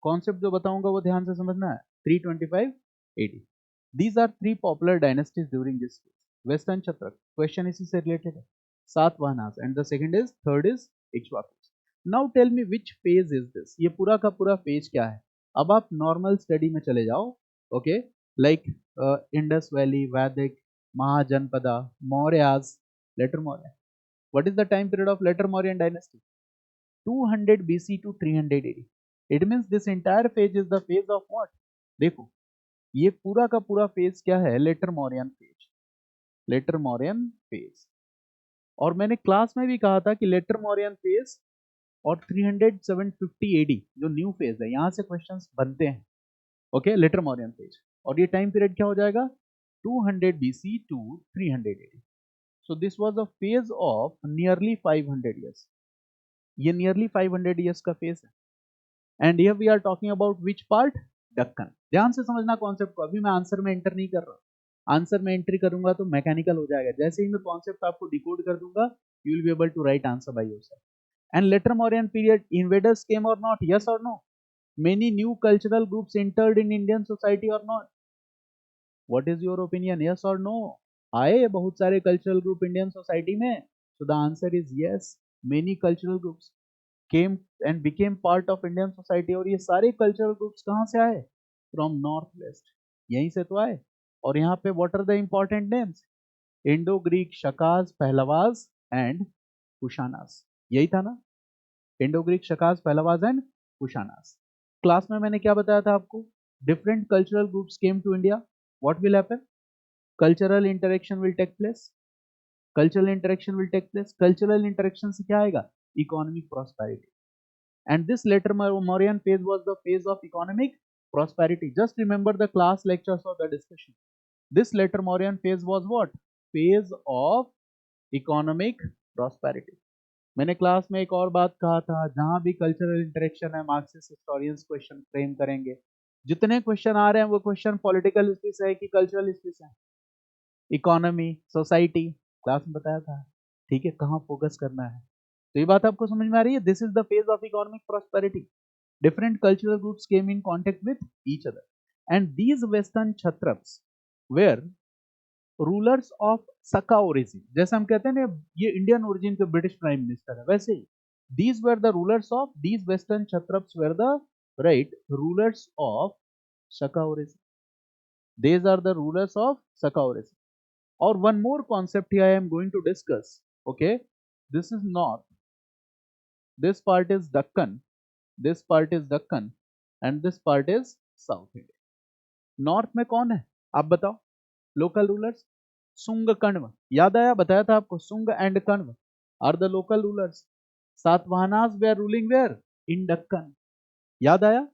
concept जो बताऊंगा वो ध्यान से समझना है. 325 AD. These are three popular dynasties during this phase. Western Kshatrap, question इसी से रिलेटेड है. सातवाहनास and the second is, third is Ikshwakus. Now tell me which phase is this? ये पूरा का पूरा phase क्या है? अब आप नॉर्मल स्टडी में चले जाओ. Okay, like Indus valley, Vedic, Mahajanapada, Mauryas, later Maurya. What is the time period of later Mauryan dynasty? 200 BC to 300 AD. It means this entire phase is the phase of what? देखो, ये पूरा का पूरा फेज क्या है? Later Mauryan phase, later Mauryan phase. और मैंने class में भी कहा था कि लेटर मौर्यन फेज और 300 750 एडी जो न्यू फेज है, यहां से क्वेश्चंस बनते हैं. Okay, later Mauryan phase. और ये टाइम पीरियड क्या हो जाएगा? 200 BC to 300 AD. So this was a phase of nearly 500 years. ये नियरली 500 years का फेज है. And here we are talking about which part? Deccan. ध्यान से समझना कॉन्सेप्ट को, अभी मैं आंसर में एंटर नहीं कर रहा. आंसर में एंट्री करूंगा तो मैकेनिकल हो जाएगा. जैसे ही मैं कॉन्सेप्ट आपको डिकोड कर दूंगा, you will be able to write answer by yourself. And later Mauryan period, invaders came or not? Yes और no? Many new cultural groups entered in Indian society or not? What is your opinion? Yes और no? आए बहुत सारे cultural group Indian society में? So the answer is yes. Many cultural groups came and became part of Indian society. और ये सारे cultural groups कहाँ से आए? फ्रॉम नॉर्थ वेस्ट, यहीं से तो आए. और यहाँ पे what are the important names? Indo Greek, Shakas, Pahlavas and Kushanas. यही था ना? Indo Greek, Shakas, Pahlavas and Kushanas. Class में मैंने क्या बताया था आपको? Different cultural groups came to India. What will happen? Cultural interaction will take place. Cultural interaction will take place. Cultural interaction से क्या आएगा? Economic prosperity. And this later Mauryan phase was the phase of economic prosperity. Just remember the class lectures of the discussion. This later Mauryan phase was what? Phase of economic prosperity. मैंने class में एक और बात कहा था, जहां भी cultural interaction है, मार्क्सिस्ट हिस्टोरियंस क्वेश्चन फ्रेम करेंगे. जितने क्वेश्चन आ रहे हैं वो क्वेश्चन पॉलिटिकल हिस्ट्री से है कि कल्चरल हिस्ट्री से है? इकोनॉमी, सोसाइटी, क्लास में बताया था. ठीक है, कहाँ फोकस करना है. तो ये बात आपको समझ में आ रही है? This is the phase of economic prosperity. Different cultural groups came in contact with each other, and these Western Kshatraps were rulers of Saka origin. जैसे हम कहते हैं ना, ये इंडियन ओरिजिन के ब्रिटिश प्राइम मिनिस्टर है, वैसे ही these were the rulers of, these Western Kshatraps were the right rulers of Saka origin. These are the rulers of Saka origin. Or one more concept here I am going to discuss. Okay, this is north, this part is Deccan, this part is Deccan, and this part is South India. North में कौन है आप बताओ? Local rulers. Sunga Kanva, याद आया? बताया था आपको, Sunga and Kanva are the local rulers. Satavahanas were ruling where? In Deccan. याद आया?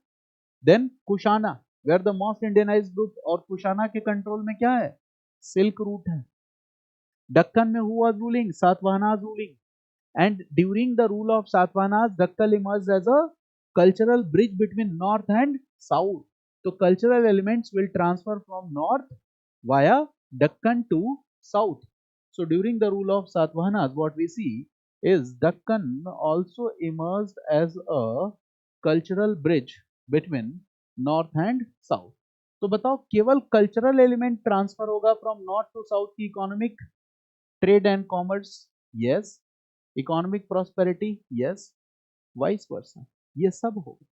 Then Kushana were the most Indianised group, और कुशाना के कंट्रोल में क्या है? सिल्क रूट है. दक्कन में who was ruling? Satavahanas ruling. And during the rule of Satavahanas, Dakkal emerged as a cultural bridge between north and south. So cultural elements will transfer from north via Deccan to south. So during the rule of Satavahanas, what we see is Deccan also emerged as a cultural bridge between north and south. तो बताओ, केवल cultural element transfer होगा from north to south की economic, trade and commerce? Yes. Economic prosperity? Yes. Vice versa, ये सब होगा.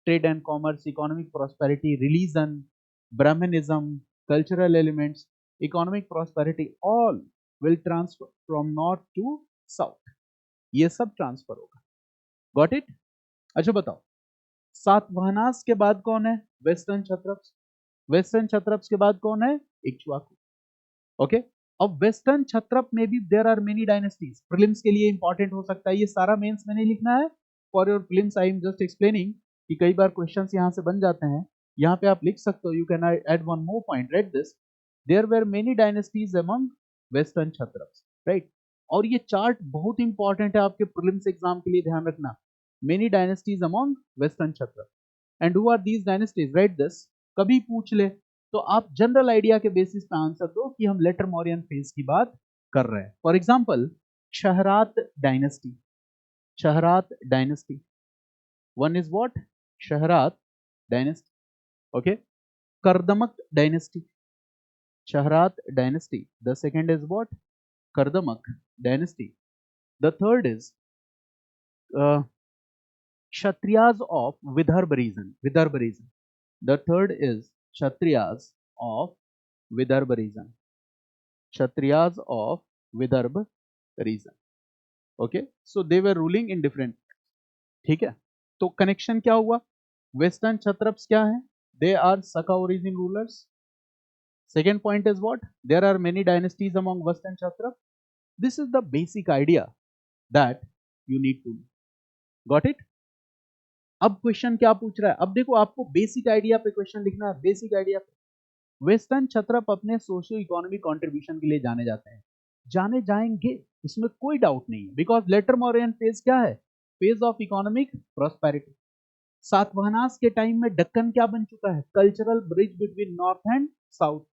Trade and commerce, economic prosperity, religion, Brahmanism, cultural elements, economic prosperity, all will transfer from north to south. ये सब transfer होगा. Got it? अच्छा बताओ, सातवाहनास के बाद कौन है? वेस्टर्न क्षत्रप्स. वेस्टर्न क्षत्रप्स के बाद कौन है? इक्ष्वाकु. ओके. अब वेस्टर्न क्षत्रप में भी there are many dynasties. Prelims के लिए इंपॉर्टेंट हो सकता है, ये सारा मेंस में नहीं लिखना है. For your prelims I am just explaining कि कई बार क्वेश्चंस यहां से बन जाते हैं. यहाँ पे आप लिख सकते हो, you can add one more point, write this, there were many dynasties among western Kshatraps, right. और ये चार्ट बहुत इंपॉर्टेंट है आपके प्रीलिम्स एग्जाम के लिए, ध्यान रखना, many dynasties among western Kshatrap and who are these dynasties, write this. कभी पूछ ले तो आप जनरल आइडिया के बेसिस पे आंसर दो कि हम लेटर मौर्यन फेज की बात कर रहे हैं। For example, Kshaharata dynasty, Kshaharata dynasty, one is what, Kshaharata dynasty, okay. Kardamaka dynasty, Kshaharata dynasty, the second is what, Kardamaka dynasty, the third is Kshatriyas of Vidarbha region. Vidarbha region. The third is Kshatriyas of Vidarbha region. Kshatriyas of Vidarbha region. Okay. So they were ruling in different. ठीक है. तो connection क्या हुआ? Western kshatraps क्या है? They are Saka origin rulers. Second point is what? There are many dynasties among Western Kshatrap. This is the basic idea that you need to know. Got it? अब question क्या पूछ रहा है? अब देखो, आपको बेसिक आइडिया पे question लिखना है, बेसिक आइडिया पे। वेस्टर्न क्षत्रप अपने सोशियो इकोनॉमिक कंट्रीब्यूशन के लिए जाने जाते हैं, जाने जाएंगे, इसमें कोई डाउट नहीं है, बिकॉज लेटर मौर्यन फेज क्या है? Phase of economic prosperity. Satavahanas के टाइम में दक्कन क्या बन चुका है? Cultural bridge between north and south.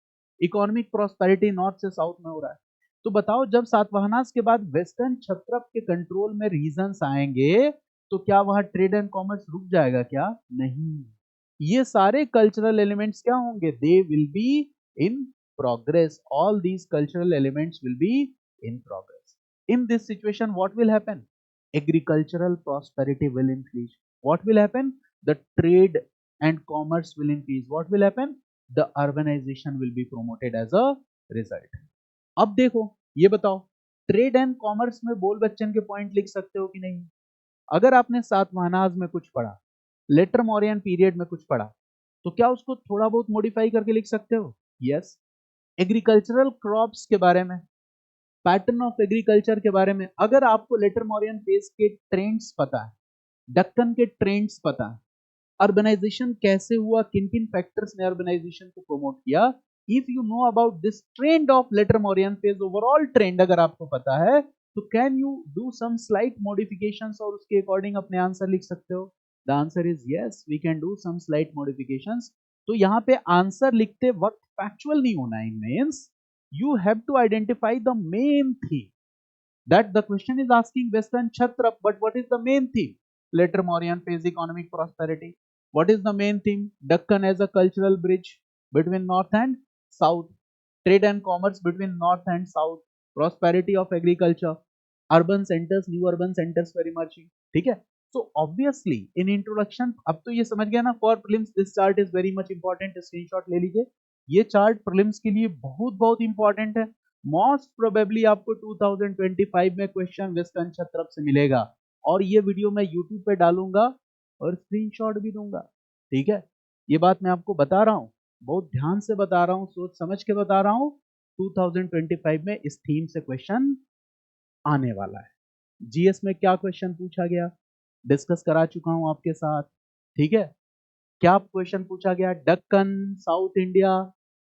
Economic prosperity north से साउथ में हो रहा है। तो बताओ, जब सातवाहनास के बाद वेस्टर्न क्षत्रप के कंट्रोल में रीजन्स आएंगे तो क्या वहां ट्रेड एंड कॉमर्स रुक जाएगा क्या? नहीं, ये सारे कल्चरल एलिमेंट्स क्या होंगे? They will be in progress. All these cultural elements will be in progress. In this situation what will happen? Agricultural prosperity will increase. What will happen? The trade and commerce will increase. What will happen? The urbanization will be promoted as a result. अब देखो, ये बताओ, trade and commerce में बोल बच्चन के point लिख सकते हो कि नहीं? अगर आपने सातवाहनाज में कुछ पढ़ा, लेटर मौर्यन पीरियड में कुछ पढ़ा, तो क्या उसको थोड़ा बहुत मॉडिफाई करके लिख सकते हो? यस। एग्रीकल्चरल क्रॉप्स के बारे में, पैटर्न ऑफ एग्रीकल्चर के बारे में, अगर आपको लेटर मौर्यन फेज के ट्रेंड्स पता है, दक्कन के ट्रेंड्स पता है, अर्बनाइजेशन कैसे हुआ, किन किन फैक्टर्स ने अर्बनाइजेशन को प्रमोट किया, if you know about this trend of later Mauryan phase, overall trend अगर आपको पता है, तो can you do some slight modifications और उसके अकॉर्डिंग अपने आंसर लिख सकते हो? The answer is yes, we can do some slight modifications. तो यहाँ पे आंसर लिखते वक्त फैक्चुअल नहीं होना है, means you have to identify the main theme, that the question is asking Western Kshatrap, but what is the main theme? Later Mauryan phase economic prosperity. What is the main theme? Deccan as a cultural bridge between north and south, trade and commerce between north and south, prosperity of agriculture, urban centers, new urban centers were emerging. ठीक है? So obviously in introduction, अब तो ये समझ गया ना, for prelims this chart is very much important, screenshot ले लीजिए। ये चार्ट प्रीलिम्स के लिए बहुत बहुत इंपॉर्टेंट है। मोस्ट प्रोबेबली आपको 2025 में क्वेश्चन वेस्टर्न क्षत्रप से मिलेगा, और ये वीडियो मैं यूट्यूब पे डालूंगा और स्क्रीनशॉट भी दूंगा। ठीक है, ये बात मैं आपको बता रहा हूँ, बहुत ध्यान से बता रहा हूँ, सोच समझ के बता रहा हूँ। 2025 में इस थीम से क्वेश्चन आने वाला है। जीएस में क्या क्वेश्चन पूछा गया डिस्कस करा चुका हूं आपके साथ। ठीक है, क्या क्वेश्चन पूछा गया? Deccan, south India,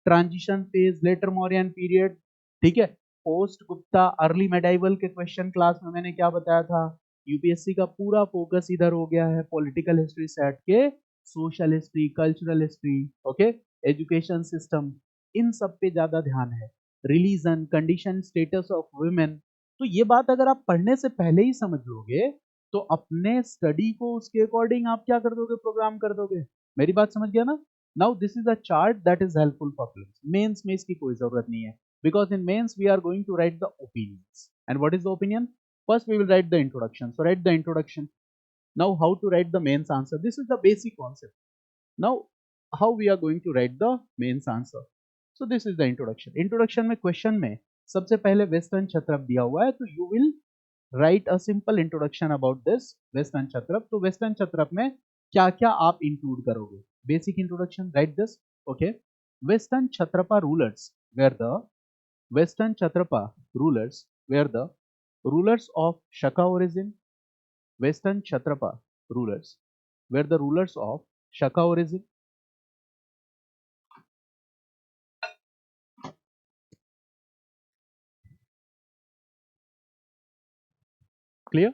transition phase, later Mauryan period. ठीक है, पोस्ट गुप्ता, अर्ली मेडाइवल के क्वेश्चन क्लास में मैंने क्या बताया था? यूपीएससी का पूरा फोकस इधर हो गया है, पॉलिटिकल हिस्ट्री से हट के social history, cultural history, okay, education system, इन सब पे ज्यादा ध्यान है। Religion, condition, status of women. तो ये बात अगर आप पढ़ने से पहले ही समझ लोगे तो अपने स्टडी को उसके अकॉर्डिंग आप क्या कर दोगे? प्रोग्राम कर दोगे। मेरी बात समझ गया ना? Now this is a chart that is helpful for prelims. Mains में इसकी कोई जरूरत नहीं है, because in mains we are going to write the opinions. And what is the opinion? First we will write the introduction, so write the introduction. Now how to write the mains answer, this is the basic concept. Now how we are going to write the mains answer, so this is the introduction. Introduction में question में सबसे पहले western Kshatrap दिया हुआ है, तो you will write a simple introduction about this western Kshatrap. तो western Kshatrap में क्या क्या आप इंक्लूड करोगे? Basic introduction, write this. Okay, Western Kshatrapa rulers were the Western Kshatrapa rulers were the rulers of Shaka origin. Western Kshatrapa rulers were the rulers of Shaka origin. Clear?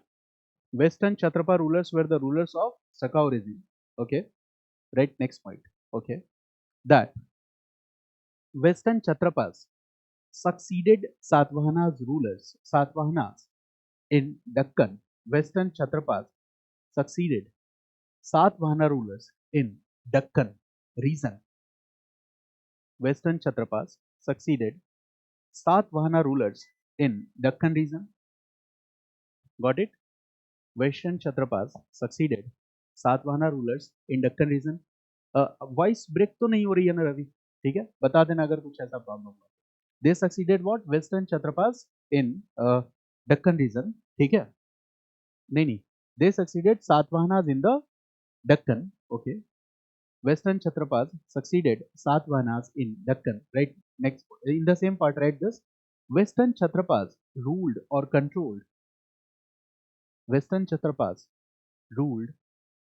Western Kshatrapa rulers were the rulers of Sakau regime. Okay. Right. Next point. Okay. That Western Kshatrapas succeeded Satavahanas in Deccan. Western Kshatrapas succeeded Satvahana rulers in Deccan region. Western Kshatrapas succeeded Satvahana rulers in Deccan region. Got it? Western Kshatrapas succeeded Satvahana rulers in Deccan region. Voice break तो नहीं हो रही है ना रवि? ठीक है, बता देना अगर कुछ ऐसा प्रॉब्लम हुआ. They succeeded what? Western Kshatrapas in Deccan region. ठीक है, नहीं, they succeeded Satavahanas in the Deccan. Okay, western Kshatrapas succeeded Satavahanas in Deccan. Right. Next in the same part write this. Western Kshatrapas ruled or controlled. Western Kshatrapas ruled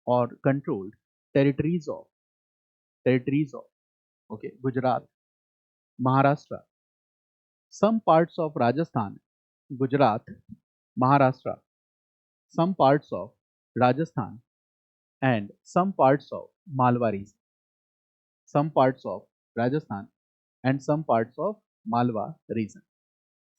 or controlled territories of okay, Gujarat, Maharashtra, some parts of Rajasthan, Gujarat, Maharashtra, some parts of Rajasthan, and some parts of Malwa region. Some parts of Rajasthan and some parts of Malwa region.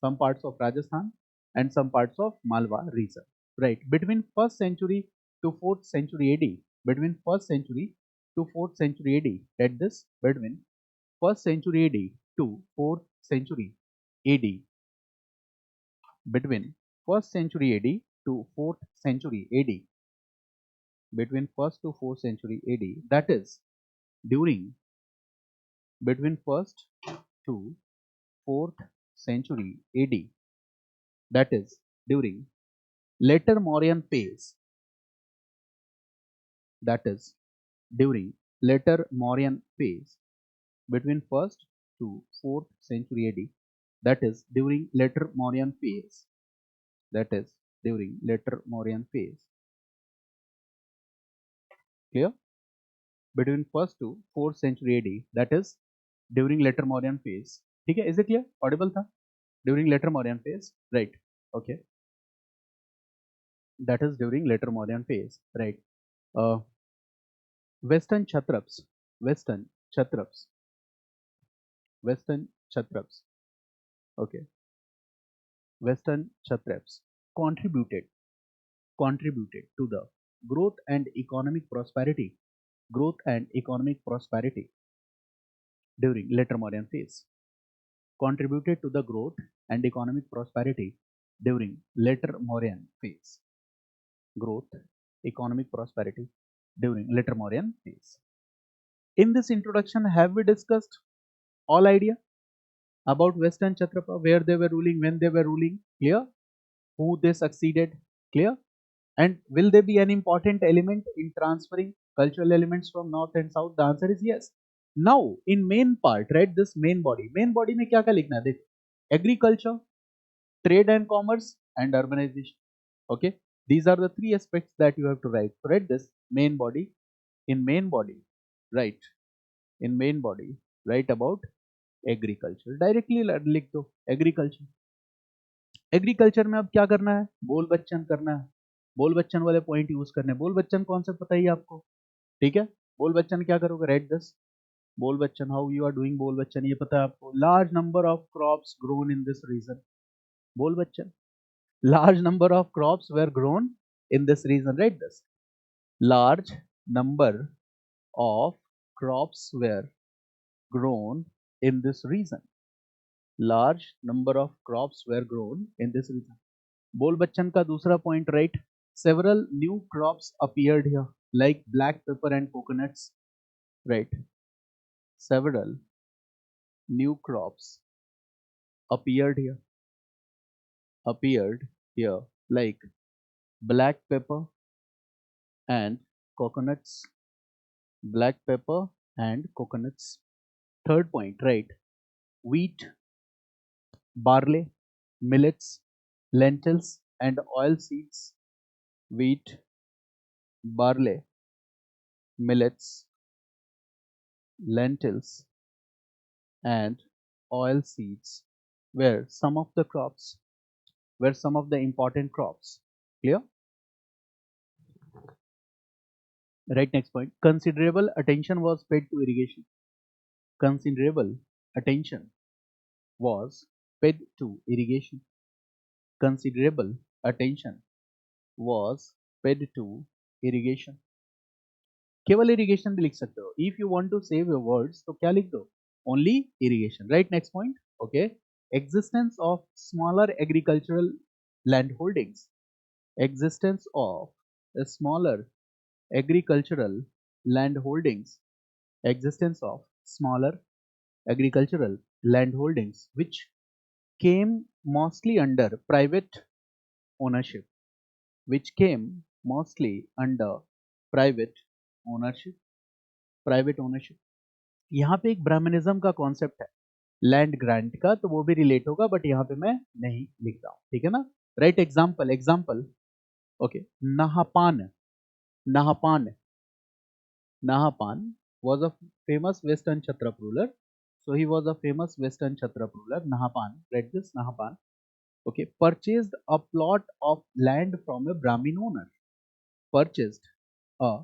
Some parts of Rajasthan and some parts of Malwa region. Right. Between 1st century to 4th century AD. Between 1st century to 4th century AD. Read this. Between 1st century AD to 4th century AD. Between 1st century AD to 4th century AD. Between 1st to 4th century AD. That is during between 1st to 4th century AD. That is during later Mauryan phase. That is during later Mauryan phase. Between 1st to 4th century AD. That is during later Mauryan phase. That is during later Mauryan phase. Clear? Between 1st to 4th century AD. That is during later Mauryan phase. ठीक है? Is it clear? Audible था? During later Mauryan phase. Right. Okay. That is during later Mauryan phase. Right. Western Kshatraps. Western Kshatraps. Western Kshatraps. Okay. Western Kshatraps contributed to the growth and economic prosperity during later Mauryan phase. Contributed to the growth and economic prosperity during later Mauryan phase. Growth, economic prosperity during later Mauryan phase. In this introduction, have we discussed all idea about Western Kshatrapa, where they were ruling, when they were ruling? Clear? Who they succeeded? Clear? And will they be an important element in transferring cultural elements from north and south? The answer is yes. Now, in main part, write this main body. Main body में क्या क्या लिखना है? देखो, agriculture, trade and commerce, and urbanization. Okay, these are the three aspects that you have to write. So write this main body. In main body, write. In main body, write about agriculture. Directly लिख दो agriculture. Agriculture में अब क्या करना है? बोल बच्चन करना है. बोल बच्चन वाले पॉइंट यूज करने. बोल बच्चन कौन सा पता ही आपको? ठीक है, बोल बच्चन क्या करोगे? Write this. बोल बच्चन, हाउ यू आर डूइंग बोल बच्चन, ये पता है आपको. Large number of crops grown in this region. बोल बच्चन, large number of crops were grown in this region. Write this. Large number of crops were grown in this region. Large number of crops were grown in this region. बोल बच्चन का दूसरा point, right? Several new crops appeared here, like black pepper and coconuts. Right? Several new crops appeared here. Like black pepper and coconuts. Black pepper and coconuts. Third point, right? Wheat, barley, millets, lentils, and oil seeds. Wheat, barley, millets, lentils, and oil seeds were some of the important crops. Clear? Right, next point. Considerable attention was paid to irrigation. Considerable attention was paid to irrigation. Considerable attention was paid to irrigation. केवल irrigation भी लिख सकते हो. If you want to save your words, तो क्या लिख दो? Only irrigation. Right, next point. Okay. Existence of smaller agricultural land holdings. Existence of a smaller agricultural land holdings. Existence of smaller agricultural land holdings which came mostly under private ownership, which came mostly under private ownership. Private ownership. यहाँ पे एक Brahmanism का concept है land grant का, तो वो भी relate होगा, बट यहाँ पे मैं नहीं लिख रहा हूँ. ठीक है ना? Right, example. Example. Okay. Nahapana. Nahapana. Nahapana was a famous western Kshatrap ruler. So he was a famous western Kshatrap ruler. Nahapan. Read this. Nahapan. Okay. Purchased a plot of land from a Brahmin owner. Purchased a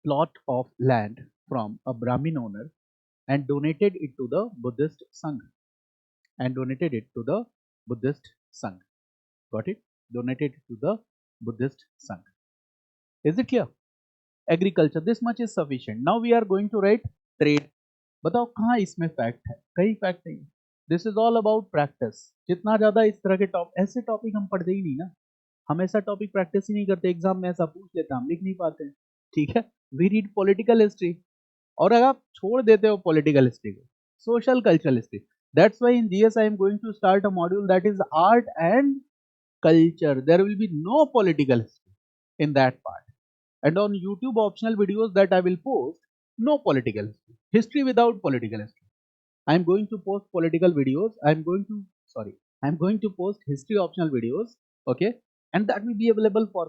plot of land from a Brahmin owner and donated it to the Buddhist Sangh. And donated it to the Buddhist Sangh. Got it? Donated it to the Buddhist Sangh. Is it clear? Agriculture. This much is sufficient. Now we are going to write trade. बताओ कहाँ इसमें fact है? कहीं fact नहीं. This is all about practice. जितना ज्यादा इस तरह के ऐसे टॉपिक हम पढ़ते ही नहीं ना. हम ऐसा टॉपिक प्रैक्टिस ही नहीं करते. एग्जाम में ऐसा पूछ लेते हम लिख नहीं पाते हैं. ठीक है. We read political history. और अगर आप छोड़ देते हो पॉलिटिकल हिस्ट्री को, social cultural history. That's why in GS I am going to start a module that is art and culture. There will be no political history in that part. And on YouTube optional videos that I will post, no political history. History without political history. I am going to post political videos. I am going to post history optional videos. Okay, and that will be available for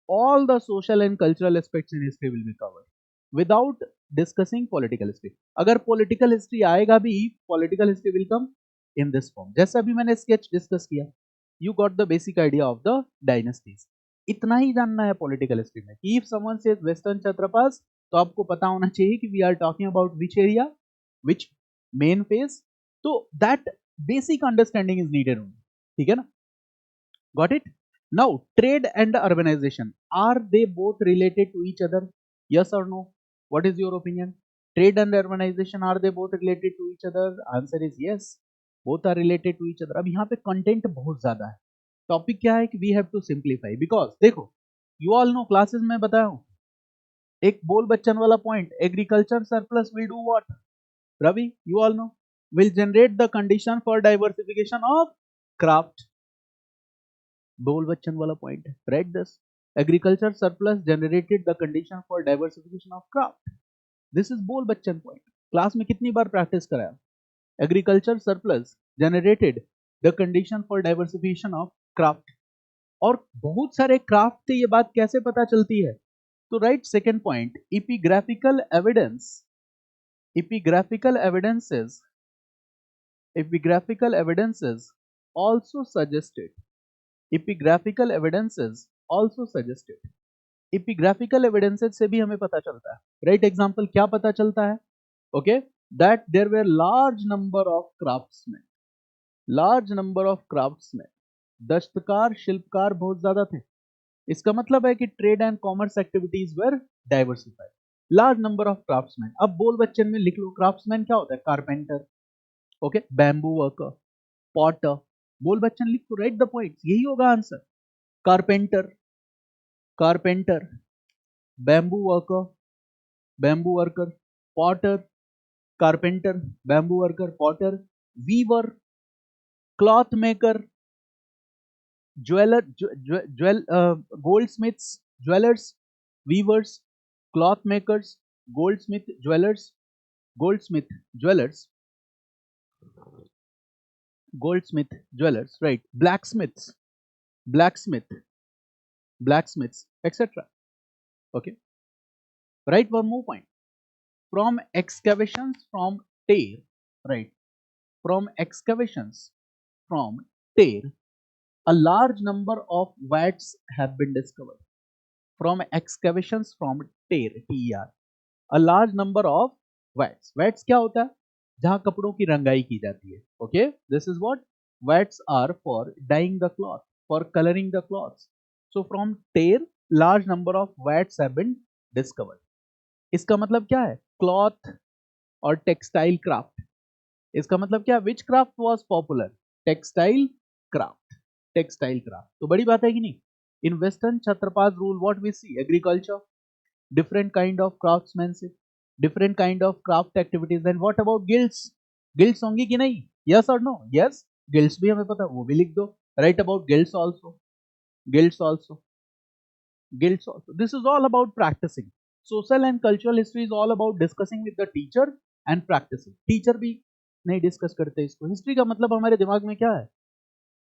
all the social and cultural aspects in history will be covered without discussing political history. अगर political history आएगा भी, political history will come in this form. जैसा अभी मैंने sketch discuss किया, you got the basic idea of the dynasties. इतना ही जानना है पॉलिटिकल हिस्ट्री में. If someone says western Kshatrapas, तो आपको पता होना चाहिए कि we are talking about which area, which main phase. तो that basic understanding is needed only. ठीक है ना? Got it? Now trade and urbanisation, are they both related to each other? Yes और no? What is your opinion? Trade and urbanisation, are they both related to each other? Answer is yes, both are related to each other. अब यहाँ पे content बहुत ज्यादा है. Topic क्या है कि we have to simplify. Because देखो, यू ऑल नो, क्लासेस में बताया हूं, एक बोल बच्चन वाला point, agriculture surplus will do what? Ravi, you all know, will generate the condition for diversification of craft. बोल बच्चन वाला पॉइंट है. Write this. Agriculture surplus generated the condition for diversification of craft. This is बोल बच्चन point. Class में कितनी बार practice कराया? Agriculture surplus generated the condition for diversification of craft. और बहुत सारे क्राफ्ट से ये बात कैसे पता चलती है? तो right, second point, epigraphical evidence. Epigraphical evidences, epigraphical evidences also suggested. Epigraphical evidences also suggested. Epigraphical evidences से भी हमें पता चलता है. राइट, एग्जाम्पल क्या पता चलता है? Okay, that there were large number of craftsmen. large number of craftsmen. दस्तकार, शिल्पकार बहुत ज्यादा थे. इसका मतलब है कि trade and commerce activities were diversified. Large number of craftsman. अब बोल बच्चन में लिख लो, क्राफ्ट्समैन क्या होता है? Carpenter. Okay, bamboo worker, potter. बोल बच्चन लिख लो, राइट द पॉइंट, यही होगा answer. Carpenter, carpenter, bamboo worker, bamboo worker, potter, carpenter, bamboo worker, potter, weaver, cloth maker, goldsmiths, jewelers, weavers, cloth makers, goldsmith, jewelers, goldsmith, jewelers, goldsmith, jewelers, right? Blacksmiths, blacksmiths, etc. Okay, right? One more point. From excavations from Tear, right? From excavations from Tear, A large number of vats have been discovered from excavations from TER. A large number of vats. Vats क्या होता है? जहां कपड़ों की रंगाई की जाती है. Okay, this is what vats are for dyeing the cloth, for coloring the cloths. So from TER, large number of vats have been discovered. इसका मतलब क्या है? Cloth और टेक्सटाइल क्राफ्ट. इसका मतलब क्या? Which craft was popular? Textile craft. Textile craft तो बड़ी बात है कि नहीं? In western Chhatrapas rule what we see? Agriculture, different kind of craftsmanship, different kind of craft activities. And what about guilds? Guilds होंगी कि नहीं? Yes or no? Yes, guilds भी हमें पता है, वो भी लिख दो. Write about guilds also. Guilds also. Guilds also. This is all about practicing. Social and cultural history is all about discussing with the teacher and practicing. Teacher भी नहीं डिस्कस करते इसको. हिस्ट्री का मतलब हमारे दिमाग में क्या है?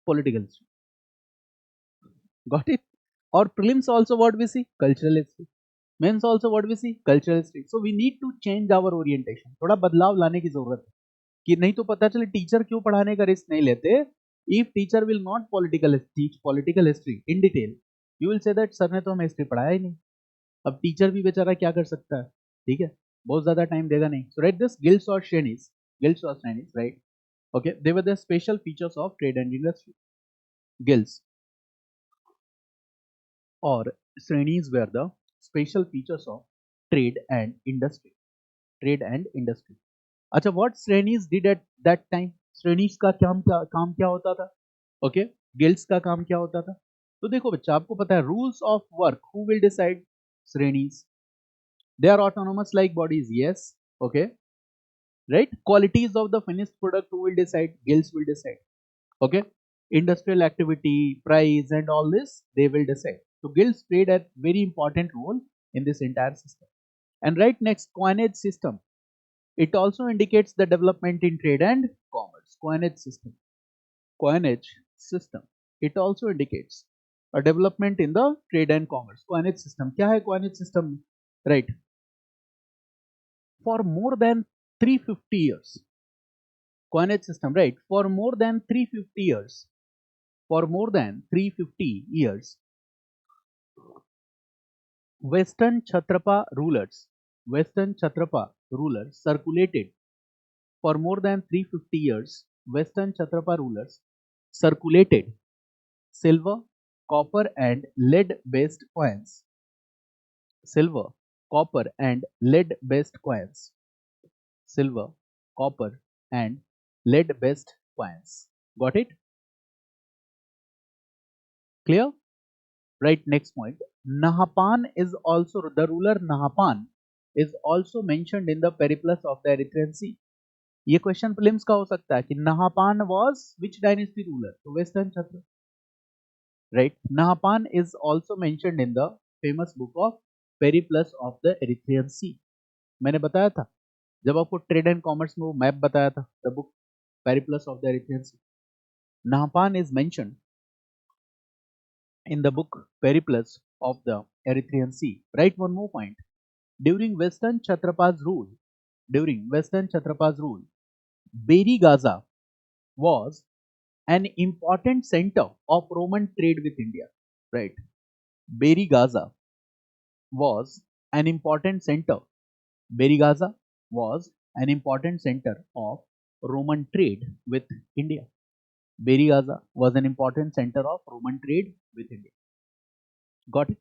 Political history. Got it? और prelims also what we see? Cultural history. Mains also what we see? Cultural history. So we need to change our orientation. थोड़ा बदलाव लाने की जरूरत है कि नहीं तो पता चले टीचर क्यों पढ़ाने का रिस्क नहीं लेते. If teacher will not teach political history in detail, you will say that sir ने तो हमें हिस्ट्री पढ़ाया ही नहीं. अब टीचर भी बेचारा क्या कर सकता है? ठीक है, बहुत ज्यादा टाइम देगा नहीं. सो राइट दिस गिल्ड्स और श्रेणीज. गिल्ड्स और श्रेणीज, right? Okay, they were the special features of trade and industry. Guilds or Shrenis were the special features of trade and industry. Trade and industry. अच्छा, what Shrenis did at that time? Shrenis का काम क्या होता था? Okay, guilds का काम क्या होता था? तो देखो बच्चा, आपको पता है rules of work. Who will decide? Shrenis. They are autonomous like bodies. Yes. Okay. Right. Qualities of the finished product. Who will decide? Guilds will decide. Okay, industrial activity, price, and all this they will decide. So guilds played a very important role in this entire system. And right next, coinage system. It also indicates the development in trade and commerce. Coinage system. Coinage system. It also indicates a development in the trade and commerce. Coinage system. क्या है coinage system? Right. For more than 350 years. Coinage system, right? For more than 350 years. For more than 350 years, Western Kshatrapa rulers circulated. For more than 350 years, Western Kshatrapa rulers circulated silver, copper, and lead-based coins. Silver, copper, and lead-based coins. Silver, copper, and lead-based coins. Got it? Clear? Right, next point. Nahapan is also, the ruler Nahapan is also mentioned in the Periplus of the Erythraean Sea. ये question prelims का हो सकता है कि Nahapan was which dynasty ruler? So Western Chhatra. Right? Nahapan is also mentioned in the famous book of Periplus of the Erythraean Sea. मैंने बताया था जब आपको ट्रेड एंड कॉमर्स में वो मैप बताया था, the book Periplus of the Erythraean Sea. Nahapan is mentioned in the book Periplus of the Erythraean Sea. Write one more point. During Western Kshatrapa's rule, Beri Gaza was an important center of Roman trade with India. Right. Beri Gaza was an important center. Beri Gaza was an important center of Roman trade with India. Beri Gaza was an important center of Roman trade with India. Got it?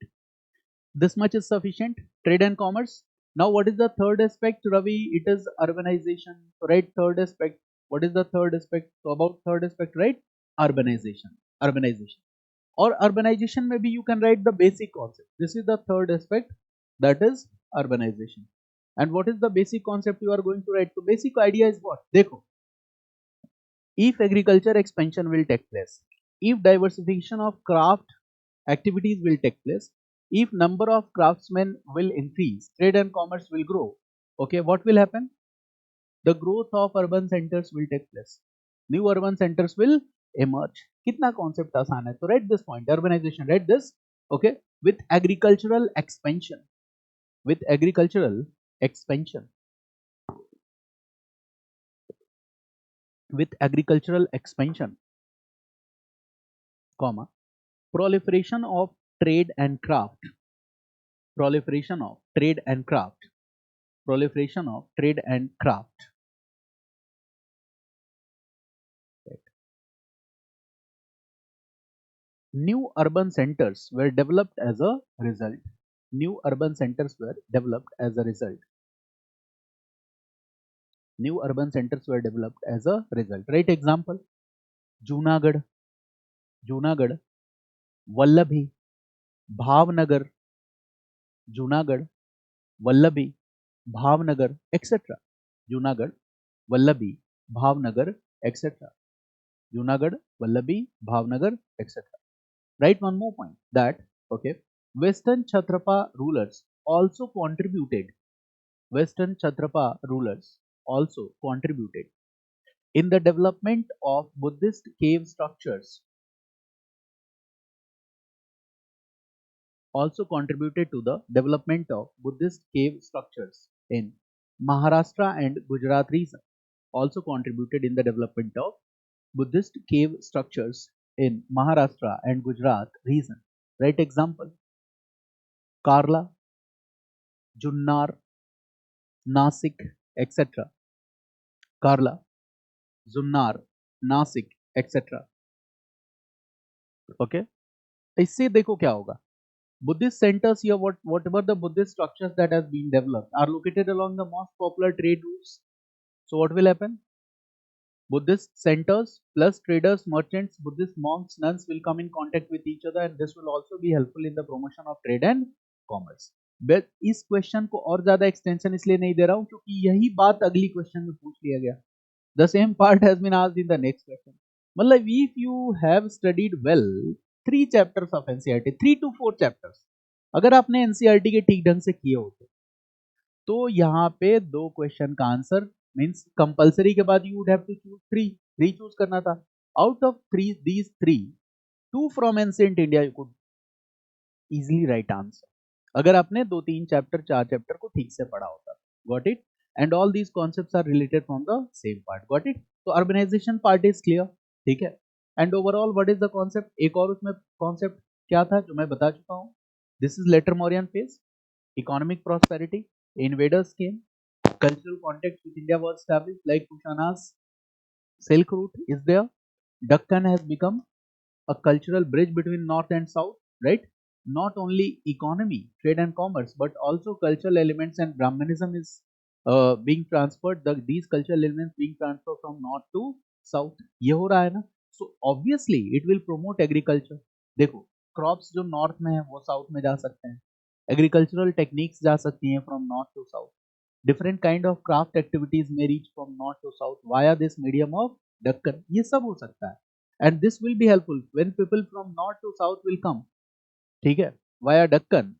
This much is sufficient. Trade and commerce. Now, what is the third aspect, Ravi? It is urbanization. Right? Third aspect. What is the third aspect? So, about third aspect, right? Urbanization. Urbanization. Or urbanization, maybe you can write the basic concept. This is the third aspect, that is urbanization. And what is the basic concept you are going to write? So, basic idea is what? Dekho. If agriculture expansion will take place, if diversification of craft activities will take place, if number of craftsmen will increase, trade and commerce will grow. Okay, what will happen? The growth of urban centers will take place. New urban centers will emerge. Kitna concept आसान है. So write this point, urbanization. Write this. Okay, with agricultural expansion. With agricultural expansion. With agricultural expansion. comma, proliferation of trade and craft, proliferation of trade and craft, proliferation of trade and craft. Right. New urban centers were developed as a result. New urban centers were developed as a result. New urban centers were developed as a result. Right example, Junagadh, Junagadh, Vallabhi, Bhavnagar, Junagadh, Vallabhi, Bhavnagar, etc. Junagadh, Vallabhi, Bhavnagar, etc. Junagadh, Vallabhi, Bhavnagar, etc. Write one more point that, okay, Western Kshatrapa rulers also contributed. Western Kshatrapa rulers also contributed in the development of Buddhist cave structures. Also contributed to the development of Buddhist cave structures in Maharashtra and Gujarat region. Also contributed in the development of Buddhist cave structures in Maharashtra and Gujarat region. Right example, Karla, Junnar, Nasik, etc. Karla, Junnar, Nasik, etc. Okay. इससे देखो क्या होगा. Buddhist centers here, whatever the Buddhist structures that has been developed are located along the most popular trade routes. So what will happen? Buddhist centers plus traders, merchants, Buddhist monks, nuns will come in contact with each other, and this will also be helpful in the promotion of trade and commerce. But इस question को और ज्यादा extension इसलिए नहीं दे रहा हूं क्योंकि यही बात अगली क्वेश्चन में पूछ लिया गया. The same part has been asked in the next question. मतलब if you have studied well 3 chapters of NCERT, 3 to 4 chapters, अगर आपने NCERT के ठीक ढंग से किए होते तो यहाँ पे 2 क्वेश्चन का आंसर मीन्स कंपल्सरी के बाद you would have to choose 3 choose करना था. Out of 3 these 3, 2 from ancient India you could easily write answer अगर आपने 2-3 चैप्टर 4 चैप्टर को ठीक से पढ़ा होता. Got it. And all these concepts are related from the same part. Got it. तो अर्बनाइजेशन पार्ट इज क्लियर. ठीक है. And overall what is the concept. एक और उसमें कॉन्सेप्ट क्या था जो मैं बता चुका हूं. This is later Mauryan phase. Economic prosperity, invaders came, cultural contact with India was established, like Kushana's Silk Route is there. Deccan has become a cultural bridge between North and South, right? Not only economy, trade and commerce, but also cultural elements and Brahmanism is being transferred. These cultural elements being transferred from North to South. ये हो रहा है ना? So obviously it will promote agriculture. देखो, crops जो North में है वो South में जा सकते हैं. एग्रीकल्चरल टेक्निक्स जा सकती हैं from north to south. Different kind of craft activities में reach from north to south via this medium of Deccan. ये सब हो सकता है and this will be helpful when people from north to south will come. ठीक है. Via Deccan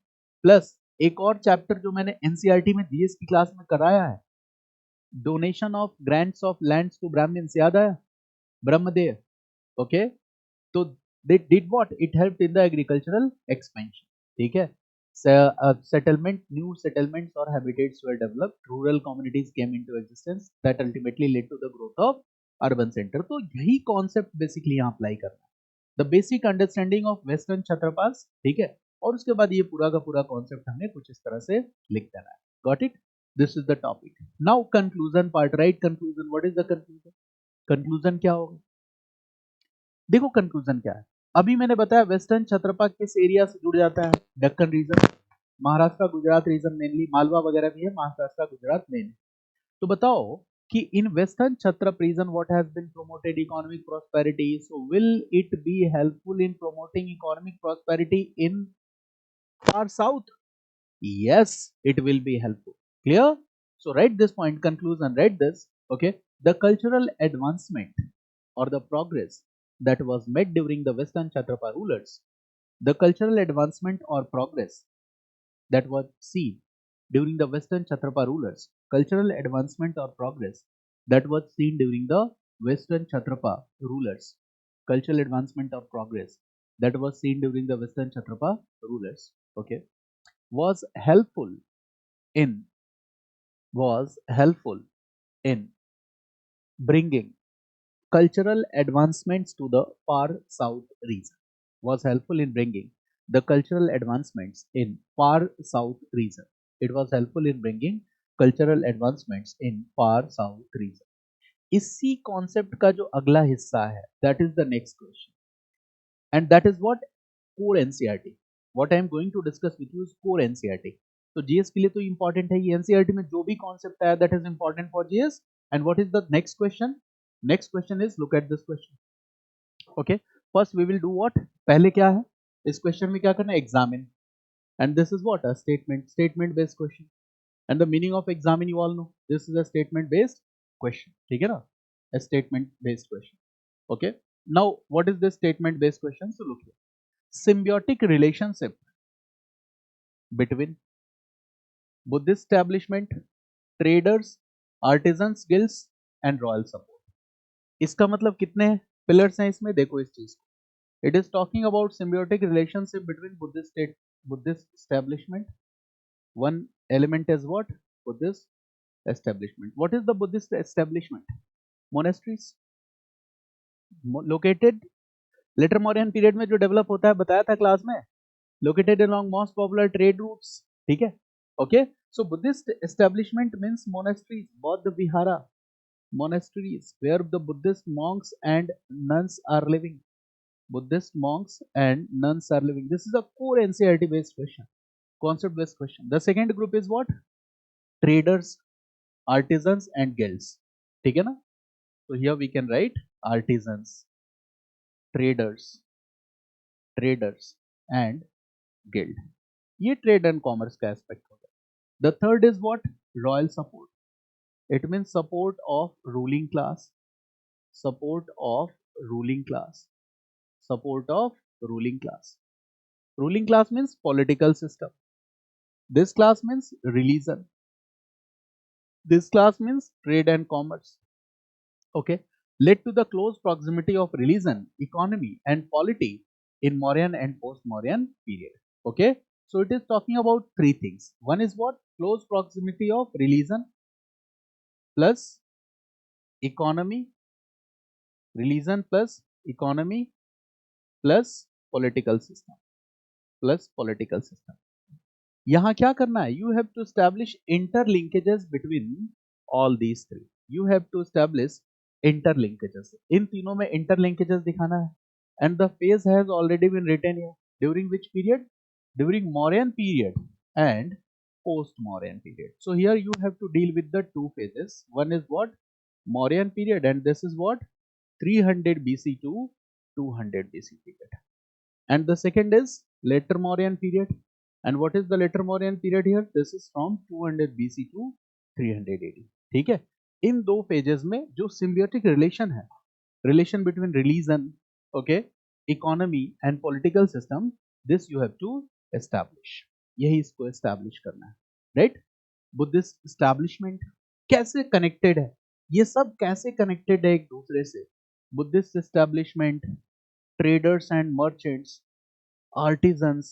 plus एक और चैप्टर जो मैंने एनसीईआरटी में जीएस की क्लास में कराया है, donation of grants of lands to Brahmans. याद आया? ब्रह्मदेव. ओके. तो they did what. It helped in the agricultural expansion. ठीक है. Settlement, new settlements or habitats were developed. Rural communities came into existence that ultimately led to the growth of urban center. तो यही concept basically यहाँ apply करना है. The basic understanding of Western Kshatrapas. ठीक है. और उसके बाद ये पूरा का पूरा concept हमें कुछ इस तरह से लिख देना है. Got it? This is the topic. Now conclusion part. Right? Conclusion. What is the conclusion? Conclusion क्या होगा? देखो कंक्लूजन क्या है. अभी मैंने बताया वेस्टर्न क्षत्रपा किस एरिया से जुड़ जाता है. Deccan region, Maharashtra Gujarat region mainly, Malwa वगैरह भी है, महाराष्ट्र गुजरात मेन. तो बताओ कि in western Kshatrap region what has been promoted economic prosperity. So will it be helpful in promoting economic prosperity in far south? Yes, it will be helpful. Clear? So write this point. Conclusion. Write this. Okay. The cultural advancement or the progress that was made during the Western Kshatrapa rulers, the cultural advancement or progress that was seen during the Western Kshatrapa rulers, cultural advancement or progress that was seen during the Western Kshatrapa rulers, cultural advancement or progress that was seen during the Western Kshatrapa rulers, okay, was helpful in was helpful in bringing cultural advancements to the far south region. was helpful in bringing the cultural advancements in far south region. It was helpful in bringing cultural advancements in far south region. इसी concept का जो अगला हिस्सा है that is the next question and that is what core NCERT what I am going to discuss with you is core NCERT तो GS के लिए तो इंपॉर्टेंट है ये एनसीईआरटी में जो भी कॉन्सेप्ट आया that is important for GS and what is the next question is look at this question okay first we will do what पहले क्या है इस क्वेश्चन में क्या करना है examine and this is what a statement based question and the meaning of examine you all know this is a statement based question ठीक है ना a statement based question okay now what is this statement based question so look here symbiotic relationship between Buddhist establishment traders artisans guilds and royal support इसका मतलब कितने pillars हैं इसमें देखो इस चीज को it is talking about symbiotic relationship between Buddhist establishment one element is what Buddhist establishment what is the Buddhist establishment monasteries located later Mauryan period में जो डेवलप होता है बताया था क्लास में located along most popular trade routes ठीक है okay so Buddhist establishment means monasteries बौद्ध विहारा monasteries where the Buddhist monks and nuns are living Buddhist monks and nuns are living this is a core NCERT based question concept based question the second group is what traders artisans and guilds ठीक है ना so here we can write artisans traders and guild ये trade and commerce का aspect होगा the third is what royal support it means support of ruling class support of ruling class ruling class means political system this class means religion this class means trade and commerce okay led to the close proximity of religion economy and polity in Mauryan and post-Mauryan period okay so it is talking about three things one is what close proximity of religion plus economy religion plus economy plus political system यहाँ क्या करना है you have to establish interlinkages between all these three you have to establish interlinkages इन तीनों में interlinkages दिखाना है and the phase has already been written here during which period during Mauryan period and post Mauryan period so here you have to deal with the two phases one is what Mauryan period and this is what 300 BC to 200 BC period and the second is later Mauryan period and what is the later Mauryan period here this is from 200 BC to 300 AD ठीक है इन दो phases में जो symbiotic relation है relation between religion okay economy and political system this you have to establish यही इसको establish करना है राइट बुद्धिस्ट एस्टैब्लिशमेंट कैसे कनेक्टेड है ये सब कैसे कनेक्टेड है एक दूसरे से Buddhist establishment traders and merchants artisans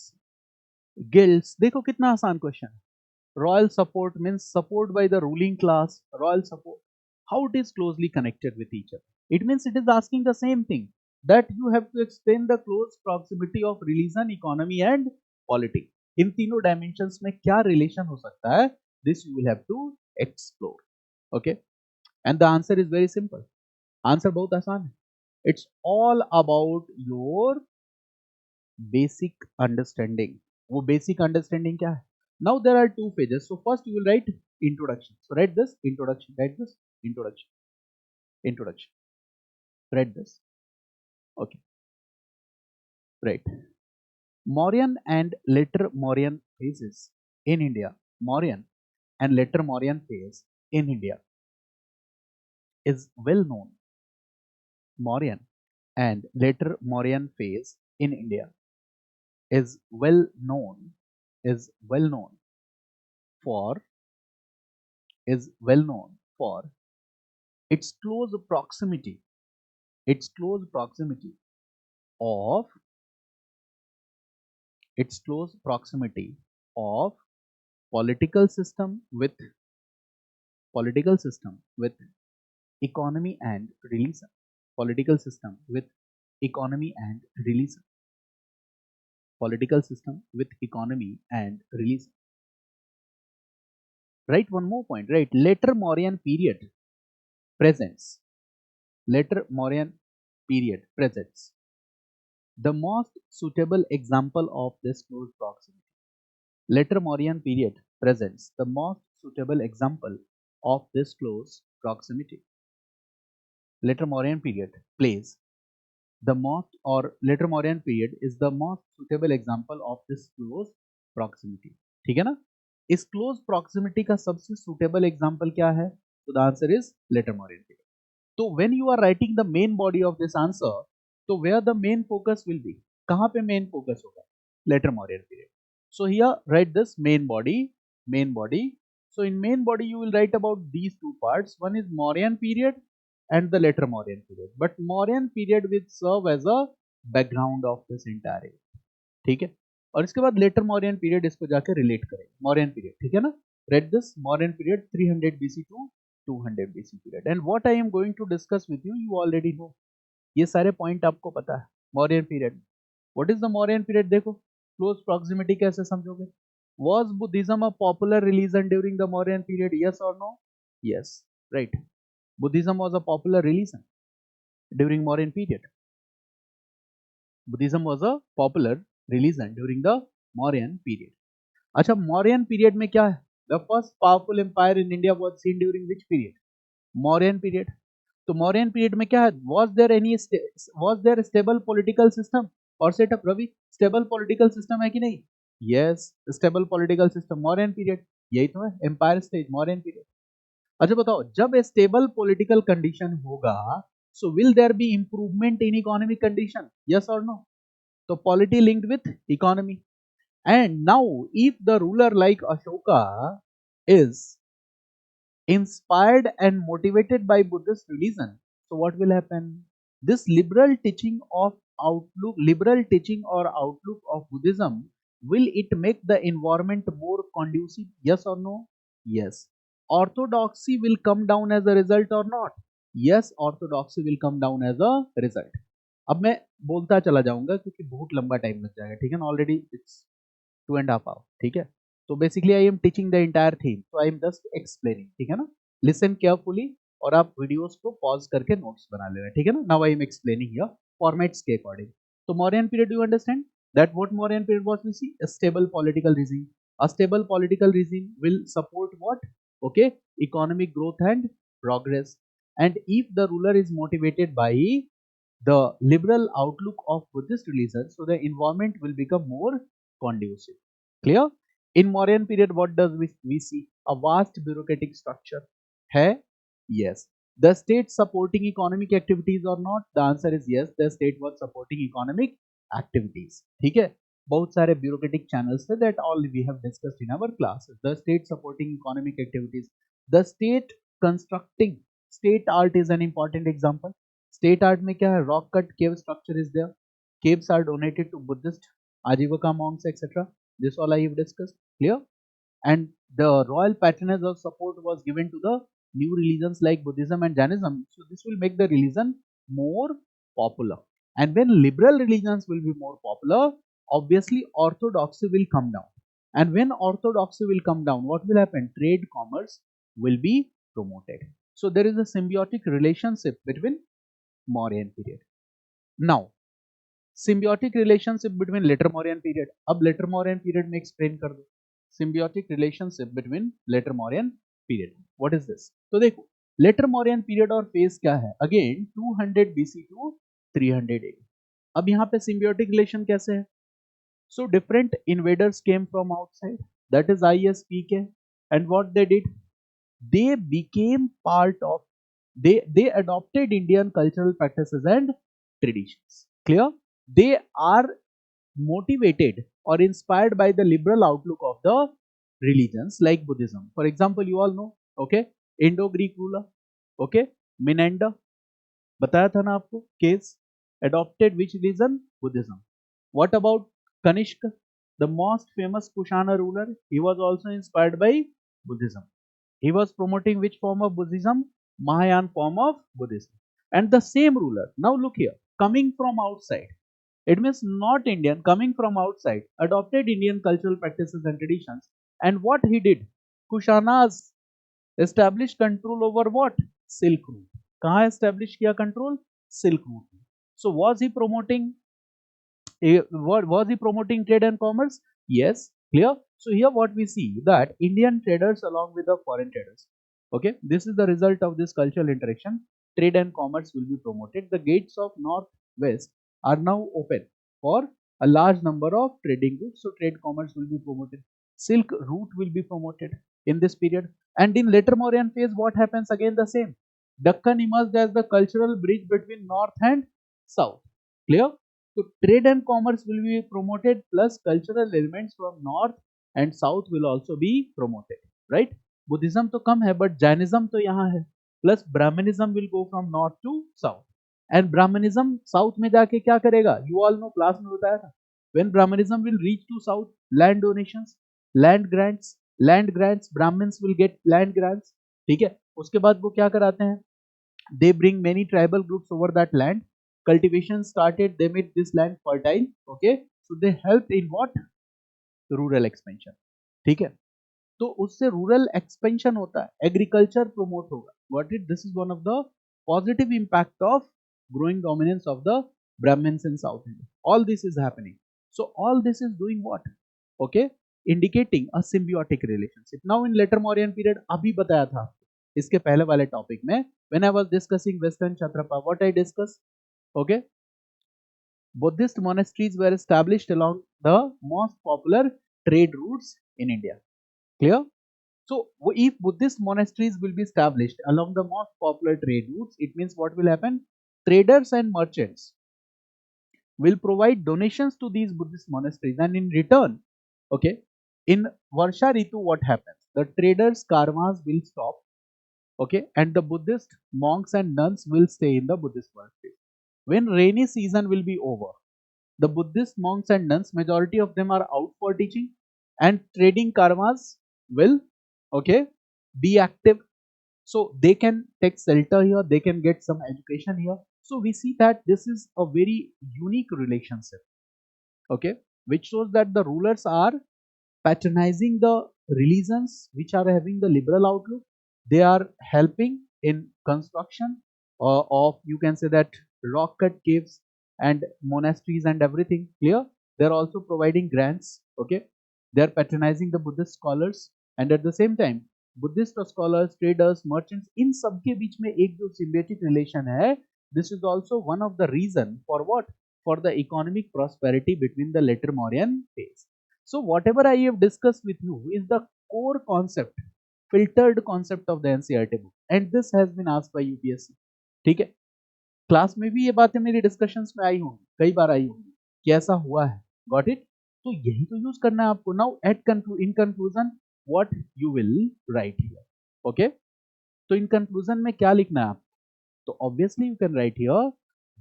guilds देखो कितना आसान क्वेश्चन है royal support means support by the ruling class royal support how it is closely connected with each other it means it is asking the same thing that you have to explain the close proximity of religion economy and polity इन तीनों dimensions में क्या relation हो सकता है this you will have to explore okay and the answer is very simple answer बहुत आसान है it's all about your basic understanding वो basic understanding क्या है now there are two phases so first you will write introduction so write this introduction write this okay right Mauryan and later Mauryan phases in India Mauryan and later Mauryan phase in India is well known Mauryan and later Mauryan phase in India is well known for is well known for its close proximity of its close proximity of political system with economy and religion political system with economy and religion political system with economy and religion. Right, one more point, right? Later Mauryan period presents. Later Mauryan period presents the most suitable example of this close proximity. Later Mauryan period presents the most suitable example of this close proximity. Later Mauryan period plays the most, or later Mauryan period is the most suitable example of this close proximity. ठीक है ना? इस close proximity का सबसे suitable example क्या है? So the answer is later Mauryan period. So when you are writing the main body of this answer, so where the main focus will be? कहाँ पे main focus होगा? Later Mauryan period. So here write this main body, main body. So in main body you will write about these two parts. One is Mauryan period and the later Mauryan period. But Mauryan period will serve as a background of this entire event. ठीक है? और इसके बाद letter Mauryan period इसको जाके relate करें Mauryan period. ठीक है ना? Read this Mauryan period 300 BC to 200 BC period. And what I am going to discuss with you already know. ये सारे पॉइंट आपको पता है. Mauryan period, what is the Mauryan period? देखो क्लोज प्रॉक्सिमिटी कैसे समझोगे. Was Buddhism a popular religion during the Mauryan period? Yes or no? Yes, right. Buddhism was a popular religion during Mauryan period. Buddhism was a popular religion during the Mauryan period. अच्छा, Mauryan period में क्या है? The first powerful empire in India was seen during which period? Mauryan period. तो Mauryan period में क्या है? Was there a stable political system or setup? Ravi, stable political system है कि नहीं? Yes, stable political system. Mauryan period यही तो है, empire stage, Mauryan period. अच्छा बताओ, जब stable political condition होगा, so will there be improvement in economic condition? Yes or no? So polity linked with economy. And now, if the ruler like Ashoka is inspired and motivated by Buddhist religion, so what will happen? This liberal teaching or outlook of Buddhism, will it make the environment more conducive? Yes or no? Yes. Orthodoxy will come down as a result or not? Yes, orthodoxy will come down as a result. अब मैं बोलता चला जाऊंगा क्योंकि बहुत लंबा time लग जाएगा. ठीक है ना? Already it's 2.5 hours. ठीक है? तो basically I am teaching the entire theme, तो आई एम जस्ट एक्सप्लेनिंग. ठीक है ना? लिसन केयरफुली और आप वीडियोस को पॉज करके नोट्स बना लेना. ठीक है ना? Now I am explaining here formats के अकॉर्डिंग. तो Mauryan period, you understand that what Mauryan period was? We see a stable political regime. A stable political regime will support what? Okay, economic growth and progress. And if the ruler is motivated by the liberal outlook of Buddhist religion, so the environment will become more conducive. Clear? In Mauryan period, what does we see? A vast bureaucratic structure. Hai? Yes. The state supporting economic activities or not? The answer is yes. The state was supporting economic activities. ठीक है? बहुत सारे bureaucratic channels थे, that all we have discussed in our classes. The state supporting economic activities. The state constructing. State art is an important example. State art में क्या है? Rock cut cave structure is there. Caves are donated to Buddhist Ajivaka monks, etc. This all I have discussed. Clear? And the royal patronage of support was given to the new religions like Buddhism and Jainism. So this will make the religion more popular. And when liberal religions will be more popular, obviously orthodoxy will come down. And when orthodoxy will come down, what will happen? Trade, commerce will be promoted. So there is a symbiotic relationship between Mauryan period. Now, symbiotic relationship between later Mauryan period. अब later Mauryan period में explain कर दो. Symbiotic relationship between later Mauryan period. What is this? तो देखो, later Mauryan period और phase क्या है? Again 200 BC to 300 AD. अब यहाँ पे symbiotic relation कैसे है? So different invaders came from outside. That is IAS PK. And what they did? They became part of. They adopted Indian cultural practices and traditions. Clear? They are motivated or inspired by the liberal outlook of the religions like Buddhism. For example, you all know, okay, Indo-Greek ruler, okay, Menander, बताया था ना आपको case, adopted which religion? Buddhism. What about Kanishka, the most famous Kushana ruler? He was also inspired by Buddhism. He was promoting which form of Buddhism? Mahayana form of Buddhism. And the same ruler, now look here, coming from outside. It means not Indian, coming from outside, adopted Indian cultural practices and traditions. And what he did, Kushanas established control over what? Silk route. कहाँ establish किया control? Silk route. So was he promoting was he promoting trade and commerce? Yes, clear. So here what we see that Indian traders along with the foreign traders. Okay, this is the result of this cultural interaction. Trade and commerce will be promoted. The gates of northwest are now open for a large number of trading goods. So trade commerce will be promoted. Silk route will be promoted in this period. And in later Mauryan phase, what happens again? The same. Deccan emerged as the cultural bridge between north and south. Clear? So trade and commerce will be promoted plus cultural elements from north and south will also be promoted, right? Buddhism तो कम है but Jainism तो यहाँ है. Plus Brahmanism will go from north to south. And Brahmanism south में जाके क्या करेगा? You all know class में बताया था. When Brahmanism will reach to south, land donations, land grants, Brahmins will get land grants. ठीक है? उसके बाद वो क्या कराते हैं? They bring many tribal groups over that land. Cultivation started, they made this land fertile. Okay, so they helped in what? Rural expansion. ठीक है, तो उससे रूरल एक्सपेंशन होता है, एग्रीकल्चर प्रमोट होगा. Got it? This is one of the positive impact of growing dominance of the Brahmins in South India. All this is happening. So all this is doing what? Okay, indicating a symbiotic relationship. Now in later Mauryan period, अभी बताया था इसके पहले वाले topic में, when I was discussing Western Kshatrapa, what I discussed? Okay, Buddhist monasteries were established along the most popular trade routes in India. Clear? So if Buddhist monasteries will be established along the most popular trade routes, it means what will happen? Traders and merchants will provide donations to these Buddhist monasteries, and in return, okay, in Varsha Ritu, what happens? The traders' caravans will stop, okay, and the Buddhist monks and nuns will stay in the Buddhist monasteries. When rainy season will be over, the Buddhist monks and nuns, majority of them are out for teaching, and trading caravans will, okay, be active. So they can take shelter here, they can get some education here. So we see that this is a very unique relationship, okay, which shows that the rulers are patronizing the religions which are having the liberal outlook. They are helping in construction of, you can say that, rock cut caves and monasteries and everything. Clear? They are also providing grants. Okay, they are patronizing the Buddhist scholars, and at the same time Buddhist scholars, traders, merchants, इन सबके बीच में एक जो symbiotic relation है, this is also one of the reason for what? For the economic prosperity between the later Mauryan phase. So whatever I have discussed with you is the core concept, filtered concept of the NCERT book, and this has been asked by UPSC. ठीक है, class में भी ये बातें मेरी discussions में आई होंगी, कई बार आई होंगी कि ऐसा हुआ है. Got it? तो यही तो यूज करना है आपको. Now at in conclusion what you will right here. Okay, तो इन कंक्लूजन में क्या लिखना है आपको? तो obviously you can write here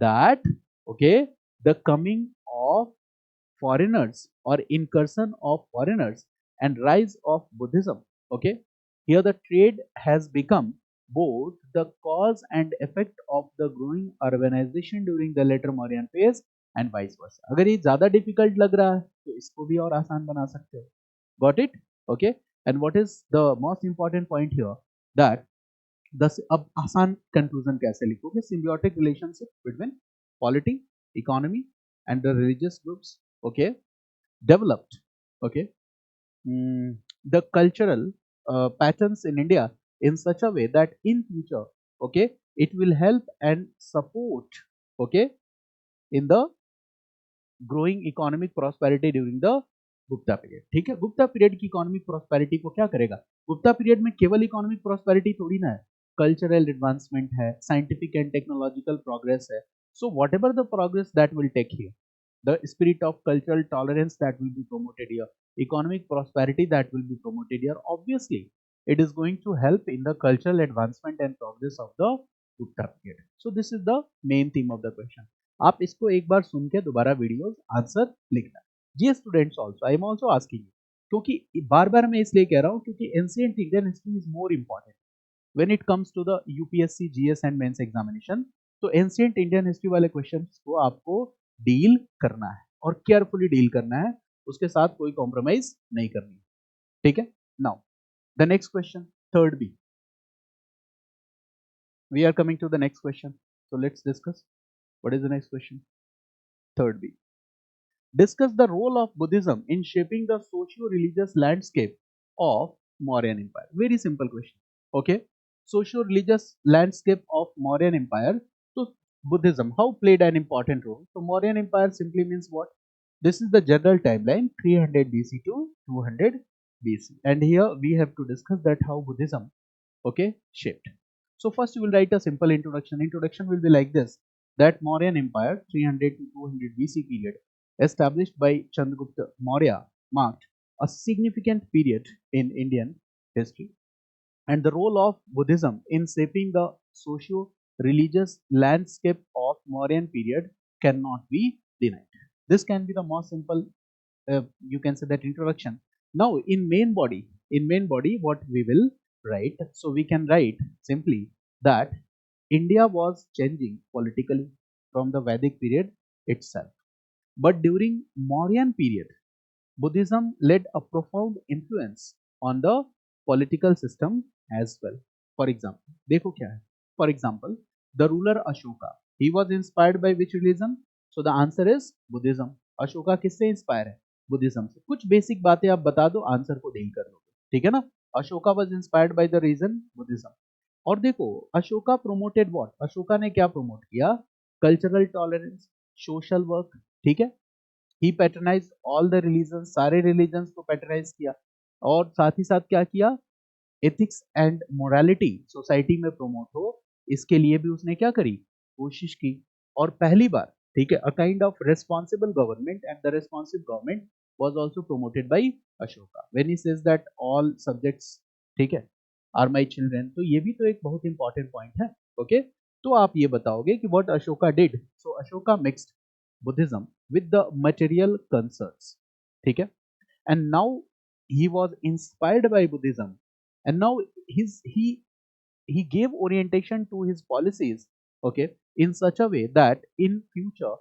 that, okay, the coming of foreigners or incursion of foreigners and rise of Buddhism. Okay, here the trade has become both the cause and effect of the growing urbanization during the later Mauryan phase and vice versa. अगर ये ज़्यादा difficult लग रहा है तो इसको भी और आसान बना सकते हो. Got it? Okay. And what is the most important point here? That अब आसान conclusion कैसे लिखोगे? Symbiotic relationship between polity, economy, and the religious groups. Okay, developed, okay, the cultural patterns in India in such a way that in future, okay, it will help and support, okay, in the growing economic prosperity during the Gupta period. ठीक है, Gupta period की economic prosperity को क्या करेगा? Gupta period में केवल economic prosperity थोड़ी ना है, कल्चरल एडवांसमेंट है, साइंटिफिक एंड टेक्नोलॉजिकल प्रोग्रेस है. So whatever the progress that will take here, the spirit of cultural tolerance that will be promoted here, economic prosperity that will be promoted here, obviously it is going to help in the cultural advancement and progress of the Gupta period. So this is the main theme of the question. आप इसको एक बार सुन के दोबारा videos answer लिखना. जी students, also I am also asking you, क्योंकि बार बार मैं इसलिए कह रहा हूँ क्योंकि ancient Indian history is more important when it comes to the UPSC GS and mains examination. तो एंशिएंट इंडियन हिस्ट्री वाले क्वेश्चंस को आपको डील करना है और केयरफुली डील करना है, उसके साथ कोई कॉम्प्रोमाइज नहीं करनी, ठीक है। Now the next question, third B, we are coming to the next question, so let's discuss what is the next question. Third b, discuss the role of Buddhism in shaping the socio-religious landscape of Mauryan Empire. Very simple question. Okay, socio-religious landscape of Mauryan Empire. So Buddhism, how played an important role? So Mauryan Empire simply means what? This is the general timeline 300 BC to 200 BC, and here we have to discuss that how Buddhism, okay, shaped. So first you will write a simple introduction. Introduction will be like this, that Mauryan Empire 300 to 200 BC period established by Chandragupta Maurya marked a significant period in Indian history, and the role of Buddhism in shaping the socio-religious landscape of Mauryan period cannot be denied. This can be the most simple, you can say that introduction. Now in main body what we will write, so we can write simply that India was changing politically from the Vedic period itself, but during Mauryan period Buddhism led a profound influence on the political system as well. For example, देखो क्या है? For example, the ruler Ashoka, he was inspired by which religion? So the answer is Buddhism. Ashoka किससे inspire है? Buddhism से. कुछ basic बातें आप बता दो, आंसर को डील कर लोगे, ठीक है ना. Ashoka was inspired by the reason Buddhism. और देखो अशोका प्रोमोटेड व्हाट, अशोका ने क्या प्रोमोट किया? कल्चरल टॉलरेंस, सोशल वर्क, ठीक है. ही पैटर्नाइज ऑल द रिलीजन, सारे रिलीजन्स को पैटर्नाइज किया, और साथ ही साथ क्या किया? एथिक्स एंड मोरालिटी सोसाइटी में प्रमोट हो, इसके लिए भी उसने क्या करी? कोशिश की. और पहली बार, ठीक है, a kind of responsible government, and the responsive government was also promoted by Ashoka when he says that all subjects, ठीक है, आर माय चिल्ड्रन. तो ये भी तो एक बहुत इंपॉर्टेंट पॉइंट है. ओके, तो आप ये बताओगे कि what Ashoka did. So Ashoka mixed Buddhism with the material concerns, ठीक है, and now he was inspired by Buddhism, and now he gave orientation to his policies, okay, in such a way that in future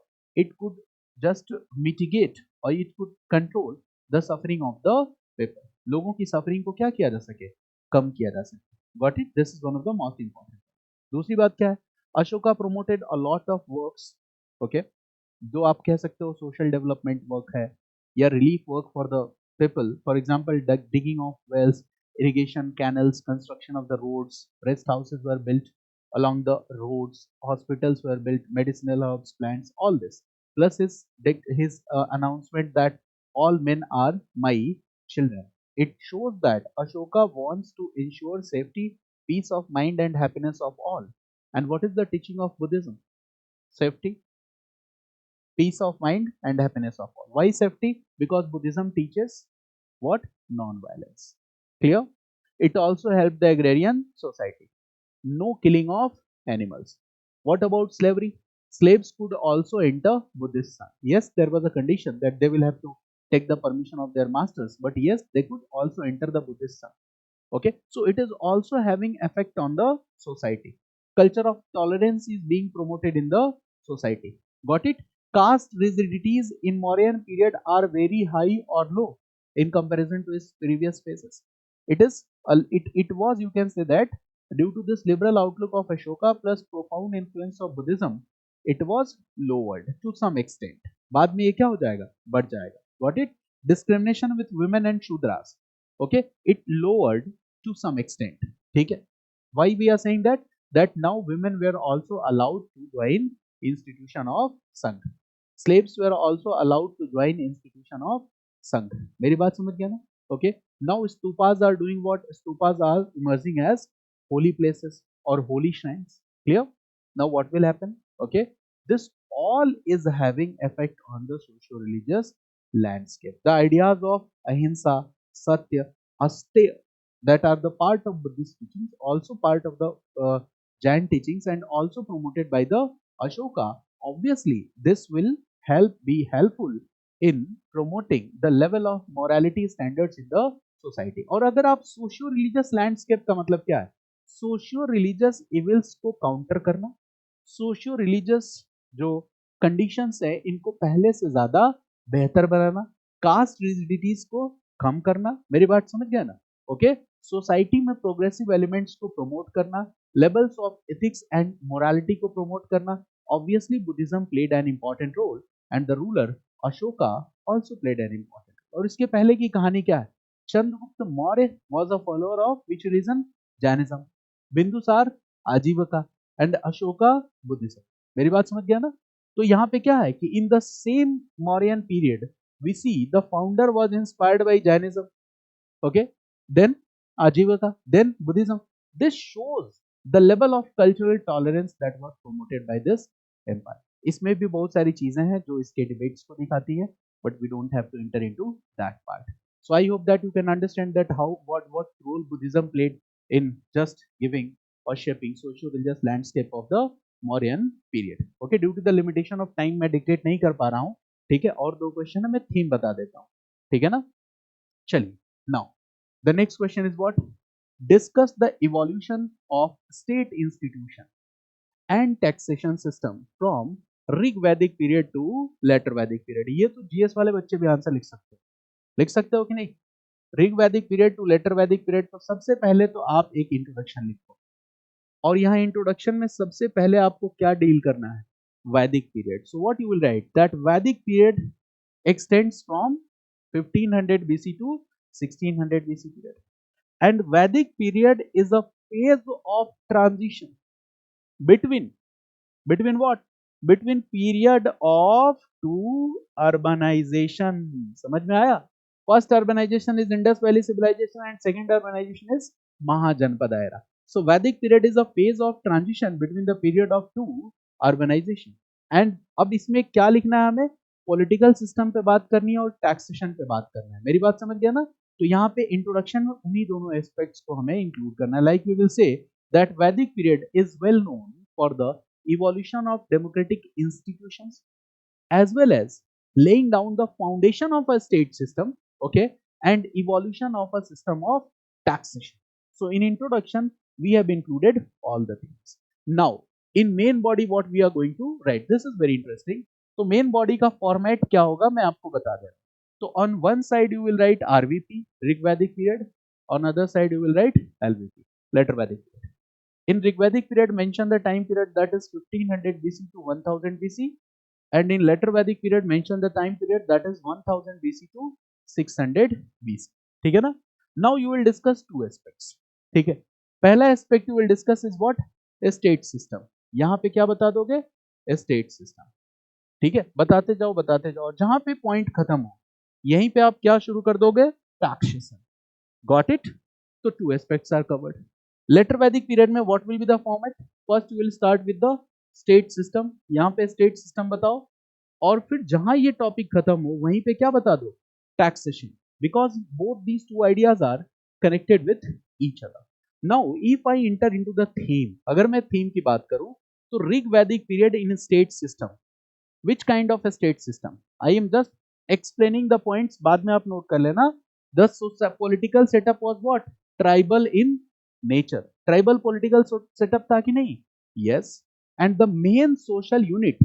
it could just mitigate or it could control the suffering of the people. लोगों की suffering को क्या किया जा सके? कम किया जा सके. Got it? This is one of the most important. दूसरी बात क्या है? Ashoka promoted a lot of works, okay, जो आप कह सकते हो सोशल डेवलपमेंट वर्क है या relief work for the people. For example digging of wells, irrigation canals, construction of the roads, rest houses were built along the roads, hospitals were built, medicinal herbs, plants, all this. Plus his announcement that all men are my children. It shows that Ashoka wants to ensure safety, peace of mind, and happiness of all. And what is the teaching of Buddhism? Safety, peace of mind, and happiness of all. Why safety? Because Buddhism teaches what? Non-violence. Clear? It also helped the agrarian society. No killing of animals. What about slavery? Slaves could also enter Buddhist sect. Yes, there was a condition that they will have to take the permission of their masters, but yes, they could also enter the Buddhist sect. Okay, so it is also having effect on the society. Culture of tolerance is being promoted in the society. Got it? Caste rigidities in Mauryan period are very high or low in comparison to its previous phases. It was, you can say that, due to this liberal outlook of Ashoka plus profound influence of Buddhism, it was lowered to some extent. बाद में ये क्या हो जाएगा? बढ़ जाएगा. Got it? Discrimination with women and Shudras, okay, it lowered to some extent. ठीक है? Why we are saying that? That now women were also allowed to join institution of Sangh. Slaves were also allowed to join institution of Sangh. मेरी बात समझ गया ना? Okay. Now stupas are doing what? Stupas are emerging as holy places or holy shrines. Clear? Now what will happen? Okay. This all is having effect on the socio-religious landscape. The ideas of ahimsa, satya, asteya, that are the part of Buddhist teachings, also part of the Jain teachings, and also promoted by the Ashoka. Obviously, this will be helpful in promoting the level of morality standards in the society. और अगर आप socio religious landscape का मतलब क्या है? Socio religious evils को counter करना, socio religious जो कंडीशंस है इनको पहले से ज्यादा बेहतर बनाना, कास्ट रिजिडिटीज को कम करना, मेरी बात समझ गया ना? ओके, सोसाइटी में प्रोग्रेसिव एलिमेंट्स को प्रमोट करना, levels of ethics and morality को प्रमोट करना. Obviously Buddhism played an important role and the ruler Ashoka also played an important. और इसके पहले की कहानी क्या है? Chandragupta Maurya was a follower of which reason? Jainism. Bindusara Ajivika and Ashoka Buddhism. मेरी बात समझ गया ना? तो यहाँ पे क्या है कि in the same Mauryan period we see the founder was inspired by Jainism. Okay, then Ajivaka, then Buddhism. This shows the level of cultural tolerance that was promoted by this empire. इसमें भी बहुत सारी चीजें हैं जो इसके डिबेट्स को दिखाती है, but we don't have to enter into that part. So I hope that you can understand that how what role Buddhism played in just giving or shaping socio-religious landscape of the Mauryan period. Okay, due to the limitation of time मैं dictate नहीं कर पा रहा हूँ, ठीक है? और दो क्वेश्चन है, मैं थीम बता देता हूँ, ठीक है ना? चलिए, now the next question is what? Discuss the evolution of state institution and taxation system from Rig वैदिक period to later वैदिक period. ये तो जीएस वाले बच्चे भी आंसर लिख सकते हो कि नहीं? Rig Vedic period to letter Vedic period. तो सबसे पहले तो आप एक इंट्रोडक्शन लिखो, और यहाँ इंट्रोडक्शन में सबसे पहले आपको क्या डील करना है? वैदिक period. So what you will right that Vedic period extends from 1500 BC to 1600 BC period. And Vedic period is a phase of transition between what? Between period of two urbanization. समझ में आया? First urbanization is Indus Valley civilization and second urbanization is Mahajanpada era. So Vedic period is a phase of transition between the period of two urbanization. And अब इसमें क्या लिखना है हमें? Political system पे बात करनी है और टैक्सेशन पे बात करना है. मेरी बात समझ गया ना? तो यहाँ पे इंट्रोडक्शन में उन्हीं दोनों एस्पेक्ट्स को हमें इंक्लूड करना है. Like we will say that Vedic period is well known for the evolution of democratic institutions as well as laying down the foundation of a state system, okay, and evolution of a system of taxation. So in introduction we have included all the things. Now in main body what we are going to write, this is very interesting. तो main body का format क्या होगा मैं आपको बता दे रहा हूँ. तो on one side you will write RVP Rigvedic period, on other side you will write LVP later Vedic period. In Rigvedic period mention the time period that is 1500 BC to 1000 BC, and in later Vedic period mention the time period that is 1000 BC to 600 BC. ठीक है ना? Now you will discuss two aspects. ठीक है, पहला aspect you will discuss is what? State system. यहाँ पे क्या बता दोगे? State system. ठीक है, बताते जाओ, जहां पे पॉइंट खत्म हो यहीं पे आप क्या शुरू कर दोगे? टैक्सेशन. Got it? तो two aspects are covered. Later Vedic period में what will be the format? First you will start with the state system. यहाँ पे स्टेट सिस्टम बताओ, और फिर जहां ये टॉपिक खत्म हो वहीं पे क्या बता दो? Taxation. Because both these two ideas are connected with each other. Now if I enter into the theme, अगर मैं थीम की बात करूं तो Rig Vedic period in state system. Which kind of a state system? I am just explaining the points. बाद में आप note कर लेना. The political setup was what? Tribal in nature. Tribal political setup था कि नहीं? Yes. And the main social unit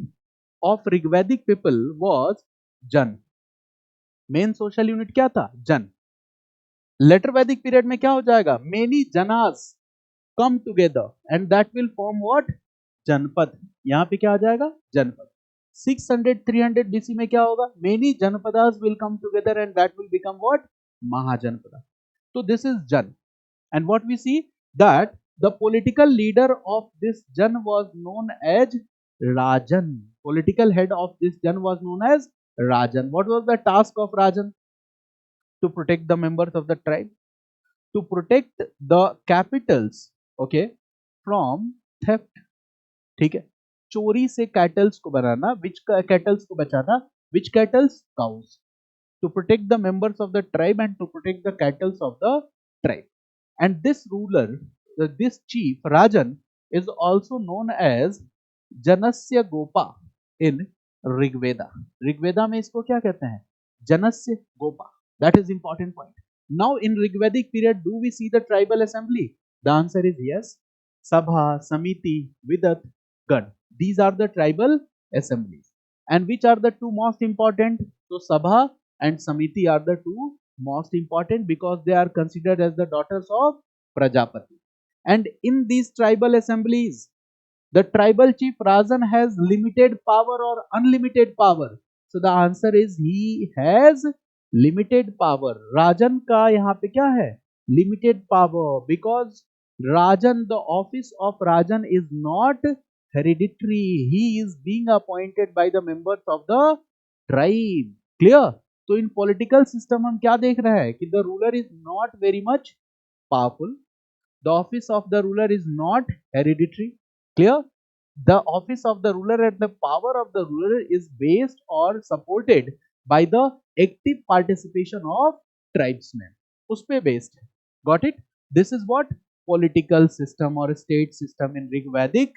of Rigvedic people was Jan. Main social unit क्या था? Jan. Later Vedic period में क्या हो जाएगा? Many Janas come together and that will form what? जनपद. यहाँ पे क्या आ जाएगा? जनपद. 600 300 BC में क्या होगा? Many Janapadas will come together and that will become what? Mahajanpada. So this is Jan. And what we see that the political leader of this Jan was known as Rajan. Political head of this Jan was known as Rajan. What was the task of Rajan? To protect the members of the tribe, to protect the capitals, okay, from theft. ठीक है, चोरी से kettles को बनाना. विच cattles को बचाना? Which cattles? Cows. To protect the members of the tribe and to protect the cattles of the tribe. And this ruler, this chief rajan is also known as janasya gopa इन ऋग्वेदा. ऋग्वेदा में इसको क्या कहते हैं? जनस्य गोपा. That is important point. Now in Rigvedic period do we see the tribal assembly? The answer is yes. Sabha, Samiti, विदत, गण. These are the tribal assemblies. And which are the two most important? So Sabha and Samiti are the two most important because they are considered as the daughters of Prajapati. And in these tribal assemblies, the tribal chief Rajan has limited power or unlimited power. So the answer is he has limited power. Rajan का यहाँ पे क्या है? Limited power, because Rajan, the office of Rajan is not hereditary. He is being appointed by the members of the tribe. Clear? तो in political system हम क्या देख रहे हैं कि the ruler is not very much powerful. The office of the ruler is not hereditary. Clear? The office of the ruler and the power of the ruler is based or supported by the active participation of tribesmen. उस पे based है. Got it? This is what political system or state system in Rigvedic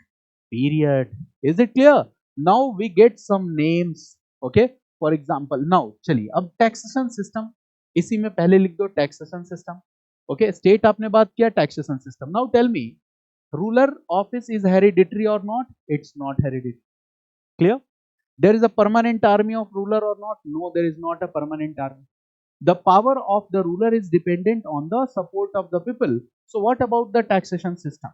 period. Is it clear? Now we get some names. Okay. For example, now चलिए अब taxation system, इसी में पहले लिख दो taxation system. Okay, state आपने बात किया, taxation system. Now tell me, ruler office is hereditary or not? It's not hereditary. Clear? There is a permanent army of ruler or not? No, there is not a permanent army. The power of the ruler is dependent on the support of the people. So what about the taxation system?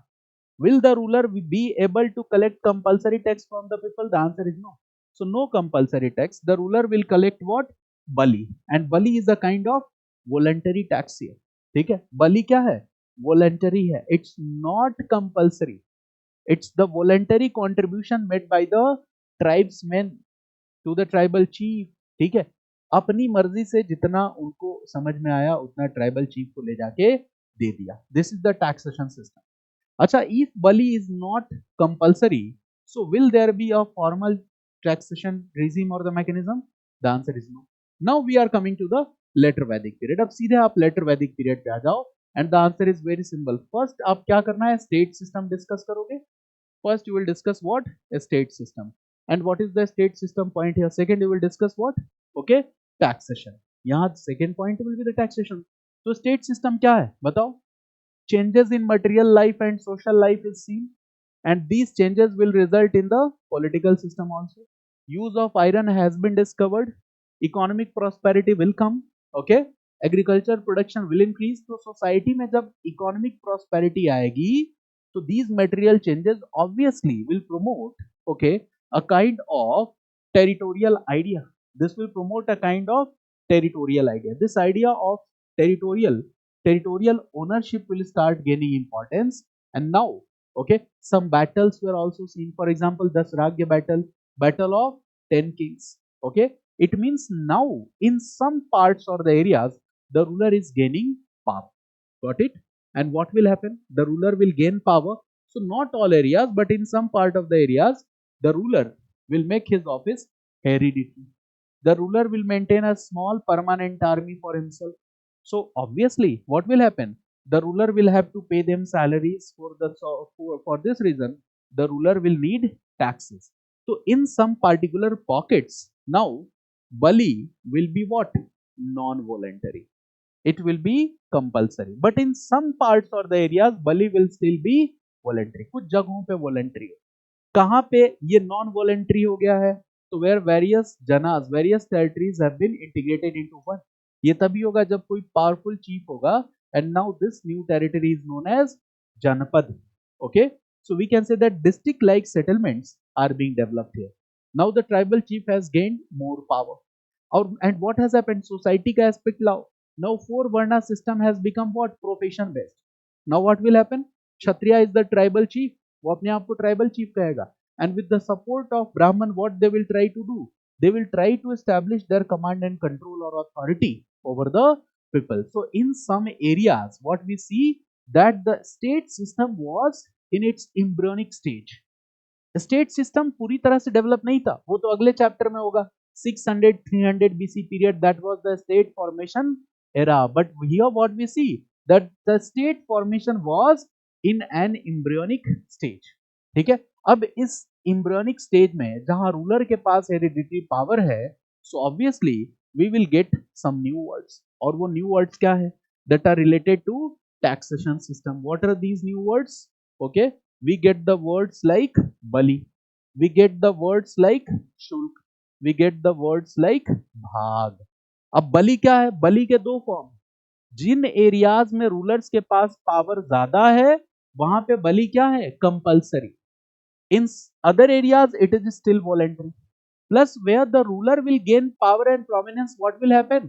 Will the ruler be able to collect compulsory tax from the people? The answer is no. So no compulsory tax. The ruler will collect what? Bali. And Bali is a kind of voluntary tax here. ठीक है? Bali क्या है? Voluntary है. It's not compulsory. It's the voluntary contribution made by the tribesmen to the tribal chief. ठीक है? अपनी मर्जी से जितना उनको समझ में आया उतना ट्राइबल चीफ को ले जाके दे दिया. This is the taxation system. अच्छा, if Bali is not compulsory, so will there be a formal taxation regime or the mechanism? The answer is no. Now we are coming to the later Vedic period. अब सीधे आप later Vedic period पे आ जाओ, and the answer is very simple. First आप क्या करना है? State system discuss करोगे. First you will discuss what? A state system. And what is the state system point here? Second you will discuss what? Okay, taxation. यहाँ second point will be the taxation. तो state system क्या है? बताओ. Changes in material life and social life is seen, and these changes will result in the political system also. Use of iron has been discovered. Economic prosperity will come. Okay, agriculture production will increase. तो society में जब economic prosperity आएगी, तो these material changes obviously will promote, okay, a kind of territorial idea. This will promote a kind of territorial idea. This idea of territorial ownership will start gaining importance. And now, okay, some battles were also seen. For example, the Sragya battle of 10 kings. Okay, it means now in some parts or the areas the ruler is gaining power. Got it? And what will happen? The ruler will gain power. So not all areas, but in some part of the areas the ruler will make his office hereditary. The ruler will maintain a small permanent army for himself. So obviously, what will happen? The ruler will have to pay them salaries for this reason. The ruler will need taxes. So in some particular pockets, now Bali will be what? Non-voluntary. It will be compulsory. But in some parts or the areas, Bali will still be voluntary. कुछ जगहों पे voluntary है. कहाँ पे ये non-voluntary हो गया है? तो where various janas, various territories have been integrated into one. ये तभी होगा जब कोई पावरफुल चीफ होगा, and now this new territory is known as janapad. Okay, so we can say that district like settlements are being developed here. Now the tribal chief has gained more power. And what has happened? Society का aspect लाओ. Now four varna system has become what? Profession based. Now what will happen? Kshatriya is the tribal chief. वो अपने आप को tribal chief कहेगा. And with the support of Brahman, what they will try to do? They will try to establish their command and control or authority over the people. So in some areas, what we see that the state system was in its embryonic stage. State system पूरी तरह से develop नहीं था, वो तो अगले chapter में होगा. 600-300 BC period, that was the state formation era. But here what we see that the state formation was in an embryonic stage. ठीक है, अब इस embryonic stage में जहां रूलर के पास हेरिडिटरी पावर है, so obviously we will get some new words. और वो new words क्या है? That are related to taxation system. What are these new words? Okay, we get the words like Bali, we get the words like Shulk, we get the words like भाग. अब बलि क्या है? बलि के दो form. जिन areas में rulers के पास power ज्यादा है वहां पे बलि क्या है? Compulsory. In other areas it is still voluntary. Plus, where the ruler will gain power and prominence, what will happen?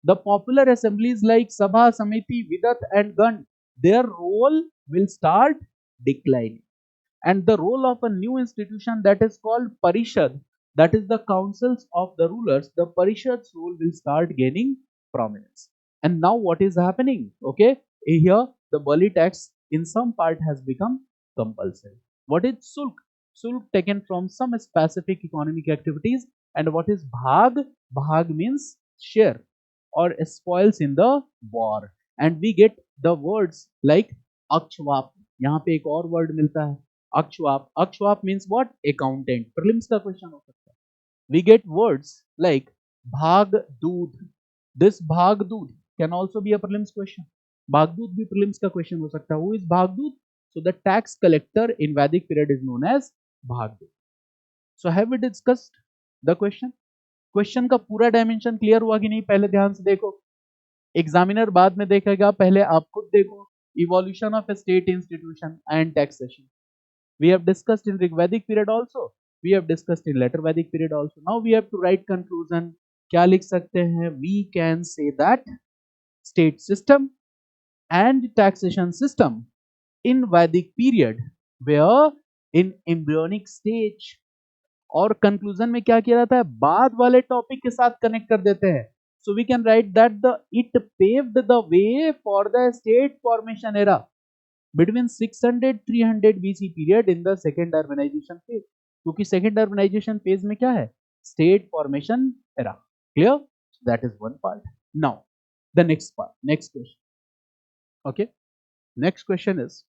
The popular assemblies like Sabha, Samiti, Vidat, and Gand, their role will start declining. And the role of a new institution that is called Parishad, that is the councils of the rulers, the Parishad's role will start gaining prominence. And now what is happening? Okay, here the Bali tax in some part has become compulsory. What is Sulk? Sulk taken from some specific economic activities. And what is Bhag? Bhag means share or spoils in the war. And we get the words like Akshwap. यहाँ पे एक और word मिलता है अक्षवाप. अक्षवाप means what? Accountant. Prelims का question हो सकता है. वी गेट वर्ड्स लाइक भाग दूध. This bhagadugha can also be a prelims question. Bhagadugha भी प्रीलिम्स का क्वेश्चन हो सकता है. Who is bhagadugha? So the tax collector in Vedic period is known as bhagadugha. So have we discussed the question. Question का पूरा dimension clear हुआ कि नहीं? पहले ध्यान से देखो. एग्जामिनर बाद में देखेगा, पहले आप खुद देखो. Evolution of state institution and taxation we have discussed in Rigvedic period also, we have discussed in later Vedic period also. Now we have to write conclusion. क्या लिख सकते हैं? We can say that state system and taxation system in Vedic period were in embryonic stage. और conclusion में क्या किया जाता है? बाद वाले टॉपिक के साथ कनेक्ट कर देते हैं. So we can write that the it paved the way for the state formation era between 600-300 BC period in the second urbanization phase. क्योंकि second urbanization phase में क्या है? State formation era. Clear? That is one part. Now, the next part, next question. Okay? Next question is,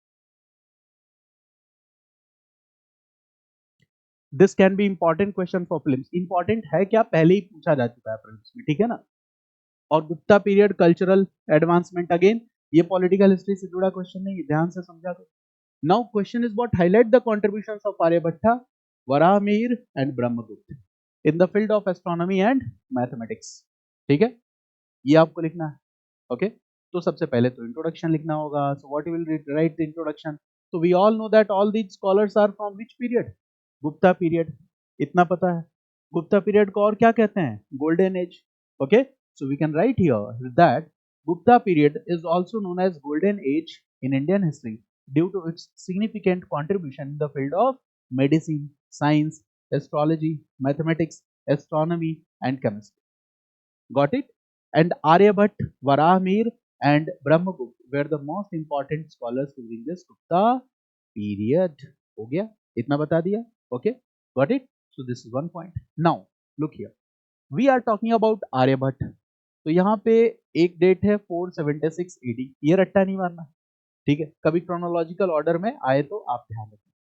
this can be important question for prelims. Important है क्या? पहले ही पूछा जा चुका है prelims में, ठीक है ना? और Gupta period cultural advancement, again ये पॉलिटिकल हिस्ट्री से जुड़ा क्वेश्चन नहीं, ध्यान से समझा करो. Now question is what? Highlight the contributions of Aryabhatta, Varahamihir and Brahmagupta in the field of astronomy and mathematics. ठीक है, ये आपको लिखना है. ओके, तो सबसे पहले तो इंट्रोडक्शन लिखना होगा. So what you will write the introduction? So we all know that all these scholars are from which period? Gupta period. इतना पता है. गुप्ता पीरियड को और क्या कहते हैं? Golden age. Okay, so we can write here that Gupta period is also known as golden age in Indian history due to its significant contribution in the field of medicine, science, astrology, mathematics, astronomy, and chemistry. Got it? And Aryabhatta, Varahamihir, and Brahmagupta were the most important scholars during this Gupta period. हो गया? इतना बता दिया. Okay? Got it? So this is one point. Now, look here. We are talking about Aryabhatta. तो यहाँ पे एक date है 476 AD. ये रट्टा नहीं मारना, ठीक है? कभी क्रोनोलॉजिकल ऑर्डर में आए तो आप ध्यान रखें.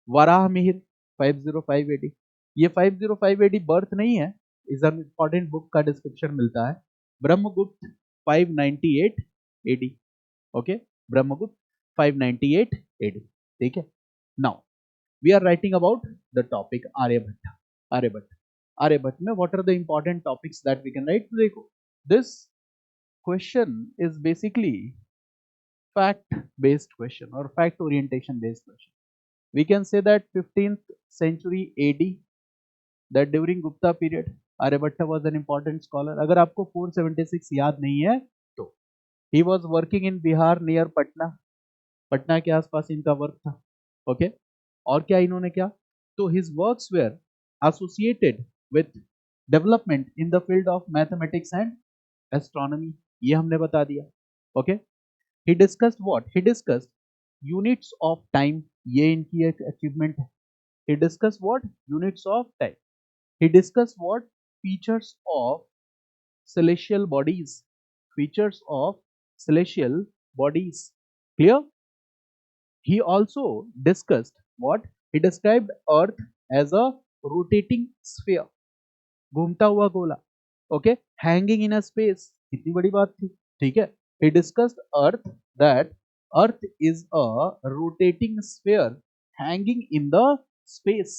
वराहमिहिर 505 AD. ये 505 AD बर्थ नहीं है, इस इंपॉर्टेंट बुक का डिस्क्रिप्शन मिलता है. Brahmagupta 598 AD. Okay, Brahmagupta 598 AD. ठीक है. Now we are writing about the topic Aryabhatta. Aryabhatta, Aryabhatta में what are the important topics that we can write? देखो, this question is basically fact based question or fact orientation based question. We can say that 15th century AD, that during Gupta period Aryabhatta was an important scholar. अगर आपको 476 याद नहीं है तो he was working in Bihar near Patna. Patna के आसपास इनका work था. ओके, और क्या इन्होंने क्या? तो his works were associated with development in the field of mathematics and astronomy. ये हमने बता दिया. Okay, he discussed what? He discussed units of time. ये इनकी एक अचीवमेंट है. He discussed what? Units of time. He discussed what? Features of celestial bodies. Features of celestial bodies. Clear? He also discussed what? He described Earth as a rotating sphere. घूमता हुआ गोला. Okay, hanging in a space. कितनी बड़ी बात थी, ठीक है? He discussed Earth, that Earth is a rotating sphere hanging in the space.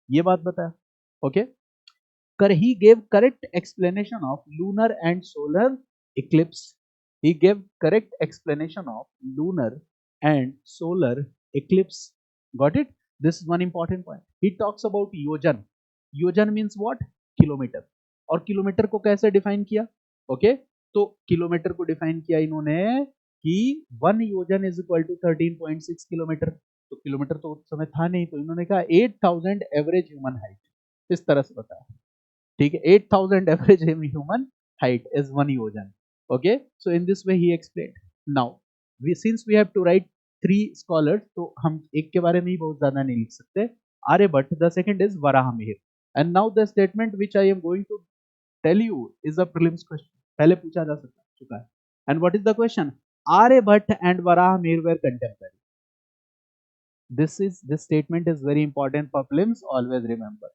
ये बात बताया. Okay, He gave correct explanation of lunar and solar eclipse. He gave correct explanation of lunar and solar eclipse. Got it? This is one important point. He talks about yojan. Yojan means what? Kilometre. और kilometre को कैसे define किया? Okay, तो kilometre को define किया इन्होंने कि 1 योजन इज इक्वल टू 13.6 किलोमीटर. तो किलोमीटर तो उस समय था नहीं, तो इन्होंने कहा 8000 एवरेज ह्यूमन हाइट. इस तरह से बताया. ठीक है, 8000 एवरेज ह्यूमन हाइट इज 1 योजन. Okay, so in this way he explain. Now since we have to write 3 scholars, तो हम एक के बारे में ही बहुत ज्यादा नहीं लिख सकते. Aryabhatta, the second is Varaha Mihira. And now the statement which I am going to tell you is a prelims question. पहले पूछा जा चुका है. And what is the question? Aryabhatta and Varaha Mihira were contemporary. This statement is very important for prelims. Always remember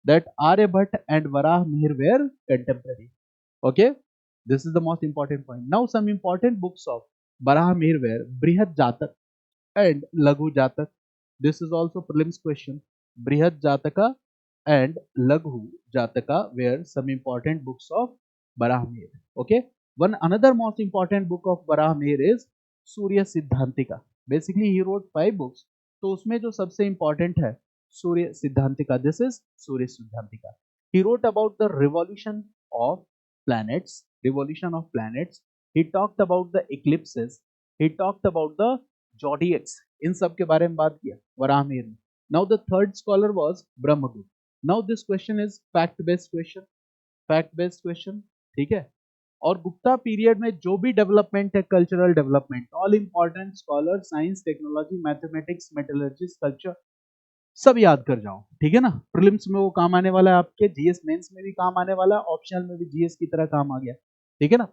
that Aryabhatta and Varah Mihir were contemporary. Okay, this is the most important point. Now some important books of Varah Mihir were Brihad Jatak and Laghu Jatak. This is also prelims question. Brihad Jataka and Laghu Jataka were some important books of Varah Mihir. Okay, one another most important book of Varah Mihir is Surya Siddhantika. Basically he wrote 5 books. तो उसमें जो सबसे important है Surya Siddhantika. This is Surya Siddhantika. He wrote about the revolution of planets. Revolution of planets. He talked about the eclipses. He talked about the zodiacs. इन सब के बारे में बात किया वराह मिहिर ने. Now the third scholar was Brahmagupta. Now this question is fact based question. Fact based question. ठीक है. और गुप्ता पीरियड में जो भी डेवलपमेंट है, cultural development, all important scholar, science, technology, mathematics, metallurgy, culture, सब याद कर जाओ. ठीक है ना. प्रीलिम्स में वो काम आने वाला है, आपके जीएस मेंस में भी काम आने वाला है, ऑप्शनल में भी जीएस की तरह काम आ गया. ठीक है ना.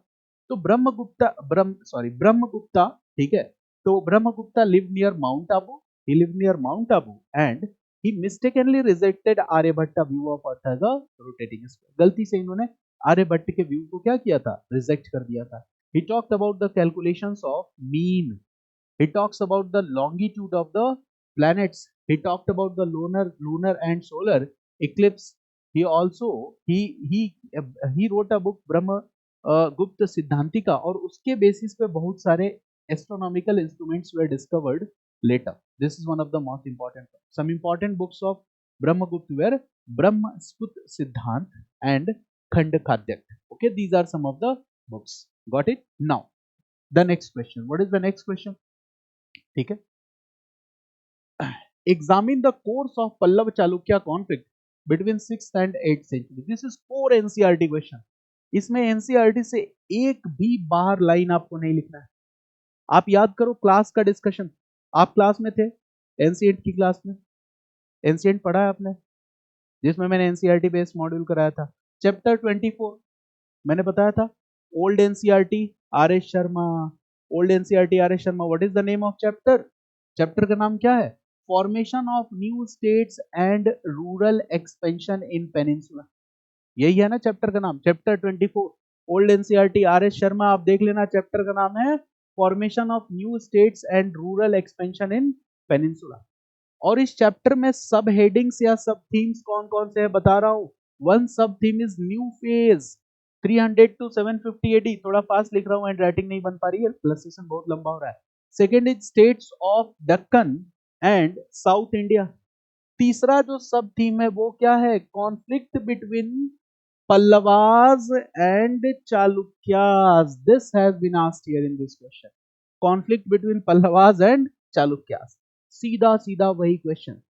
तो ब्रह्मगुप्ता. ठीक है. तो Brahmagupta live near Mount Abu. He live near Mount Abu and he mistakenly rejected Aryabhatta view of earth as a rotating square. गलती से इन्होंने आर्यभट्ट के व्यू को क्या किया था? रिजेक्ट कर दिया था. ही talked about the calculations of mean. He talks about the longitude of the planets. He talked about the lunar and solar eclipse. He also he wrote a book ब्रह्म गुप्त सिद्धांतिका, और उसके बेसिस पे बहुत सारे astronomical instruments were discovered later. This is one of the most important. Some important books of Brahmagupta were Brahmasput Siddhant and Khandakadyak. Okay, these are some of the books. Got it? Now the next question. What is the next question? ठीक है. Examine the course of Pallav Chalukya conflict between 6th and 8th century. This is core NCERT question. इसमें NCERT से एक भी बाहर line आपको नहीं लिखना है. आप याद करो क्लास का डिस्कशन. आप क्लास में थे, एनसीईआरटी की क्लास में. एनसीईआरटी पढ़ा है आपने, जिसमें मैंने एनसीईआरटी बेस्ड मॉड्यूल कराया था. चैप्टर 24 मैंने बताया था. Old NCERT R S Sharma. Old NCERT R S Sharma. What is the name of chapter? Chapter का नाम क्या है? Formation of new states and rural expansion in peninsula. यही है ना चैप्टर का नाम. Chapter 24 old NCERT R S Sharma. आप देख लेना, चैप्टर का नाम है formation of new states and rural expansion in peninsula. और इस चैप्टर में सब हेडिंग्स या सब थीम्स कौन कौन से है बता रहा हूं. वन सब theme is new phase 300 to 750 AD. थोड़ा फास्ट लिख रहा हूं, हैंड राइटिंग नहीं बन पा रही है, प्लसेशन बहुत लंबा हो रहा है. Second is states of Deccan and south India. तीसरा जो सब थीम है वो क्या है? Conflict between Pallavas and Chalukyas. This has been asked here in this question. Conflict between Pallavas and Chalukyas. सीधा सीधा वही क्वेश्चन.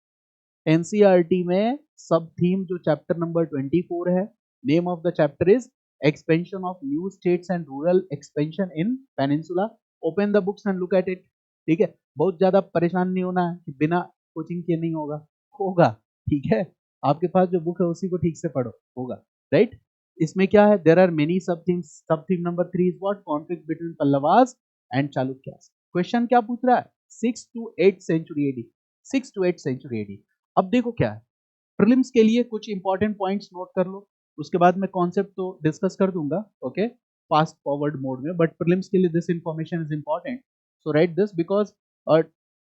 एनसीईआरटी में सब थीम जो चैप्टर नंबर 24 है, name of the chapter is expansion of new states and rural expansion in peninsula. Open the books and look at it. ठीक है. बहुत ज्यादा परेशान नहीं होना है कि बिना कोचिंग के नहीं होगा. होगा. ठीक है. आपके पास जो बुक है उसी को ठीक से पढ़ो, होगा. राइट. इसमें क्या है? There are many sub themes. Sub theme number 3 is what? Conflict between Pallavas and Chalukyas. Question क्या पूछ रहा है? 6 to 8 century AD. 6 to 8 century AD. अब देखो क्या है, प्रीलिम्स के लिए कुछ इंपॉर्टेंट पॉइंट्स नोट कर लो. उसके बाद मैं कॉन्सेप्ट तो डिस्कस कर दूंगा, ओके, फास्ट फॉरवर्ड मोड में. बट प्रीलिम्स के लिए this information is important. So write this because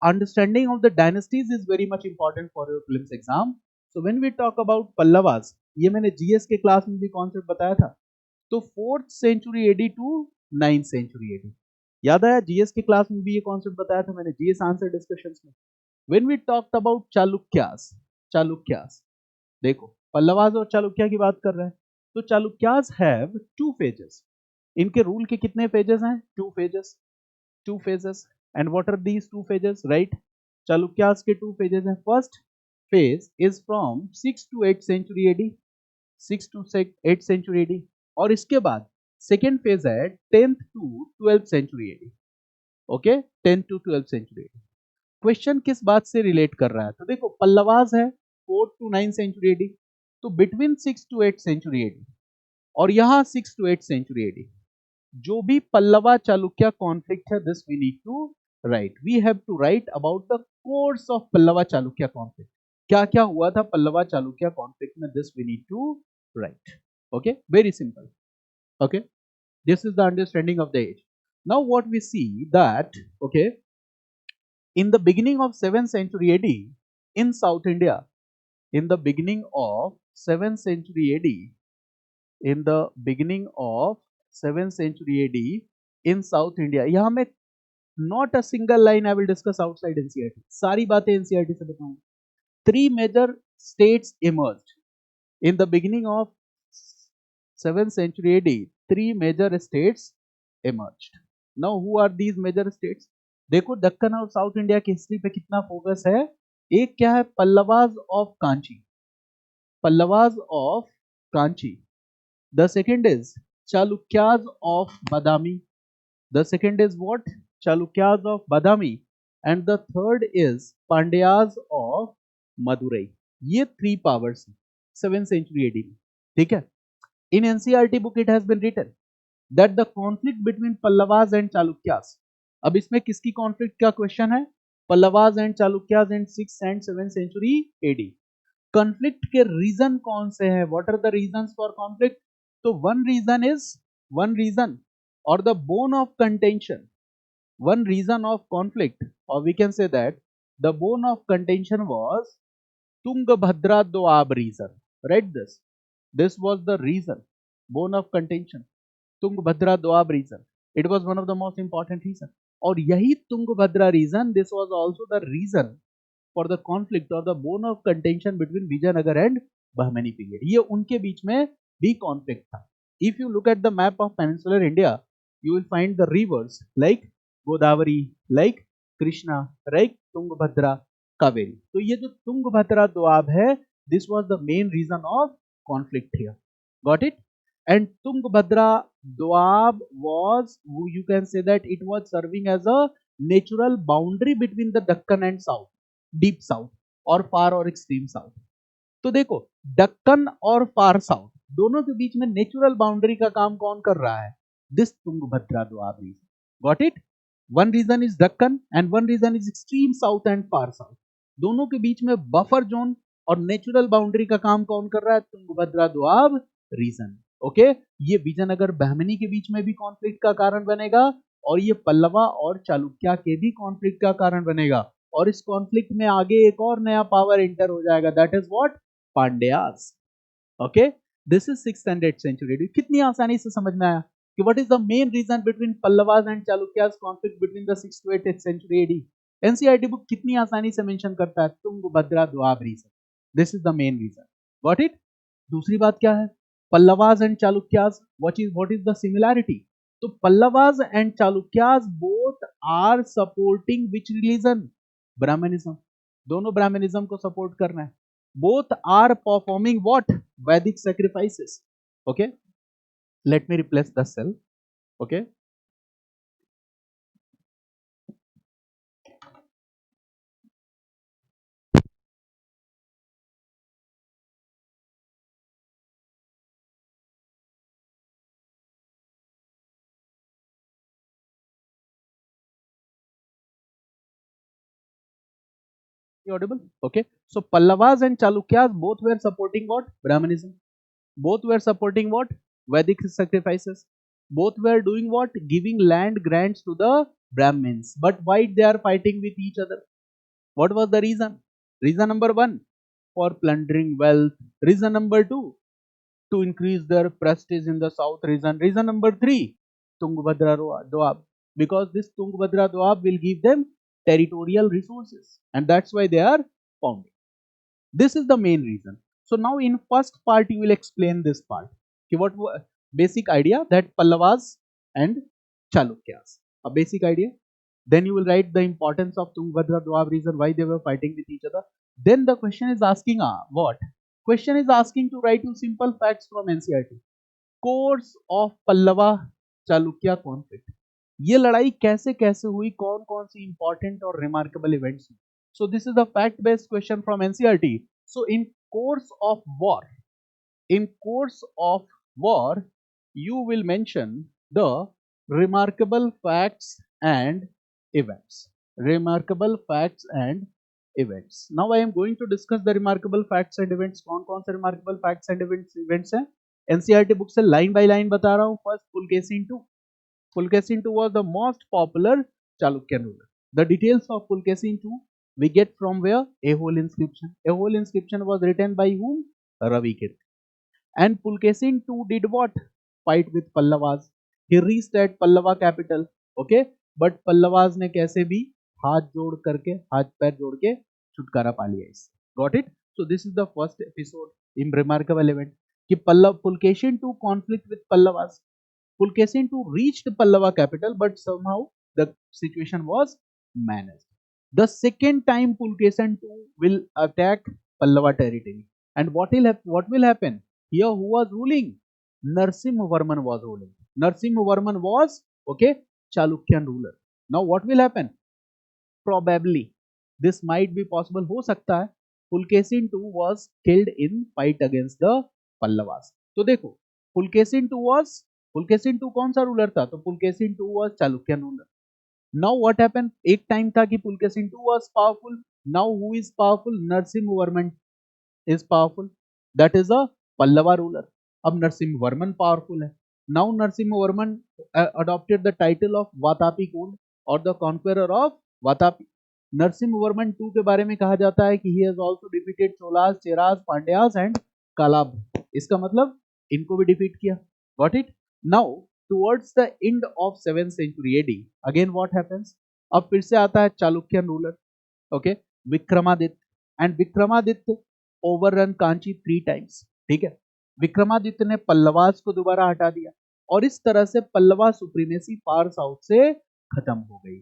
understanding of the dynasties is very much important for your prelims exam. So when we talk about Pallavas, ये मैंने GS के class में भी concept बताया था। तो 4th century AD to 9th century AD, याद आया? जीएस के क्लास में भी ये कॉन्सेप्ट बताया था मैंने जीएस आंसर डिस्कशंस में। When we talked about Chalukyas, Chalukyas, देखो पल्लवास और चालुक्य की बात कर रहे हैं। तो चालुक्यास हैव टू फेजेस, इनके रूल के कितने फेजेस हैं? Two phases, two phases. And what are these two phases, right? Chalukyas के टू फेजेस हैं। First phase is from 6 to 8 century AD, 6 to 8 century AD, और इसके बाद सेकेंड फेज है 10th to 12th century AD. Okay, 10th to 12th century AD. Question किस बात से relate कर रहा है? तो देखो पल्लवास है 4 to 9 सेंचुरी एडी, तो बिटवीन 6 to 8 सेंचुरी एडी और यहां 6 to 8 सेंचुरी एडी जो भी पल्लवा चालुक्य कॉन्फ्लिक्ट है, this we need to write, we have to write about the course of Pallava Chalukya conflict. क्या क्या हुआ था पल्लवा चालुक्य कॉन्फ्लिक्ट में, this we need to write. Okay, very simple. Okay, this is the understanding of the age. Now what we see that, okay, in the beginning of 7th century AD in South India, in the beginning of 7th century AD, in the beginning of 7th century AD in South India, यहाँ मैं not a single line I will discuss outside NCERT, सारी बातें NCERT से बताऊंगा। 3 major states emerged in the beginning of 7th century AD. 3 major states emerged. Now who are these major states? देखो दक्कन और south India की history पे कितना focus है। एक क्या है? Pallavas of Kanchi, Pallavas of Kanchi. The second is Chalukyas of Badami, the second is what? Chalukyas of Badami. And the third is Pandyas of Madurai. ये 3 पावर्स 7th सेंचुरी एडी में, ठीक है। In NCERT book it has been written that the conflict between Pallavas and Chalukyas. अब इसमें किसकी conflict का question है? Pallavas and Chalukyas in 6th and 7th century AD. Conflict के रीजन कौन से हैं? What are the reasons for conflict? तो वन रीजन और the bone of contention, one reason of conflict, or we can say that the bone of contention was Tungabhadra Doab reason. Write this. This was the reason, bone of contention, Tungabhadra Doab reason. It was one of the most important reason. और यही Tungabhadra reason, this was also the reason for the conflict or the bone of contention between Vijayanagar and Bahmani period. ये उनके बीच में भी conflict था. If you look at the map of peninsular India, you will find the rivers like Godavari, like Krishna, right, Tungabhadra, Kaveri. तो ये जो तुंगभद्रा दोआब है, this was the main region of conflict here. Got it? And Tungabhadra Doab was, you can say that it was serving as a natural boundary between the Deccan and south, deep south और far और extreme south. तो देखो दक्कन और फार south दोनों के बीच में natural boundary का काम कौन कर रहा है? This Tungabhadra Doab region. Got it? One reason is Deccan and one reason is extreme south and far south. दोनों के बीच में बफर जोन और नेचुरल बाउंड्री का काम कौन कर रहा है? तुंगभद्रा दोआब रीजन। ओके, ये विजयनगर बहमनी के बीच में भी कॉन्फ्लिक्ट का कारण बनेगा और ये पल्लवा और चालुक्य के भी कॉन्फ्लिक्ट का कारण बनेगा। और इस कॉन्फ्लिक्ट में आगे एक और नया पावर एंटर हो जाएगा, that is what? Pandyas. Okay, this is 6th and 8th century। कितनी आसानी से समझ में आया कि what is the main reason between Pallavas and Chalukyas conflict between the 6th to 8th century AD? NCERT book कितनी आसानी से मेंशन करता है? Tungabhadra Doab region, this is the main region. Got it? दूसरी बात क्या है? Pallavas and Chalukyas, what is the similarity? तो Pallavas and Chalukyas both are supporting which religion? Brahmanism। दोनों ब्राह्मणिज्म को सपोर्ट कर रहे हैं। Both are performing what? Vedic sacrifices। Okay, let me replace the cell. Okay, audible? Okay, so Pallavas and Chalukyas both were supporting what? Brahmanism. Both were supporting what? Vedic sacrifices. Both were doing what? Giving land grants to the Brahmins. But why they are fighting with each other? What was the reason? Reason number 1, for plundering wealth. Reason number 2, to increase their prestige in the south region. Reason number 3, Tungabhadra Doab, because this Tungabhadra Doab will give them territorial resources, and that's why they are founded. This is the main reason. So now in first part you will explain this part. Okay, what basic idea that Pallavas and Chalukyas, a basic idea. Then you will write the importance of Tungabhadra Doab region, why they were fighting with each other. Then the question is asking what? Question is asking to write you simple facts from NCERT. Course of Pallava Chalukya conflict, ये लड़ाई कैसे कैसे हुई, कौन कौन सी important और remarkable events हुई. सो this is the fact based question from NCERT. So in course of war you will mention the remarkable facts and events. Now I am going to discuss the remarkable facts and events. कौन से remarkable facts and events हैं NCERT book से line by line बता रहा हूं. First, Pulkesin II was the most popular Chalukyan ruler. The details of Pulkesin II we get from where? Ahole inscription. Ahole inscription was written by whom? Ravikirti. And Pulkesin II did what? Fight with Pallavas. He reached at Pallava capital. Okay, but Pallavas ने कैसे भी हाथ पैर जोड़ के छुटकारा पा लिया इससे. Got it? So this is the first episode in remarkable event कि Pulkesin II conflict with Pallavas. Pulkesin II reached Pallava capital, but somehow the situation was managed. The second time Pulkesin II will attack Pallava territory, and what will happen? Here who was ruling? Narasimhavarman was ruling. Narasimhavarman was Chalukyan ruler. Now what will happen? Probably this might be possible. हो सकता है Pulkesin II was killed in fight against the Pallavas. तो देखो Pulkesin II कौन सा ruler था? तो Pulkesin II was Chalukyan ruler. Now what happened? एक टाइम था कि Pulkesin II was powerful. Now who is powerful? Narasimhavarman is powerful. That is a Pallava ruler. अब Narasimhavarman powerful है. Now Narasimhavarman adopted the title of Vatapi Kund or the conqueror of Vatapi. Narasimhavarman II के बारे में कहा जाता है कि he has also defeated Cholas, Cheras, Pandyas and Kalab. इसका मतलब इनको भी डिफीट किया. Got it? Now towards the end of 7th century AD, again what happens? अब फिर से आता है Chalukyan ruler, Vikramaditya, and Vikramaditya overrun Kanchi 3 times. ठीक है, विक्रमादित्य ने पल्लवास को दोबारा हटा दिया और इस तरह से पल्लवा सुप्रीमेसी फार साउथ से खत्म हो गई.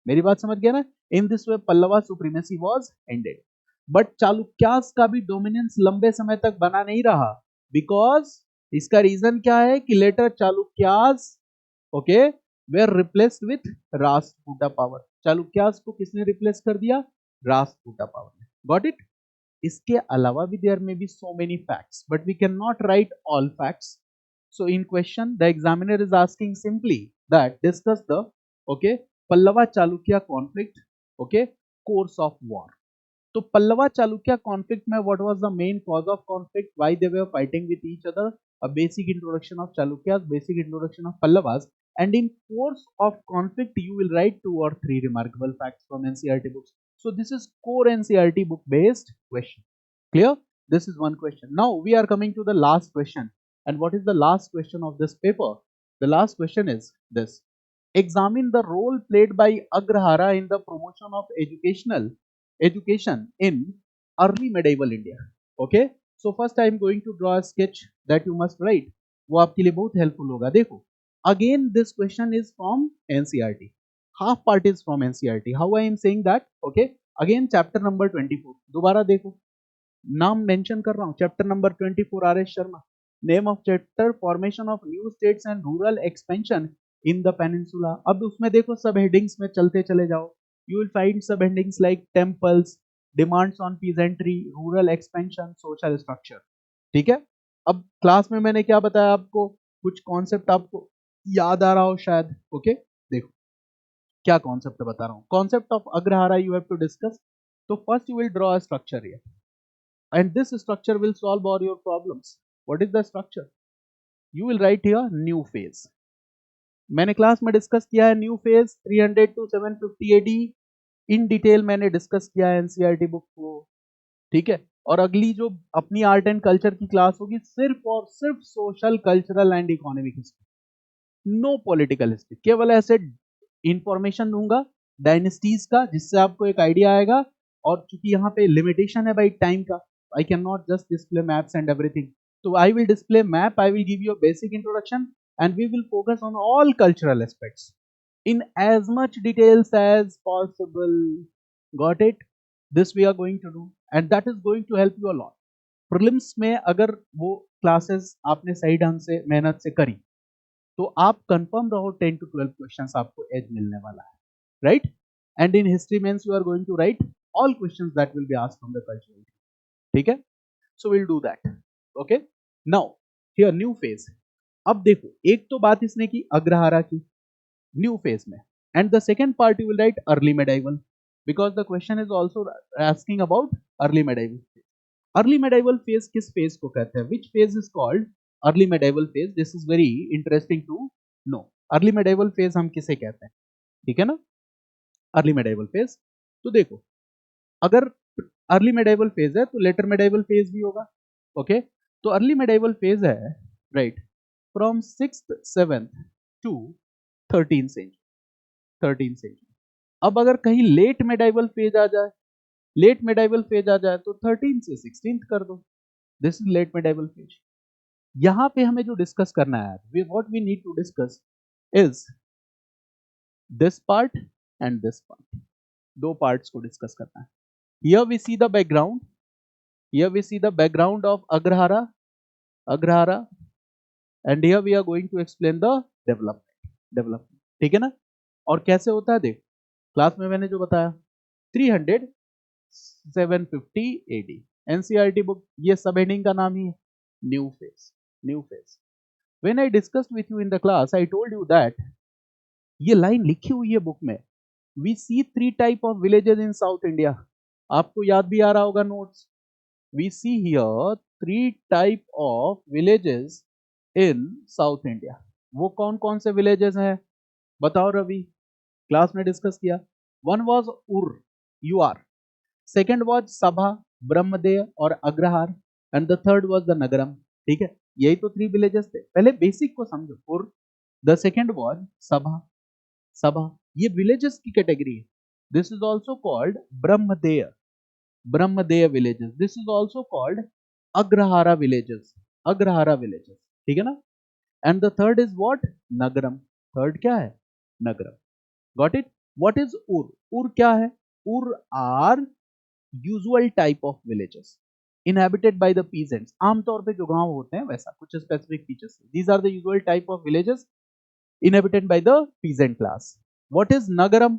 मेरी बात समझ गया ना? इन this way Pallava supremacy was ended. But Chalukyas का भी डोमिनेंस लंबे समय तक बना नहीं रहा. बिकॉज इसका रीजन क्या है कि later Chalukyas were replaced with Rashtrakuta power. Chalukyas को किसने रिप्लेस कर दिया? राष्ट्रकूटा पावर ने. Got it? इसके अलावा भी there may be so many facts, but we can not write all facts. So in question the examiner is asking simply that discuss the Pallava Chalukya conflict course of war. तो Pallava Chalukya conflict में what was the main cause of conflict, why they were fighting with each other, a basic introduction of Chalukyas, basic introduction of Pallavas, and in course of conflict you will write 2 or 3 remarkable facts from NCERT books. So this is core NCERT book based question. Clear? This is one question. Now we are coming to the last question. And what is the last question of this paper? The last question is this: examine the role played by Agrahara in the promotion of education in early medieval India. Okay? So first I am going to draw a sketch that you must write. वो आपके लिए बहुत helpful होगा. देखो, again this question is from NCERT. Half part is from NCERT. How I am saying that? Again chapter number 24. दोबारा देखो, नाम mention कर रहा हूँ. Chapter number 24 R.S. Sharma. Name of chapter formation of new states and rural expansion in the peninsula. अब उसमें देखो सब हेडिंग्स में चलते चले जाओ. यू विल फाइंड सब headings like temples, demands on peasantry, rural expansion, social structure. ठीक है. अब क्लास में मैंने क्या बताया आपको, कुछ कॉन्सेप्ट आपको याद आ रहा हो शायद. देखो क्या कॉन्सेप्ट बता रहा हूं. Concept of agrahara you have to discuss. तो first you will draw a structure here and this structure will solve all your problems. What is the structure? You will write here new phase. मैंने class में discuss किया है new phase 300 to 750 AD. In detail मैंने discuss किया है NCERT book को. ठीक है. और अगली जो अपनी आर्ट एंड कल्चर की क्लास होगी सिर्फ और सिर्फ social cultural and economic history, no political history. केवल ऐसे इंफॉर्मेशन दूंगा डायनेस्टीज का जिससे आपको एक आइडिया आएगा। और चूंकि यहाँ पे लिमिटेशन है भाई टाइम का, I can not just display maps and everything, तो I will display map, I will give you a basic introduction and we will focus on all cultural aspects in as much details as possible. Got it? This we are going to do and that is going to help you a lot. Prelims में अगर वो classes आपने सही ढंग से मेहनत से करी तो आप कंफर्म रहो 10 to 12 क्वेश्चंस आपको एज मिलने वाला है, right? And in history mains you are going to write all questions that will be asked from the cultural, ठीक है? So will do that, okay? Now here new phase. अब देखो एक तो बात इसने की अग्रहारा की न्यू फेज में, and the second part you will write early medieval because the question is also asking about early medieval phase. Early medieval phase किस phase को कहते हैं? Which phase is called early medieval phase? This is very interesting to know. Early medieval phase हम किसे कहते हैं, ठीक है ना? Early medieval phase, तो देखो अगर early medieval phase है तो later medieval phase भी होगा, okay? तो early medieval phase है, right, from 6th 7th to 13th century, 13th century। अब अगर कहीं लेट मेडाइवल फेज आ जाए, लेट मेडाइवल फेज आ जाए तो 13 से 16 कर दो, this is late medieval phase. यहां पे हमें जो डिस्कस करना है, what we need to discuss is this part and this part, दो पार्ट्स को डिस्कस करना है। Here we see the background, here we see the background of agrahara, agrahara, and here we are going to explain the development, development, ठीक है ना? और कैसे होता है देख, क्लास में मैंने जो बताया 300 750 AD, एनसीईआरटी बुक, ये सब हेडिंग का नाम ही है new phase, new phase. When I discussed with you in the class I told you that ये लाइन लिखी हुई है बुक में, we see 3 type of villages in south India, आपको याद भी आ रहा होगा notes. We see here 3 type of villages in south India. वो कौन कौन से विलेजेस हैं बताओ रवि? क्लास में डिस्कस किया। One was ur, U are, second was sabha, brahmadeya और agrahara, and the third was the nagaram, ठीक है? यही तो 3 विलेजेस थे। पहले बेसिक को समझो, पुर, द सेकेंड वॉज सभा, सभा ये विलेजेस की कैटेगरी है। This is also called brahmadeya, brahmadeya villages, this is also called agrahara villages, agrahara villages, ठीक है ना? And the third is what? Nagaram, third क्या है? Nagaram. Got it? What is ur? Ur क्या है? Ur are usual type of villages inhabited by the peasants, आमतौर पे जो गांव होते हैं वैसा, कुछ specific features. These are the usual type of villages inhabited by the peasant class. What is nagaram?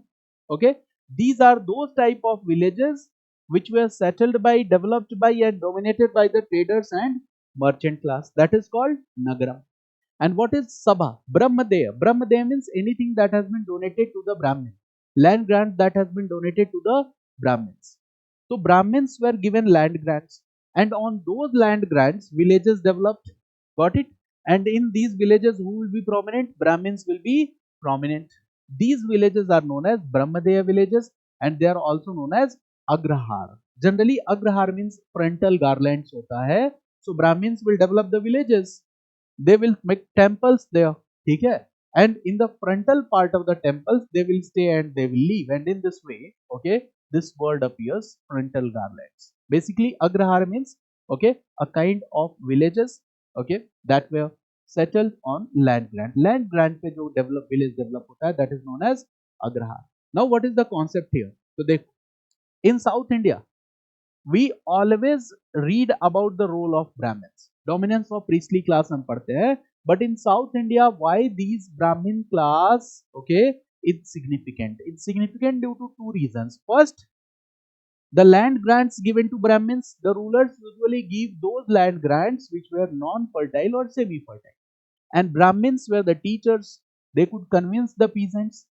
Okay, these are those type of villages which were settled by, developed by and dominated by the traders and merchant class, that is called nagaram. And what is sabha? Brahmadev, Brahmadev means anything that has been donated to the brahmin, land grant that has been donated to the brahmins. So brahmins were given land grants and on those land grants villages developed. Got it? And in these villages who will be prominent? Brahmins will be prominent. These villages are known as Brahmadeya villages and they are also known as Agrahar. Generally Agrahar means frontal garlands hota hai. So Brahmins will develop the villages, they will make temples there, ठीक है? And in the frontal part of the temples they will stay and they will leave, and in this way, okay, this word appears, frontal garlands. Basically agrahar means, okay, a kind of villages, okay, that were settled on land grant, land grant पे जो develop village develop होता है, that is known as agrahar. Now what is the concept here? So देखो, in South India we always read about the role of Brahmins, dominance of priestly class हम पढ़ते हैं, but in South India why these Brahmin class, okay, it's significant. It's significant due to 2 reasons. First, the land grants given to Brahmins, the rulers usually give those land grants which were non-fertile or semi-fertile, and Brahmins were the teachers, they could convince the peasants,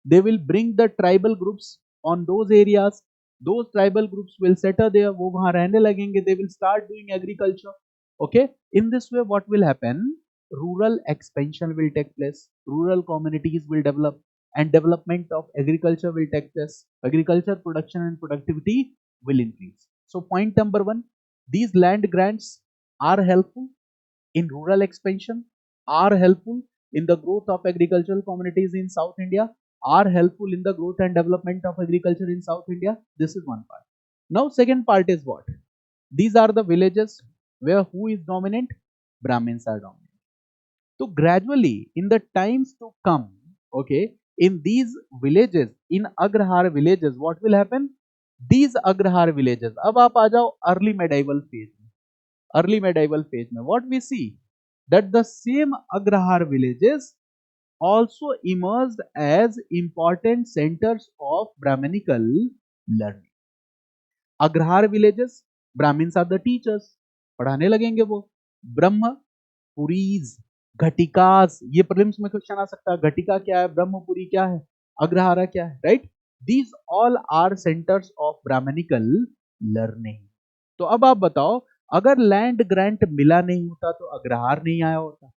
they will bring the tribal groups on those areas, those tribal groups will settle there, वो वहां रहने लगेंगे, they will start doing agriculture, okay? In this way what will happen? Rural expansion will take place, rural communities will develop and development of agriculture will take place, agriculture production and productivity will increase. So point number 1, These land grants are helpful in rural expansion, are helpful in the growth of agricultural communities in South India, are helpful in the growth and development of agriculture in South India. This is one part. Now, second part is what? These are the villages where who is dominant? Brahmins are dominant. So gradually, in the times to come, okay, in these villages, in Agrahar villages, what will happen? These Agrahar villages, अब आप आ जाओ early medieval phase में. Early medieval phase में, what we see that the same Agrahar villages also emerged as important centers of Brahminical learning. Agrahar villages, Brahmins are the teachers, पढ़ाने लगेंगे वो. ब्रह्म पुरीज, घटिकास, ये prelims में क्वेश्चन आ सकता है. घटिका क्या है, ब्रह्मपुरी क्या है, अग्रहारा क्या है, right? These all are centres of Brahmanical learning. तो अब आप बताओ, अगर लैंड ग्रांट मिला नहीं होता तो अग्रहार नहीं आया होता,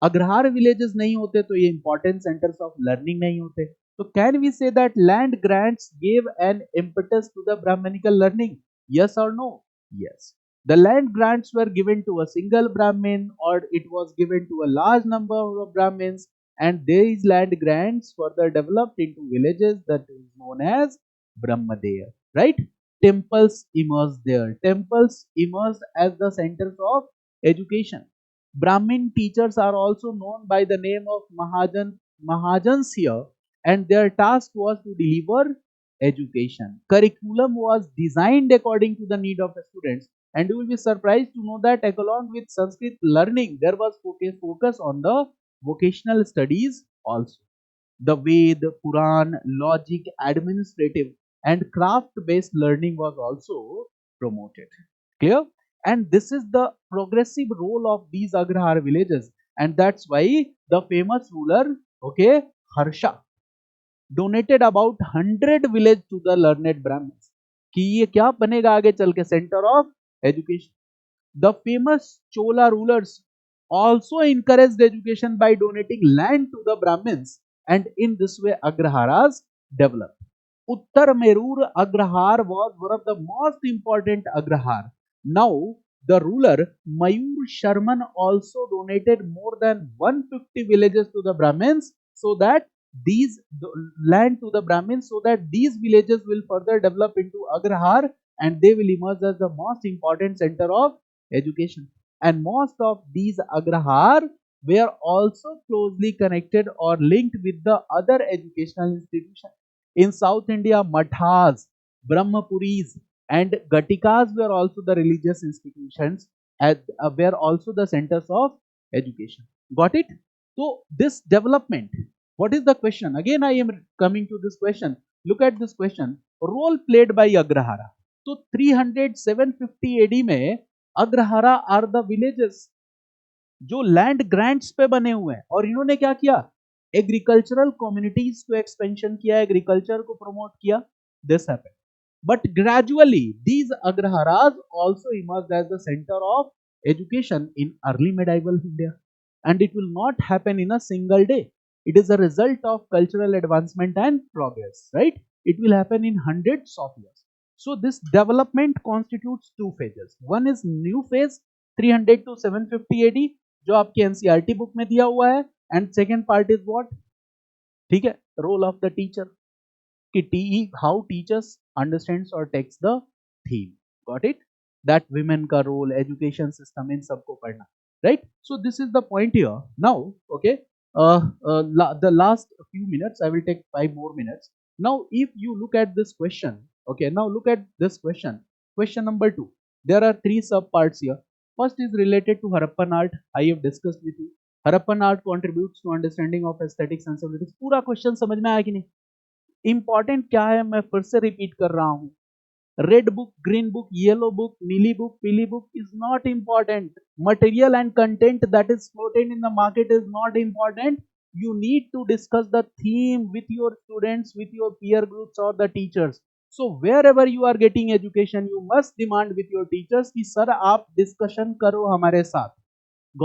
अग्रहार विलेजेस नहीं होते तो ये इंपॉर्टेंट सेंटर्स ऑफ लर्निंग नहीं होते. तो can we say that land grants give an impetus to the brahmanical learning? Yes और no? Yes. The land grants were given to a single Brahmin or it was given to a large number of Brahmins, and these land grants further developed into villages that is known as Brahmadeya. Right? Temples emerged there. Temples emerged as the centers of education. Brahmin teachers are also known by the name of Mahajans here, and their task was to deliver education. Curriculum was designed according to the need of the students, and you will be surprised to know that along with Sanskrit learning, there was focus on the vocational studies also. The Ved, Puran, logic, administrative, and craft-based learning was also promoted. Clear? And this is the progressive role of these Agrahar villages, and that's why the famous ruler, okay, Harsha, donated about 100 village to the learned Brahmins. कि ये क्या बनेगा आगे चल के centre of education. The famous Chola rulers also encouraged education by donating land to the Brahmins, and in this way Agraharas developed. Uttar Merur Agrahar was one of the most important Agrahar. Now, the ruler Mayur Sharman also donated more than 150 villages to the Brahmins, so that these land to the Brahmins, so that these villages will further develop into Agrahar, and they will emerge as the most important center of education. And most of these Agrahar were also closely connected or linked with the other educational institutions. In South India, Mathas, Brahmapuris, and Gatikas were also the religious institutions, and were also the centers of education. Got it? So, this development, what is the question? Again, I am coming to this question. Look at this question. Role played by Agrahara. So, 300 750 AD में agrahara are the villages जो land grants पे बने हुए हैं, और इन्होंने क्या किया? एग्रीकल्चरल कम्युनिटीज को एक्सपेंशन किया, एग्रीकल्चर को प्रमोट किया. This happened, but gradually these agraharas also emerged as the centre of education in early medieval India, and it will not happen in a single day. It is a result of cultural advancement and progress, right? It will happen in hundreds of years. So this development constitutes two phases. One is new phase 300 to 750 AD जो आपके NCERT book में दिया हुआ है, and second part is what? ठीक है, role of the teacher, कि how teachers understands और takes the theme. Got it? That women का रोल, एजुकेशन सिस्टम, इन सबको पढ़ना, right? So this is the point here. Now okay, the last few minutes, I will take 5 more minutes. Now if you look at this question, okay, now look at this question. Question number 2. There are 3 sub parts here. First is related to Harappan art. I have discussed with you. Harappan art contributes to understanding of aesthetic sensibilities. पूरा question समझ में आया कि नहीं? Important क्या है मैं फिर से रिपीट कर रहा हूं. Red book, green book, yellow book, neely book, pili book is not important. Material and content that is floated in the market is not important. You need to discuss the theme with your students, with your peer groups or the teachers. So wherever you are getting education, you must demand with your teachers कि sir आप discussion करो हमारे साथ.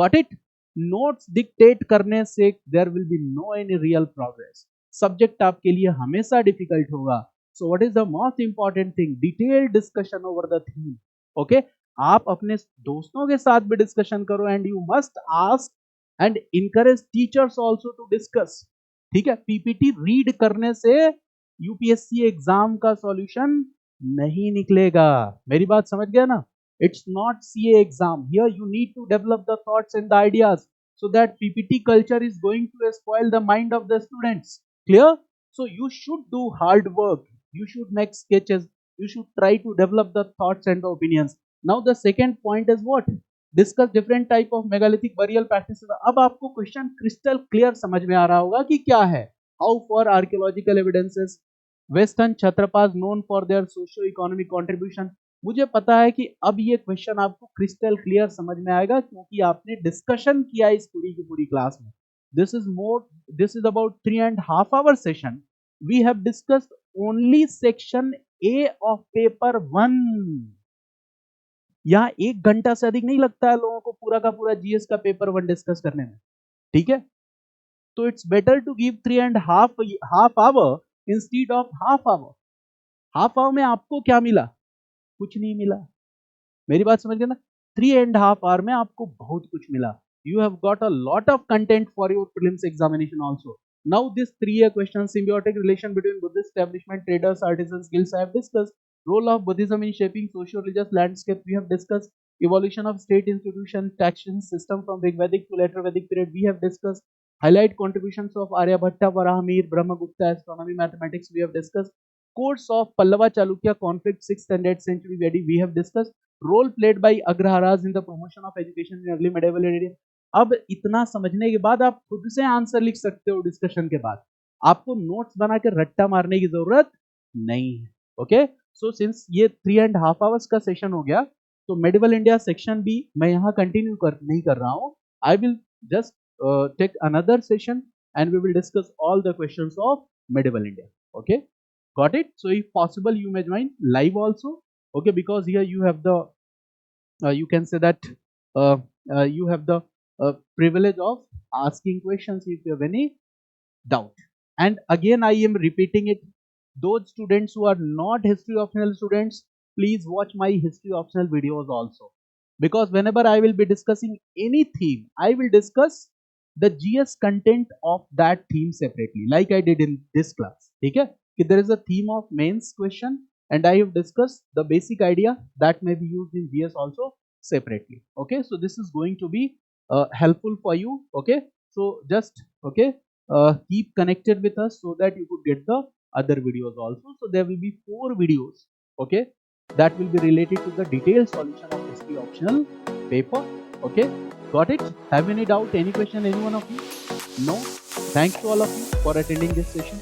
Got it? Notes dictate करने से there will be no any real progress. Subject आपके लिए हमेशा डिफिकल्ट होगा. So what is the most important thing? Detailed discussion over the theme. Okay. आप अपने दोस्तों के साथ भी डिस्कशन करो and you must ask and encourage teachers also to discuss. ठीक है, पीपीटी रीड करने से यूपीएससी एग्जाम का सॉल्यूशन नहीं निकलेगा। मेरी बात समझ गया ना? It's not CA exam, here you need to develop the thoughts and the ideas so that PPT culture is going to spoil the mind of the students. Clear? So you should do hard work. You should make sketches. You should try to develop the thoughts and the opinions. Now the second point is what? Discuss different type of megalithic burial practices. अब आपको question crystal clear समझ में आ रहा होगा कि क्या है। How for archaeological evidences, Western Kshatrapas known for their socio-economic contribution. मुझे पता है कि अब ये क्वेश्चन आपको क्रिस्टल क्लियर समझ में आएगा क्योंकि आपने डिस्कशन किया इस पूरी की पूरी क्लास में। This is about 3.5 hour session. We have discussed only section A of paper 1। यहाँ 1 घंटा से अधिक नहीं लगता है लोगों को पूरा का पूरा जीएस का पेपर 1 डिस्कस करने में। ठीक है, तो it's better to give 3.5 hour instead of half hour. Half hour में आपको क्या मिला? कुछ नहीं मिला। मेरी बात समझ गए ना? 3.5 hour में आपको बहुत कुछ मिला। You have got a lot of content for your prelims examination also. Now this 3-year question, symbiotic relation between Buddhist establishment, traders, artisans, guilds, I have discussed. Role of Buddhism in shaping socio-religious landscape, we have discussed. Evolution of state institution, taxation system from Rig Vedic to later Vedic period, we have discussed. Highlight contributions of Aryabhatta, Varahamir, Brahmagupta, astronomy, mathematics, we have discussed. Course of Pallava Chalukya conflict 6th and 8th century we have discussed. Role played by Agraharas in the promotion of education in early medieval area. अब इतना समझने के बाद आप खुद से answer लिख सकते हो डिस्कशन के बाद। आपको नोट्स बना के रट्टा मारने की जरूरत नहीं है। ओके, सो सिंस ये 3.5 hours का सेशन हो गया तो मेडिवल इंडिया सेक्शन भी मैं यहाँ कंटिन्यू नहीं कर रहा हूँ। I will just take another session and we will discuss all the questions of medieval India. Okay, got it? So if possible you may join live also. Okay, because here you have the you can say that you have the privilege of asking questions if you have any doubt. And again I am repeating it, those students who are not history optional students, please watch my history optional videos also, because whenever I will be discussing any theme I will discuss the GS content of that theme separately, like I did in this class. Okay, there is a theme of mains question and I have discussed the basic idea that may be used in GS also separately. Okay, so this is going to be helpful for you. Okay, so just keep connected with us so that you could get the other videos also. So there will be 4 videos, okay, that will be related to the detailed solution of history optional paper. Okay, got it? Have any doubt, any question, any one of you? No? Thanks to all of you for attending this session.